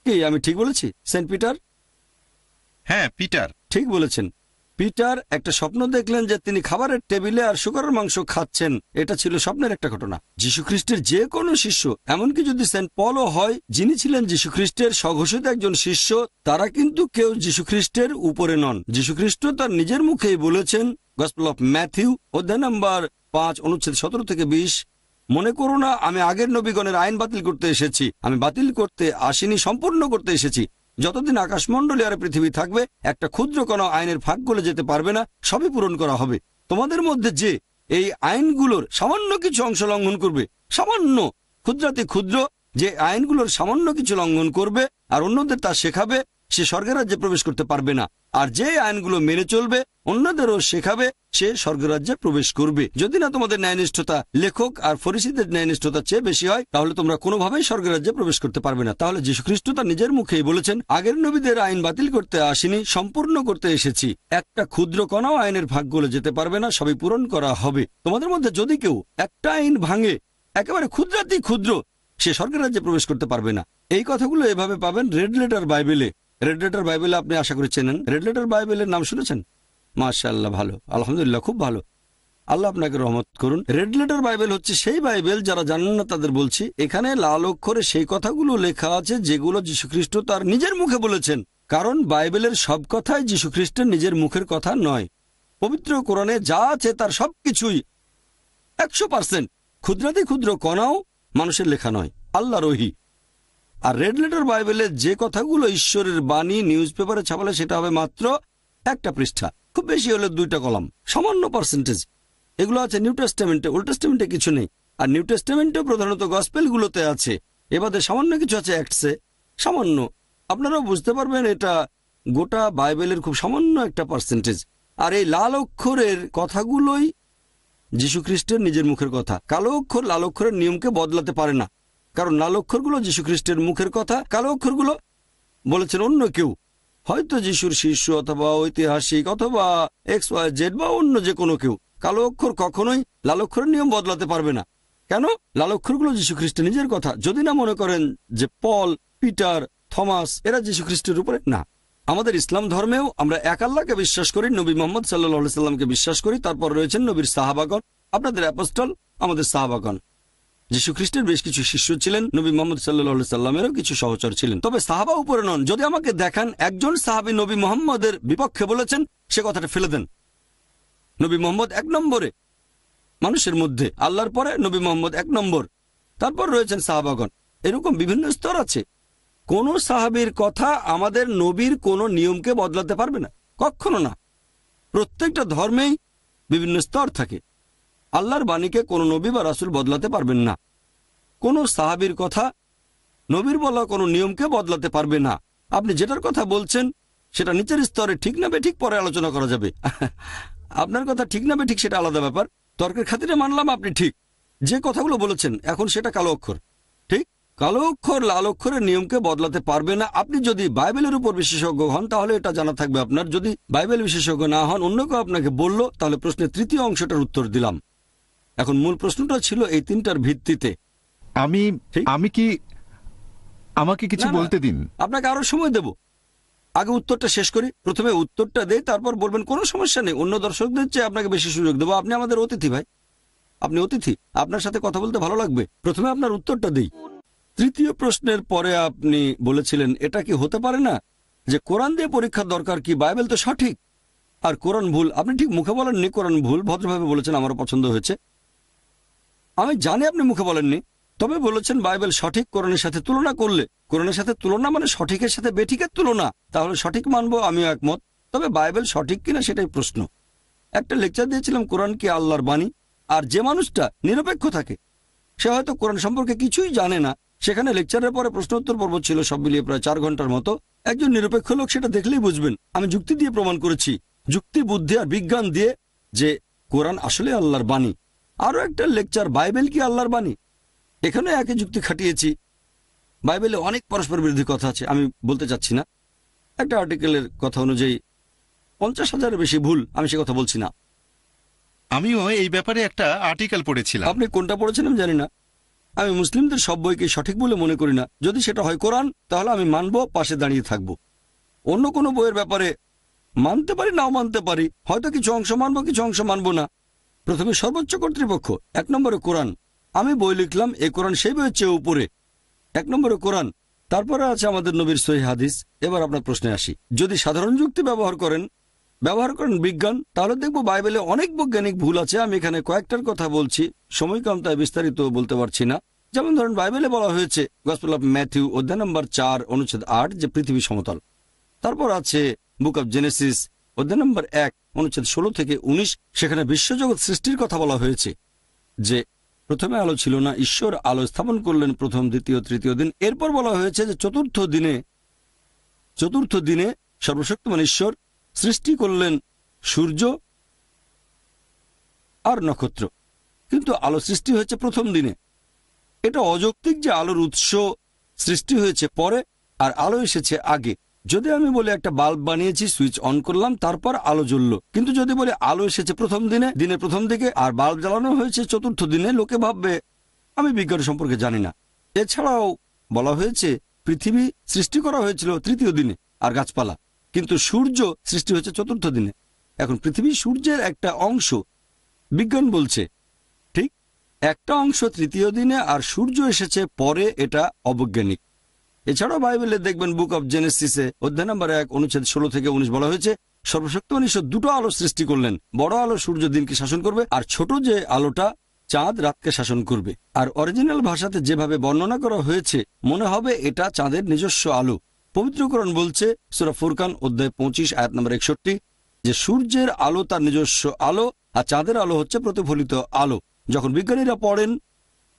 কি আমি ঠিক বলেছি? সেন্ট পিটার, হ্যাঁ পিটার, ঠিক বলেছেন। পিটার একটা স্বপ্ন দেখলেন যে তিনি খাবারের টেবিলে আর শুকরের মাংস খাচ্ছেন। এটা ছিল স্বপ্নের একটা ঘটনা। যীশুখ্রিস্টের যে কোনো শিষ্য, এমনকি যদি সেন্ট পলও হয়, যিনি ছিলেন যীশুখ্রিস্টের স্বঘোষিত একজন শিষ্য, তারা কিন্তু কেউ যীশুখ্রিস্টের উপরে নন। যীশুখ্রিস্ট তার নিজের মুখেই বলেছেন, গসপেল অফ ম্যাথিউ অধ্যায় নম্বর 5 অনুচ্ছেদ 17 থেকে 20, মনে করো না আমি আগের নবীগণের আইন বাতিল করতে এসেছি। আমি বাতিল করতে আসিনি, সম্পূর্ণ করতে এসেছি। যতদিন আকাশমণ্ডলী আর পৃথিবী থাকবে, একটা ক্ষুদ্র কোনো আইনের ফাঁক গলে যেতে পারবে না, সবই পূরণ করা হবে। তোমাদের মধ্যে যে এই আইনগুলোর সামান্য কিছু অংশ লঙ্ঘন করবে, সামান্য ক্ষুদ্রাতি ক্ষুদ্র যে আইনগুলোর সামান্য কিছু লঙ্ঘন করবে আর অন্যদের তা শেখাবে, সে স্বর্গের রাজ্যে প্রবেশ করতে পারবে না। আর যে আইনগুলো মেনে চলবে, অন্যদেরও শেখাবে, সে স্বর্গের রাজ্যে প্রবেশ করবে। যদি না তোমাদের ন্যায়নিষ্ঠতা লেখক আর ফরিসীদের ন্যায়নিষ্ঠতার চেয়ে বেশি হয়, তাহলে তোমরা কোনোভাবেই স্বর্গের রাজ্যে প্রবেশ করতে পারবে না। তাহলে যীশুখ্রিস্ট তার নিজের মুখেই বলেছেন, আগের নবীদের আইন বাতিল করতে আসিনি, সম্পূর্ণ করতে এসেছি। একটা ক্ষুদ্র কণাও আইনের ভাগ গলে যেতে পারবে না, সবই পূরণ করা হবে। তোমাদের মধ্যে যদি কেউ একটা আইন ভাঙে, একেবারে ক্ষুদ্রাতি ক্ষুদ্র, সে স্বর্গের রাজ্যে প্রবেশ করতে পারবে না। এই কথাগুলো এভাবে পাবেন রেড লেটার বাইবেলে। রেড লেটার বাইবেলে আপনি আশা করি চেনেন। রেড লেটার বাইবেলের নাম শুনেছেন? মাশাআল্লাহ, ভালো, আলহামদুলিল্লাহ, খুব ভালো। আল্লাহ আপনাকে রহমত করুন। রেড লেটার বাইবেল হচ্ছে সেই বাইবেল, যারা জানেন না তাদের বলছি, এখানে লাল অক্ষরে সেই কথাগুলো লেখা আছে যেগুলো যীশুখ্রিস্ট তার নিজের মুখে বলেছেন। কারণ বাইবেলের সব কথাই যীশুখ্রিস্টের নিজের মুখের কথা নয়। পবিত্র কোরআনে যা আছে তার সবকিছুই 100% ক্ষুদ্রাতি ক্ষুদ্র কণাও মানুষের লেখা নয়, আল্লাহর ওহী। আর রেড লেটার বাইবেলে যে কথাগুলো ঈশ্বরের বাণী নিউজ পেপারে ছাপালে, সেটা হবে মাত্র একটা পৃষ্ঠা, খুব বেশি হলে 2টা কলাম, সামান্য পার্সেন্টেজ। এগুলো আছে নিউ টেস্টামেন্টে, ওল্ড টেস্টামেন্টে কিছু নেই। আর নিউ টেস্টামেন্টেও প্রধানত গসপেলগুলোতে আছে। এবারে সামান্য কিছু আছে অ্যাক্টসে, সামান্য। আপনারাও বুঝতে পারবেন এটা গোটা বাইবেলের খুব সামান্য একটা পার্সেন্টেজ। আর এই লাল অক্ষরের কথাগুলোই যীশুখ্রিস্টের নিজের মুখের কথা। কালো অক্ষর লাল অক্ষরের নিয়মকে বদলাতে পারে না, কারণ লাল অক্ষরগুলো যীশুখ্রিস্টের মুখের কথা, কালো অক্ষরগুলো বলেছেন অন্য কেউ, হয়তো যিশুর শিষ্য অথবা ঐতিহাসিক অথবা XYZ বা অন্য যে কোনো কেউ। কালো অক্ষর কখনোই লাল অক্ষরের নিয়ম বদলাতে পারবে না। কেন? লাল অক্ষরগুলো যীশুখ্রিস্টের নিজের কথা। যদি না মনে করেন যে পল, পিটার, থমাস এরা যীশুখ্রিস্টের উপরে না। আমাদের ইসলাম ধর্মেও আমরা এক আল্লাহকে বিশ্বাস করি, নবী মোহাম্মদ সাল্লাল্লাহু আলাইহি সাল্লামকে বিশ্বাস করি, তারপর রয়েছেন নবীর সাহাবাগণ, আপনাদের অ্যাপোস্টল, আমাদের সাহাবাগণ। যীশুখ্রিস্টের বেশ কিছু শিষ্য ছিলেন, নবী মোহাম্মদ সাল্লাল্লাহু আলাইহি সাল্লামেরও কিছু সহচর ছিলেন, তবে সাহাবা উপরে নন। যদি আমাকে দেখান একজন সাহাবী নবী মোহাম্মদের বিপক্ষে বলেছেন, সে কথাটা ফেলে দেন। নবী মোহাম্মদ 1 নম্বরে মানুষের মধ্যে, আল্লাহর পরে নবী মোহাম্মদ 1 নম্বর, তারপর রয়েছেন সাহাবাগণ। এরকম বিভিন্ন স্তর আছে। কোন সাহাবীর কথা আমাদের নবীর কোন নিয়মকে বদলাতে পারবে না, কখনো না। প্রত্যেকটা ধর্মেই বিভিন্ন স্তর থাকে। আল্লাহর বাণীকে কোন নবী বা রাসূল বদলাতে পারবেন না। কোন সাহাবীর কথা নবীর বলা কোন নিয়মকে বদলাতে পারবে না। আপনি যেটার কথা বলছেন সেটা নিচের স্তরে ঠিক না বেঠিক পরে আলোচনা করা যাবে। আপনার কথা ঠিক না বেঠিক সেটা আলাদা ব্যাপার। তর্কের খাতিরে মানলাম আপনি ঠিক, যে কথাগুলো বলেছেন এখন সেটা কালো অক্ষর। ঠিক, কালো অক্ষর লাল অক্ষরের নিয়মকে বদলাতে পারবে না। আপনি যদি বাইবেলের উপর বিশেষজ্ঞ হন তাহলে এটা জানা থাকবে আপনার। যদি বাইবেল বিশেষজ্ঞ না হন, অন্য কেউ আপনাকে বলল, তাহলে প্রশ্নের তৃতীয় অংশটার উত্তর দিলাম। এখন মূল প্রশ্নটা ছিল এই 3টার ভিত্তিতে। আমাকে কিছু বলতে দিন। আপনাকে আরো সময় দেব, আগে উত্তরটা শেষ করি। প্রথমে উত্তরটা দেই, তারপর বলবেন কোনো সমস্যা নেই। অন্য দর্শকদের চেয়ে আপনাকে বেশি সুযোগ দেবো। আপনি আমাদের অতিথি ভাই, আপনি অতিথি, আপনার সাথে কথা বলতে ভালো লাগবে। প্রথমে আপনার উত্তরটা দেই। তৃতীয় প্রশ্নের পরে আপনি বলেছিলেন, এটা কি হতে পারে না যে কোরআন দিয়ে পরীক্ষার দরকার কি, বাইবেল তো সঠিক আর কোরআন ভুল। আপনি ঠিক মুখে বলেননি কোরআন ভুল, ভদ্রভাবে বলেছেন, আমারও পছন্দ হয়েছে। আমি জানি আপনি মুখে বলেননি, তবে বলেছেন বাইবেল সঠিক কোরআনের সাথে তুলনা করলে। কোরআনের সাথে তুলনা মানে সঠিকের সাথে বেঠিকের তুলনা, তাহলে সঠিক মানবো, আমিও একমত। তবে বাইবেল সঠিক কিনা সেটাই প্রশ্ন। একটা লেকচার দিয়েছিলাম কোরআন কি আল্লাহর বাণী, আর যে মানুষটা নিরপেক্ষ থাকে, সে হয়তো কোরআন সম্পর্কে কিছুই জানে না, সেখানে লেকচারের পরে প্রশ্ন উত্তর পর্ব ছিল, সব মিলিয়ে প্রায় 4 ঘন্টার মতো। একজন নিরপেক্ষ লোক সেটা দেখলেই বুঝবেন। আমি যুক্তি দিয়ে প্রমাণ করেছি, যুক্তি, বুদ্ধি আর বিজ্ঞান দিয়ে, যে কোরআন আসলে আল্লাহর বাণী। আরো একটা লেকচার, বাইবেল কি আল্লাহর বাণী, এখানে একই যুক্তি খাটিয়েছি। বাইবেলে অনেক পরস্পর বিরোধী কথা আছে, আমি বলতে চাচ্ছি না। একটা আর্টিকেলের কথা অনুযায়ী 50,000-এর বেশি ভুল, আমি সে কথা বলছি না। আমিও এই ব্যাপারে একটা আর্টিকেল পড়েছিলাম। আপনি কোনটা পড়েছেন আমি জানি না। আমি মুসলিমদের সব বইকে সঠিক বলে মনে করি না। যদি সেটা হয় কোরআন, তাহলে আমি মানব, পাশে দাঁড়িয়ে থাকব। অন্য কোনো বইয়ের ব্যাপারে মানতে পারি, নাও মানতে পারি, হয়তো কিছু অংশ মানবো, কিছু অংশ মানবো না। প্রথমে সর্বোচ্চ কর্তৃপক্ষ, 1 নম্বরে কোরআন। আমি বই লিখলাম, এই কোরআন সেই বইয়ের চেয়ে উপরে। 1 নম্বরে কোরআন, তারপরে আছে আমাদের নবীর সহিহ হাদিস। এবার আপনার প্রশ্নে আসি। যদি সাধারণ যুক্তি ব্যবহার করেন বিজ্ঞান, তাহলে দেখব বাইবেলে অনেক বৈজ্ঞানিক ভুল আছে। আমি এখানে কয়েকটার কথা বলছি, সময় কম তাই বিস্তারিত বলতে পারছি না। যেমন ধরেন, বাইবেলে বলা হয়েছে গসপেল অফ ম্যাথিউ অধ্যায় নম্বর 4 অনুচ্ছেদ 8 যে পৃথিবী সমতল। তারপর আছে বুক অফ জেনেসিস অধ্যায় নম্বর 1 অনুচ্ছেদ 16 থেকে 19, সেখানে বিশ্বজগৎ সৃষ্টির কথা বলা হয়েছে যে প্রথমে আলো ছিল না, ঈশ্বর আলো স্থাপন করলেন প্রথম, দ্বিতীয়, তৃতীয় দিন। এরপর বলা হয়েছে যে চতুর্থ দিনে সর্বশক্তিমান ঈশ্বর সৃষ্টি করলেন সূর্য আর নক্ষত্র। কিন্তু আলো সৃষ্টি হয়েছে প্রথম দিনে। এটা অযৌক্তিক যে আলোর উৎস সৃষ্টি হয়েছে পরে আর আলো এসেছে আগে। যদি আমি বলি একটা বাল্ব বানিয়েছি, সুইচ অন করলাম, তারপর আলো জ্বললো, কিন্তু যদি বলি আলো এসেছে প্রথম দিনে, দিনের প্রথম দিকে, আর বাল্ব জ্বালানো হয়েছে চতুর্থ দিনে, লোকে ভাববে আমি বিজ্ঞান সম্পর্কে জানি না। এছাড়াও বলা হয়েছে পৃথিবী সৃষ্টি করা হয়েছিল তৃতীয় দিনে আর গাছপালা, কিন্তু সূর্য সৃষ্টি হয়েছে চতুর্থ দিনে। এখন পৃথিবী সূর্যের একটা অংশ, বিজ্ঞান বলছে ঠিক একটা অংশ তৃতীয় দিনে আর সূর্য এসেছে পরে, এটা অবৈজ্ঞানিক। এছাড়াও বাইবেলে দেখবেন বুক অব জেনেসিসে অধ্যায় নম্বর 1 অনুচ্ছেদ 16 থেকে 19 বলা হয়েছে সর্বশক্তিমান ঈশ্বর দুটো আলো সৃষ্টি করলেন। বড় আলো সূর্য দিনকে শাসন করবে, আর ছোট যে আলোটা চাঁদ রাতকে শাসন করবে। আর অরিজিনাল ভাষাতে যেভাবে বর্ণনা করা হয়েছে মনে হবে এটা চাঁদের নিজস্ব আলো। পবিত্র কোরআন বলছে সূরা ফুরকান অধ্যায় 25 আয়াত নম্বর 61 যে সূর্যের আলো তার নিজস্ব আলো আর চাঁদের আলো হচ্ছে প্রতিফলিত আলো। যখন বিজ্ঞানীরা পড়েন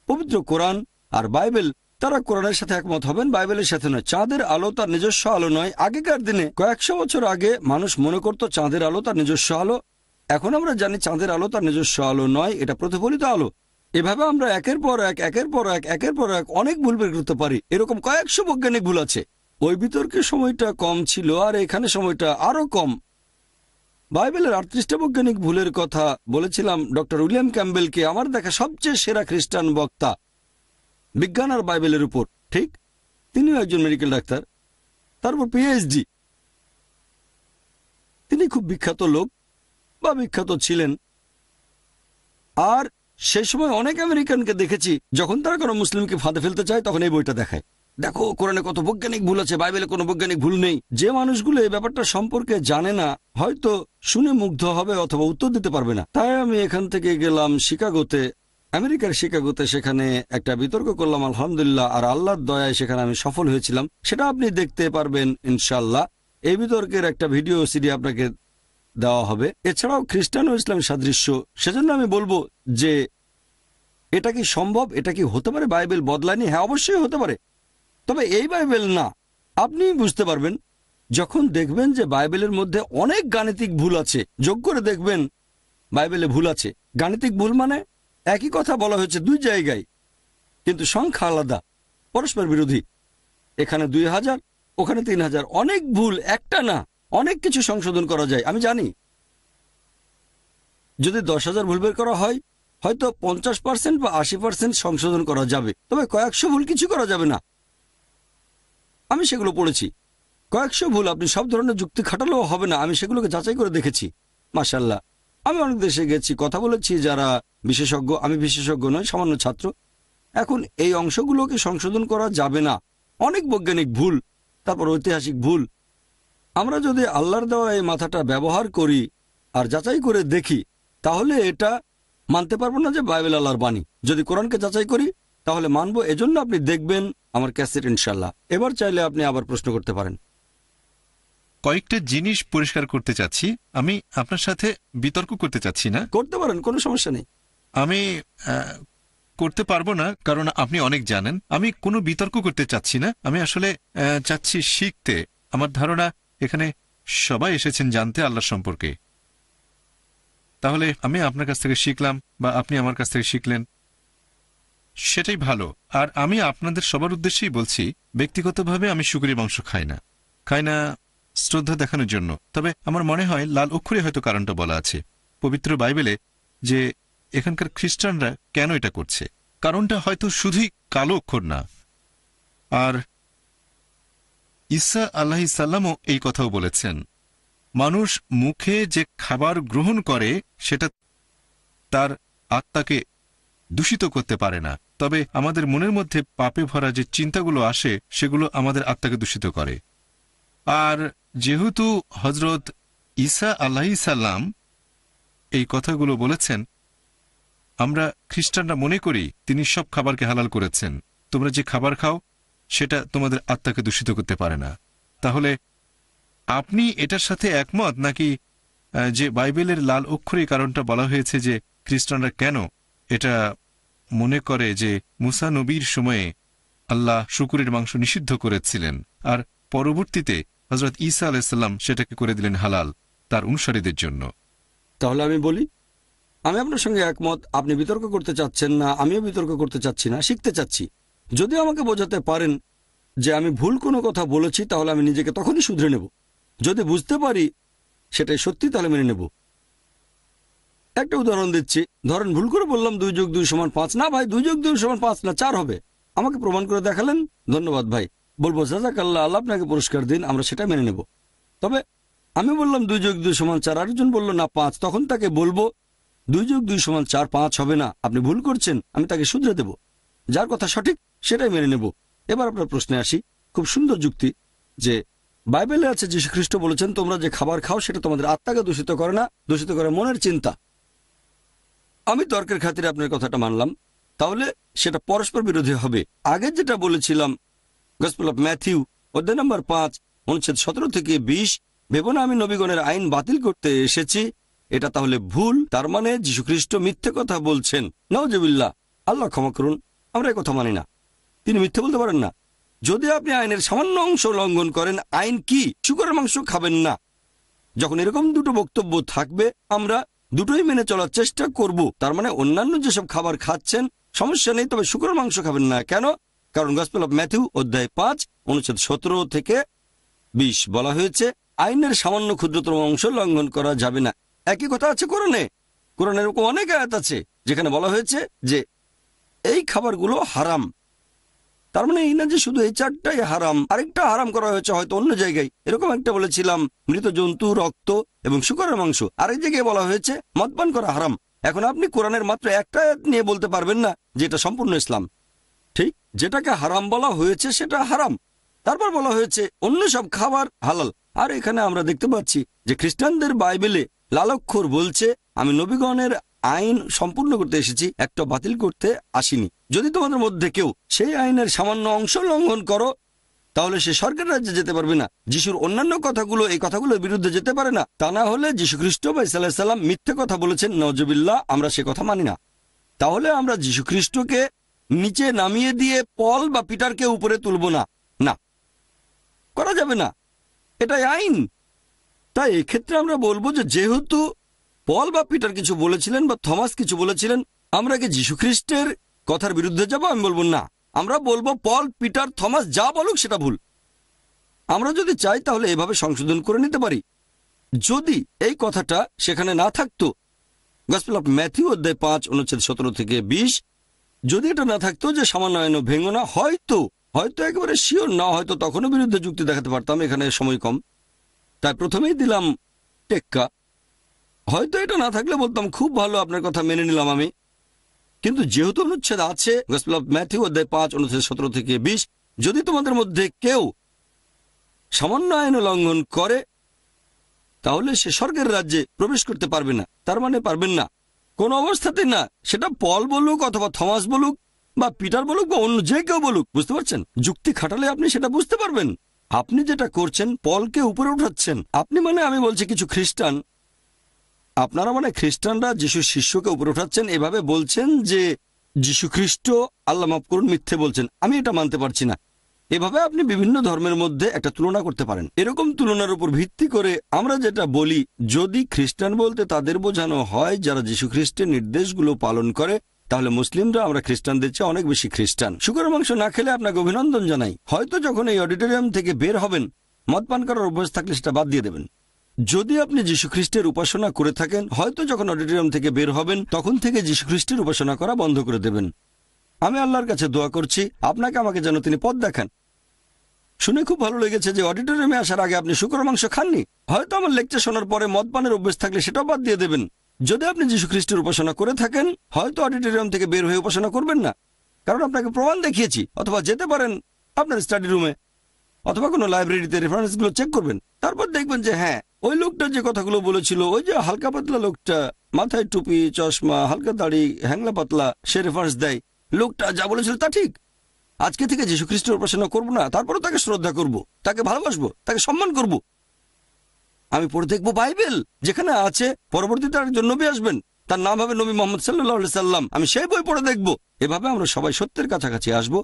পবিত্র কোরআন আর বাইবেল, তারা কোরআনের সাথে একমত হবেন, বাইবেলের সাথে নয়। চাঁদের আলো তার নিজস্ব আলো নয়। আগেকার দিনে কয়েকশো বছর আগে মানুষ মনে করত চাঁদের আলো তার নিজস্ব আলো। এখন আমরা জানি চাঁদের আলো তার নিজস্ব আলো নয়, এটা প্রতিফলিত আলো। এভাবে আমরা একের পর এক অনেক ভুল বের করতে পারি। এরকম কয়েকশো বৈজ্ঞানিক ভুল আছে। ওই বিতর্কের সময়টা কম ছিল আর এখানে সময়টা আরো কম। বাইবেলের 38টা বৈজ্ঞানিক ভুলের কথা বলেছিলাম ডক্টর উইলিয়াম ক্যাম্বেলকে, আমার দেখা সবচেয়ে সেরা খ্রিস্টান বক্তা বিজ্ঞান আর বাইবেলের উপর। ঠিক, তিনিও একজন মেডিকেল ডাক্তার, তারপর পিএইচডি। তিনি খুব বিখ্যাত লোক বা বিখ্যাত ছিলেন। আর সেই সময় অনেক আমেরিকানকে দেখেছি যখন তারা কোনো মুসলিমকে ফাঁদে ফেলতে চায় তখন এই বইটা দেখায়, দেখো কোরআনে কত বৈজ্ঞানিক ভুল আছে, বাইবেলে কোনো বৈজ্ঞানিক ভুল নেই। যে মানুষগুলো এই ব্যাপারটা সম্পর্কে জানে না হয়তো শুনে মুগ্ধ হবে অথবা উত্তর দিতে পারবে না। তাই আমি এখান থেকে গেলাম শিকাগোতে, আমেরিকার শিকাগোতে, সেখানে একটা বিতর্ক করলাম আলহামদুলিল্লাহ, আর আল্লাহর দয়ায় সেখানে আমি সফল হয়েছিলাম। সেটা আপনি দেখতে পারবেন ইনশাল্লাহ। এই বিতর্কের একটা ভিডিও সিডি আপনাকে দেওয়া হবে। এছাড়াও খ্রিস্টান ও ইসলাম সাদৃশ্য, সেজন্য আমি বলবো যে এটা কি সম্ভব, এটা কি হতে পারে বাইবেল বদলায়নি? হ্যাঁ, অবশ্যই হতে পারে, তবে এই বাইবেল না। আপনি বুঝতে পারবেন যখন দেখবেন যে বাইবেলের মধ্যে অনেক গাণিতিক ভুল আছে। যোগ করে দেখবেন বাইবেলে ভুল আছে। গাণিতিক ভুল মানে একই কথা বলা হয়েছে দুই জায়গায়, কিন্তু সংখ্যা আলাদা, পরস্পর বিরোধী। এখানে 2000, ওখানে 3000, অনেক ভুল, একটা না, অনেক কিছু সংশোধন করা যায়। আমি জানি যদি 10,000 ভুল বের করা হয় হয়তো 50% বা 80% সংশোধন করা যাবে, তবে কয়েকশো ভুল কিছু করা যাবে না। আমি সেগুলো পড়েছি। কয়েকশো ভুল আপনি সব ধরনের যুক্তি খাটালেও হবে না। আমি সেগুলোকে যাচাই করে দেখেছি। মাশাআল্লাহ, আমি অনেক দেশে গেছি, কথা বলেছি যারা বিশেষজ্ঞ। আমি বিশেষজ্ঞ নই, সামান্য ছাত্র। এখন এই অংশগুলোকে সংশোধন করা যাবে না। অনেক বৈজ্ঞানিক ভুল, তারপর ঐতিহাসিক ভুল। আমরা যদি আল্লাহর দেওয়া এই মাথাটা ব্যবহার করি আর যাচাই করে দেখি তাহলে এটা মানতে পারবো না যে বাইবেল আল্লাহর বাণী। যদি কোরআনকে যাচাই করি তাহলে মানবো। এজন্য আপনি দেখবেন আমার ক্যাসেট ইনশাল্লাহ। এবার চাইলে আপনি আবার প্রশ্ন করতে পারেন। কয়েকটা জিনিস পরিষ্কার করতে চাচ্ছি। আমি আপনার সাথে বিতর্ক করতে চাচ্ছি না। করতে পারেন, কোনো সমস্যা নেই। আমি করতে পারবো না কারণ আপনি অনেক জানেন। আমি কোনো বিতর্ক করতে চাচ্ছি না। আমি আসলে চাচ্ছি শিখতে। আমার ধারণা এখানে সবাই এসেছেন জানতে আল্লাহ সম্পর্কে। তাহলে আমি আপনার কাছ থেকে শিখলাম বা আপনি আমার কাছ থেকে শিখলেন, সেটাই ভালো। আর আমি আপনাদের সবার উদ্দেশ্যেই বলছি, ব্যক্তিগতভাবে আমি শুকরির মাংস খাই না শ্রদ্ধা দেখানোর জন্য। তবে আমার মনে হয় লাল অক্ষরে হয়তো কারণটা বলা আছে। পবিত্র বাইবেলে যে এখানকার খ্রিস্টানরা কেন এটা করছে। কারণটা হয়তো শুধুই কালো অক্ষর না। আর ঈসা আলাইহিস সালামও এই কথাও বলেছেন, মানুষ মুখে যে খাবার গ্রহণ করে সেটা তার আত্মাকে দূষিত করতে পারে না, তবে আমাদের মনের মধ্যে পাপে ভরা যে চিন্তাগুলো আসে সেগুলো আমাদের আত্মাকে দূষিত করে। আর যেহেতু হযরত ঈসা আলাইহিস সালাম এই কথাগুলো বলেছেন, আমরা খ্রিস্টানরা মনে করি তিনি সব খাবারকে হালাল করেছেন। তোমরা যে খাবার খাও সেটা তোমাদের আত্মাকে দূষিত করতে পারে না। তাহলে আপনি এটার সাথে একমত নাকি যে বাইবেলের লাল অক্ষরে কারণটা বলা হয়েছে যে খ্রিস্টানরা কেন এটা মনে করে যে মুসা নবীর সময়ে আল্লাহ শূকরের মাংস নিষিদ্ধ করেছিলেন আর পরবর্তীতে হযরত ঈসা আলাইহিস সালাম সেটাকে করে দিলেন হালাল তার অনুসারীদের জন্য? তাহলে আমি বলি, আমি আপনার সঙ্গে একমত। আপনি বিতর্ক করতে চাচ্ছেন না, আমিও বিতর্ক করতে চাচ্ছি না, শিখতে চাচ্ছি। যদি আমাকে বোঝাতে পারেন যে আমি ভুল কোনো কথা বলেছি, তাহলে আমি নিজেকে তখনই শুধরে নেব। যদি বুঝতে পারি সেটাই সত্যি, তাহলে মেনে নেব। একটা উদাহরণ দিচ্ছি। ধরেন ভুল করে বললাম 2 + 2 = 5। না ভাই, 2 + 2 = 5 না, 4 হবে। আমাকে প্রমাণ করে দেখালেন, ধন্যবাদ ভাই। বলবো জাযাকাল্লাহ, আল্লাহ আপনাকে পুরস্কার দিন, আমরা সেটা মেনে নেব। তবে আমি বললাম 2 + 2 = 4, আরেকজন বলল না 5, তখন তাকে বলবো 2 + 2 = 4, 5 হবে না, আপনি ভুল করছেন। আমি তাকে শুধরে দেব, যার কথা সঠিক সেটাই মেনে নেব। এবার আপনার প্রশ্নে আসি। খুব সুন্দর যুক্তি যে বাইবেলে আছে যীশু খ্রিস্ট বলেছেন, তোমরা যে খাবার খাও সেটা তোমাদের আত্মাকে দূষিত করে না, দূষিত করে মনের চিন্তা। আমি তর্কের খাতিরে আপনার কথাটা মানলাম, তাহলে সেটা পরস্পর বিরোধী হবে। আগে যেটা বলেছিলাম, গসপেল অফ ম্যাথিউ অধ্যায় নম্বর 5 অনুচ্ছেদ 17 থেকে 20, ভেবো না আমি নবীগণের আইন বাতিল করতে এসেছি, এটা তাহলে ভুল। তার মানে যীশু খ্রিস্ট মিথ্যে কথা বলছেন। নাউজুবিল্লাহ, আল্লাহ ক্ষমা করুন, আমরা এই কথা মানি না। তিনি মিথ্যে বলতে পারেন না। যদি আপনি আইনের সামান্য অংশ লঙ্ঘন করেন, আইন কি? শুকরের মাংস খাবেন না। যখন এরকম দুটো বক্তব্য থাকবে, আমরা দুটোই মেনে চলার চেষ্টা করব। তার মানে অন্যান্য যেসব খাবার খাচ্ছেন সমস্যা নেই, তবে শুকরের মাংস খাবেন না। কেন? কারণ গসপেল অফ ম্যাথিউ অধ্যায় 5 অনুচ্ছেদ 17 থেকে 20 বলা হয়েছে আইনের সামান্য ক্ষুদ্রতম অংশ লঙ্ঘন করা যাবে না। একই কথা আছে কোরআনে। কোরআনে এরকম অনেক আয়াত আছে যেখানে বলা হয়েছে যে এই খাবারগুলো হারাম। তার মানে এই না যে শুধু এই 4টাই হারাম, আরেকটা হারাম করা হয়েছে হয়তো অন্য জায়গায়। এরকম একটা বলেছিলাম মৃত জন্তু, রক্ত এবং শুকরের মাংস। আরেক জায়গায় বলা হয়েছে মদপান করা হারাম। এখন আপনি কোরআনের মাত্র একটা আয়াত নিয়ে বলতে পারবেন না যে এটা সম্পূর্ণ ইসলাম। ঠিক, যেটাকে হারাম বলা হয়েছে সেটা হারাম, তারপর বলা হয়েছে অন্য সব খাবার হালাল। আর এখানে আমরা দেখতে পাচ্ছি যে খ্রিস্টানদের বাইবেলে লাল অক্ষর বলছে, আমি নবীগণের আইন সম্পূর্ণ করতে এসেছি, একটা বাতিল করতে আসিনি। যদি তোমাদের মধ্যে কেউ সেই আইনের সামান্য অংশ লঙ্ঘন করো, তাহলে সে স্বর্গের রাজ্যে যেতে পারবে না। যিশুর অন্যান্য কথাগুলো এই কথাগুলোর বিরুদ্ধে যেতে পারে না। তা না হলে যীশু খ্রিস্ট বা ঈসা আলাইহিস সালাম মিথ্যে কথা বলেছেন, নাউজুবিল্লাহ, আমরা সে কথা মানি না। তাহলে আমরা যীশু খ্রিস্টকে নিচে নামিয়ে দিয়ে পল বা পিটারকে উপরে তুলব না, না করা যাবে না, এটাই আইন। তাই এক্ষেত্রে আমরা বলবো যে যেহেতু পল বা পিটার কিছু বলেছিলেন বা থমাস কিছু বলেছিলেন, আমরা কি যীশু খ্রিস্টের কথার বিরুদ্ধে যাব? আমি বলবো না। আমরা বলবো পল, পিটার, থমাস যা বলুক সেটা ভুল। আমরা যদি চাই তাহলে এভাবে সংশোধন করে নিতে পারি। যদি এই কথাটা সেখানে না থাকতো, গসপেল অফ ম্যাথিউ অধ্যায় 5 অনুচ্ছেদ 17 থেকে 20, যদি এটা না থাকতো যে সামান্য আইনও ভেঙো না, হয়তো একেবারে শিওর না, হয়তো তখনও বিরুদ্ধে যুক্তি দেখাতে পারতাম। এখানে সময় কম, তাই প্রথমেই দিলাম টেক্কা। হয়তো এটা না থাকলে বলতাম খুব ভালো, আপনার কথা মেনে নিলাম আমি। কিন্তু যেহেতু অনুচ্ছেদ আছে গসপেল অফ ম্যাথিউ অধ্যায় 5 অনুচ্ছেদ 17 থেকে 20, যদি তোমাদের মধ্যে কেউ সামান্য আইন লঙ্ঘন করে, তাহলে সে স্বর্গের রাজ্যে প্রবেশ করতে পারবে না। তার মানে পারবেন না, কোন অবস্থাতে না। সেটা পল বলুক অথবা থমাস বলুক বা পিটার বলুক বা অন্য যে কেউ বলুক, বুঝতে পারছেন? যুক্তি খাটালে আপনি সেটা বুঝতে পারবেন। আপনি যেটা করছেন, পলকে উপরে উঠাচ্ছেন। আপনি মানে আমি বলছি কিছু খ্রিস্টান, আপনারা মানে খ্রিস্টানরা যিশুর শিষ্যকে উপরে উঠাচ্ছেন, এভাবে বলছেন যে যীশু খ্রিস্ট, আল্লাহ মাফ করুন, মিথ্যে বলছেন। আমি এটা মানতে পারছি না। এভাবে আপনি বিভিন্ন ধর্মের মধ্যে একটা তুলনা করতে পারেন। এরকম তুলনার উপর ভিত্তি করে আমরা যেটা বলি, যদি খ্রিস্টান বলতে তাদের বোঝানো হয় যারা যীশু খ্রিস্টের নির্দেশগুলো পালন করে, তাহলে মুসলিমরা আমরা খ্রিস্টানদের চেয়ে অনেক বেশি খ্রিস্টান। শুকরের মাংস না খেলে আপনাকে অভিনন্দন জানাই। হয়তো যখন এই অডিটোরিয়াম থেকে বের হবেন, মদ পান করার অভ্যাস থাকলে সেটা বাদ দিয়ে দেবেন। যদি আপনি যীশুখ্রিস্টের উপাসনা করে থাকেন, হয়তো যখন অডিটোরিয়াম থেকে বের হবেন তখন থেকে যীশুখ্রিস্টের উপাসনা করা বন্ধ করে দেবেন। আমি আল্লাহর কাছে দোয়া করছি আপনাকে আমাকে যেন তিনি পথ দেখান। শুনে খুব ভালো লেগেছে যে অডিটোরিয়ামে আসার আগে আপনি শুকর মাংস খাননি। হয়তো আমার লেকচার শোনার পরে মদ পানের অভ্যেস থাকলে সেটাও বাদ দিয়ে দেবেন। যদি আপনি যীশুখ্রিস্টের উপাসনা করে থাকেন, হয়তো অডিটোরিয়াম থেকে বের হয়ে উপাসনা করবেন না, কারণ আপনাকে প্রমাণ দেখিয়েছি। অথবা যেতে পারেন আপনার স্টাডি রুমে অথবা কোনো লাইব্রেরিতে, রেফারেন্সগুলো চেক করবেন। তারপর দেখবেন যে হ্যাঁ, ওই লোকটা যে কথাগুলো বলেছিল, ওই যে হালকা পাতলা লোকটা, মাথায় টুপি, চশমা, হালকা দাড়ি, হ্যাংলা পাতলা, সে রেফারেন্স দেয়। লোকটা যা বলেছিল তা ঠিক। আজকে থেকে যীশুখ্রিস্টের উপাসনা করব না, তারপরও তাকে শ্রদ্ধা করব, তাকে ভালোবাসবো, তাকে সম্মান করব। আমি পড়ে দেখবো বাইবেল, যেখানে আছে পরবর্তীতে একজন নবী আসবেন, তার নাম হবে নবী মোহাম্মদ সাল্লাল্লাহু আলাইহি সাল্লাম। আমি সেই বই পড়ে দেখব। এভাবে আমরা সবাই সত্যের কাছাকাছি আসবো।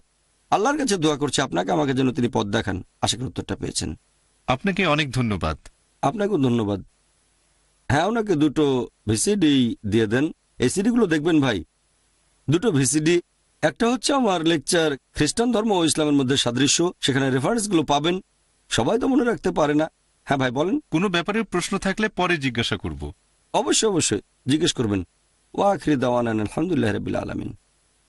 আল্লাহর কাছে দোয়া করছি আপনাকে আমাকে যেন তিনি পথ দেখান। আশা করি উত্তরটা পেয়েছেন। আপনাকে অনেক ধন্যবাদ। আপনাকেও ধন্যবাদ। হ্যাঁ, ওনাকে 2টো ভিসিডি দিয়ে দেন। এই সিডিগুলো দেখবেন ভাই, 2টো ভিসিডি। একটা হচ্ছে আমার লেকচার খ্রিস্টান ধর্ম ও ইসলামের মধ্যে সাদৃশ্য, সেখানে রেফারেন্সগুলো পাবেন। সবাই তো মনে রাখতে পারে না। হ্যাঁ ভাই বলেন। কোনো ব্যাপারে প্রশ্ন থাকলে পরে জিজ্ঞাসা করব। অবশ্যই অবশ্যই জিজ্ঞেস করবেন। ওয়া আখিরি দাওয়ানা আলহামদুলিল্লাহি রাব্বিল আলামিন।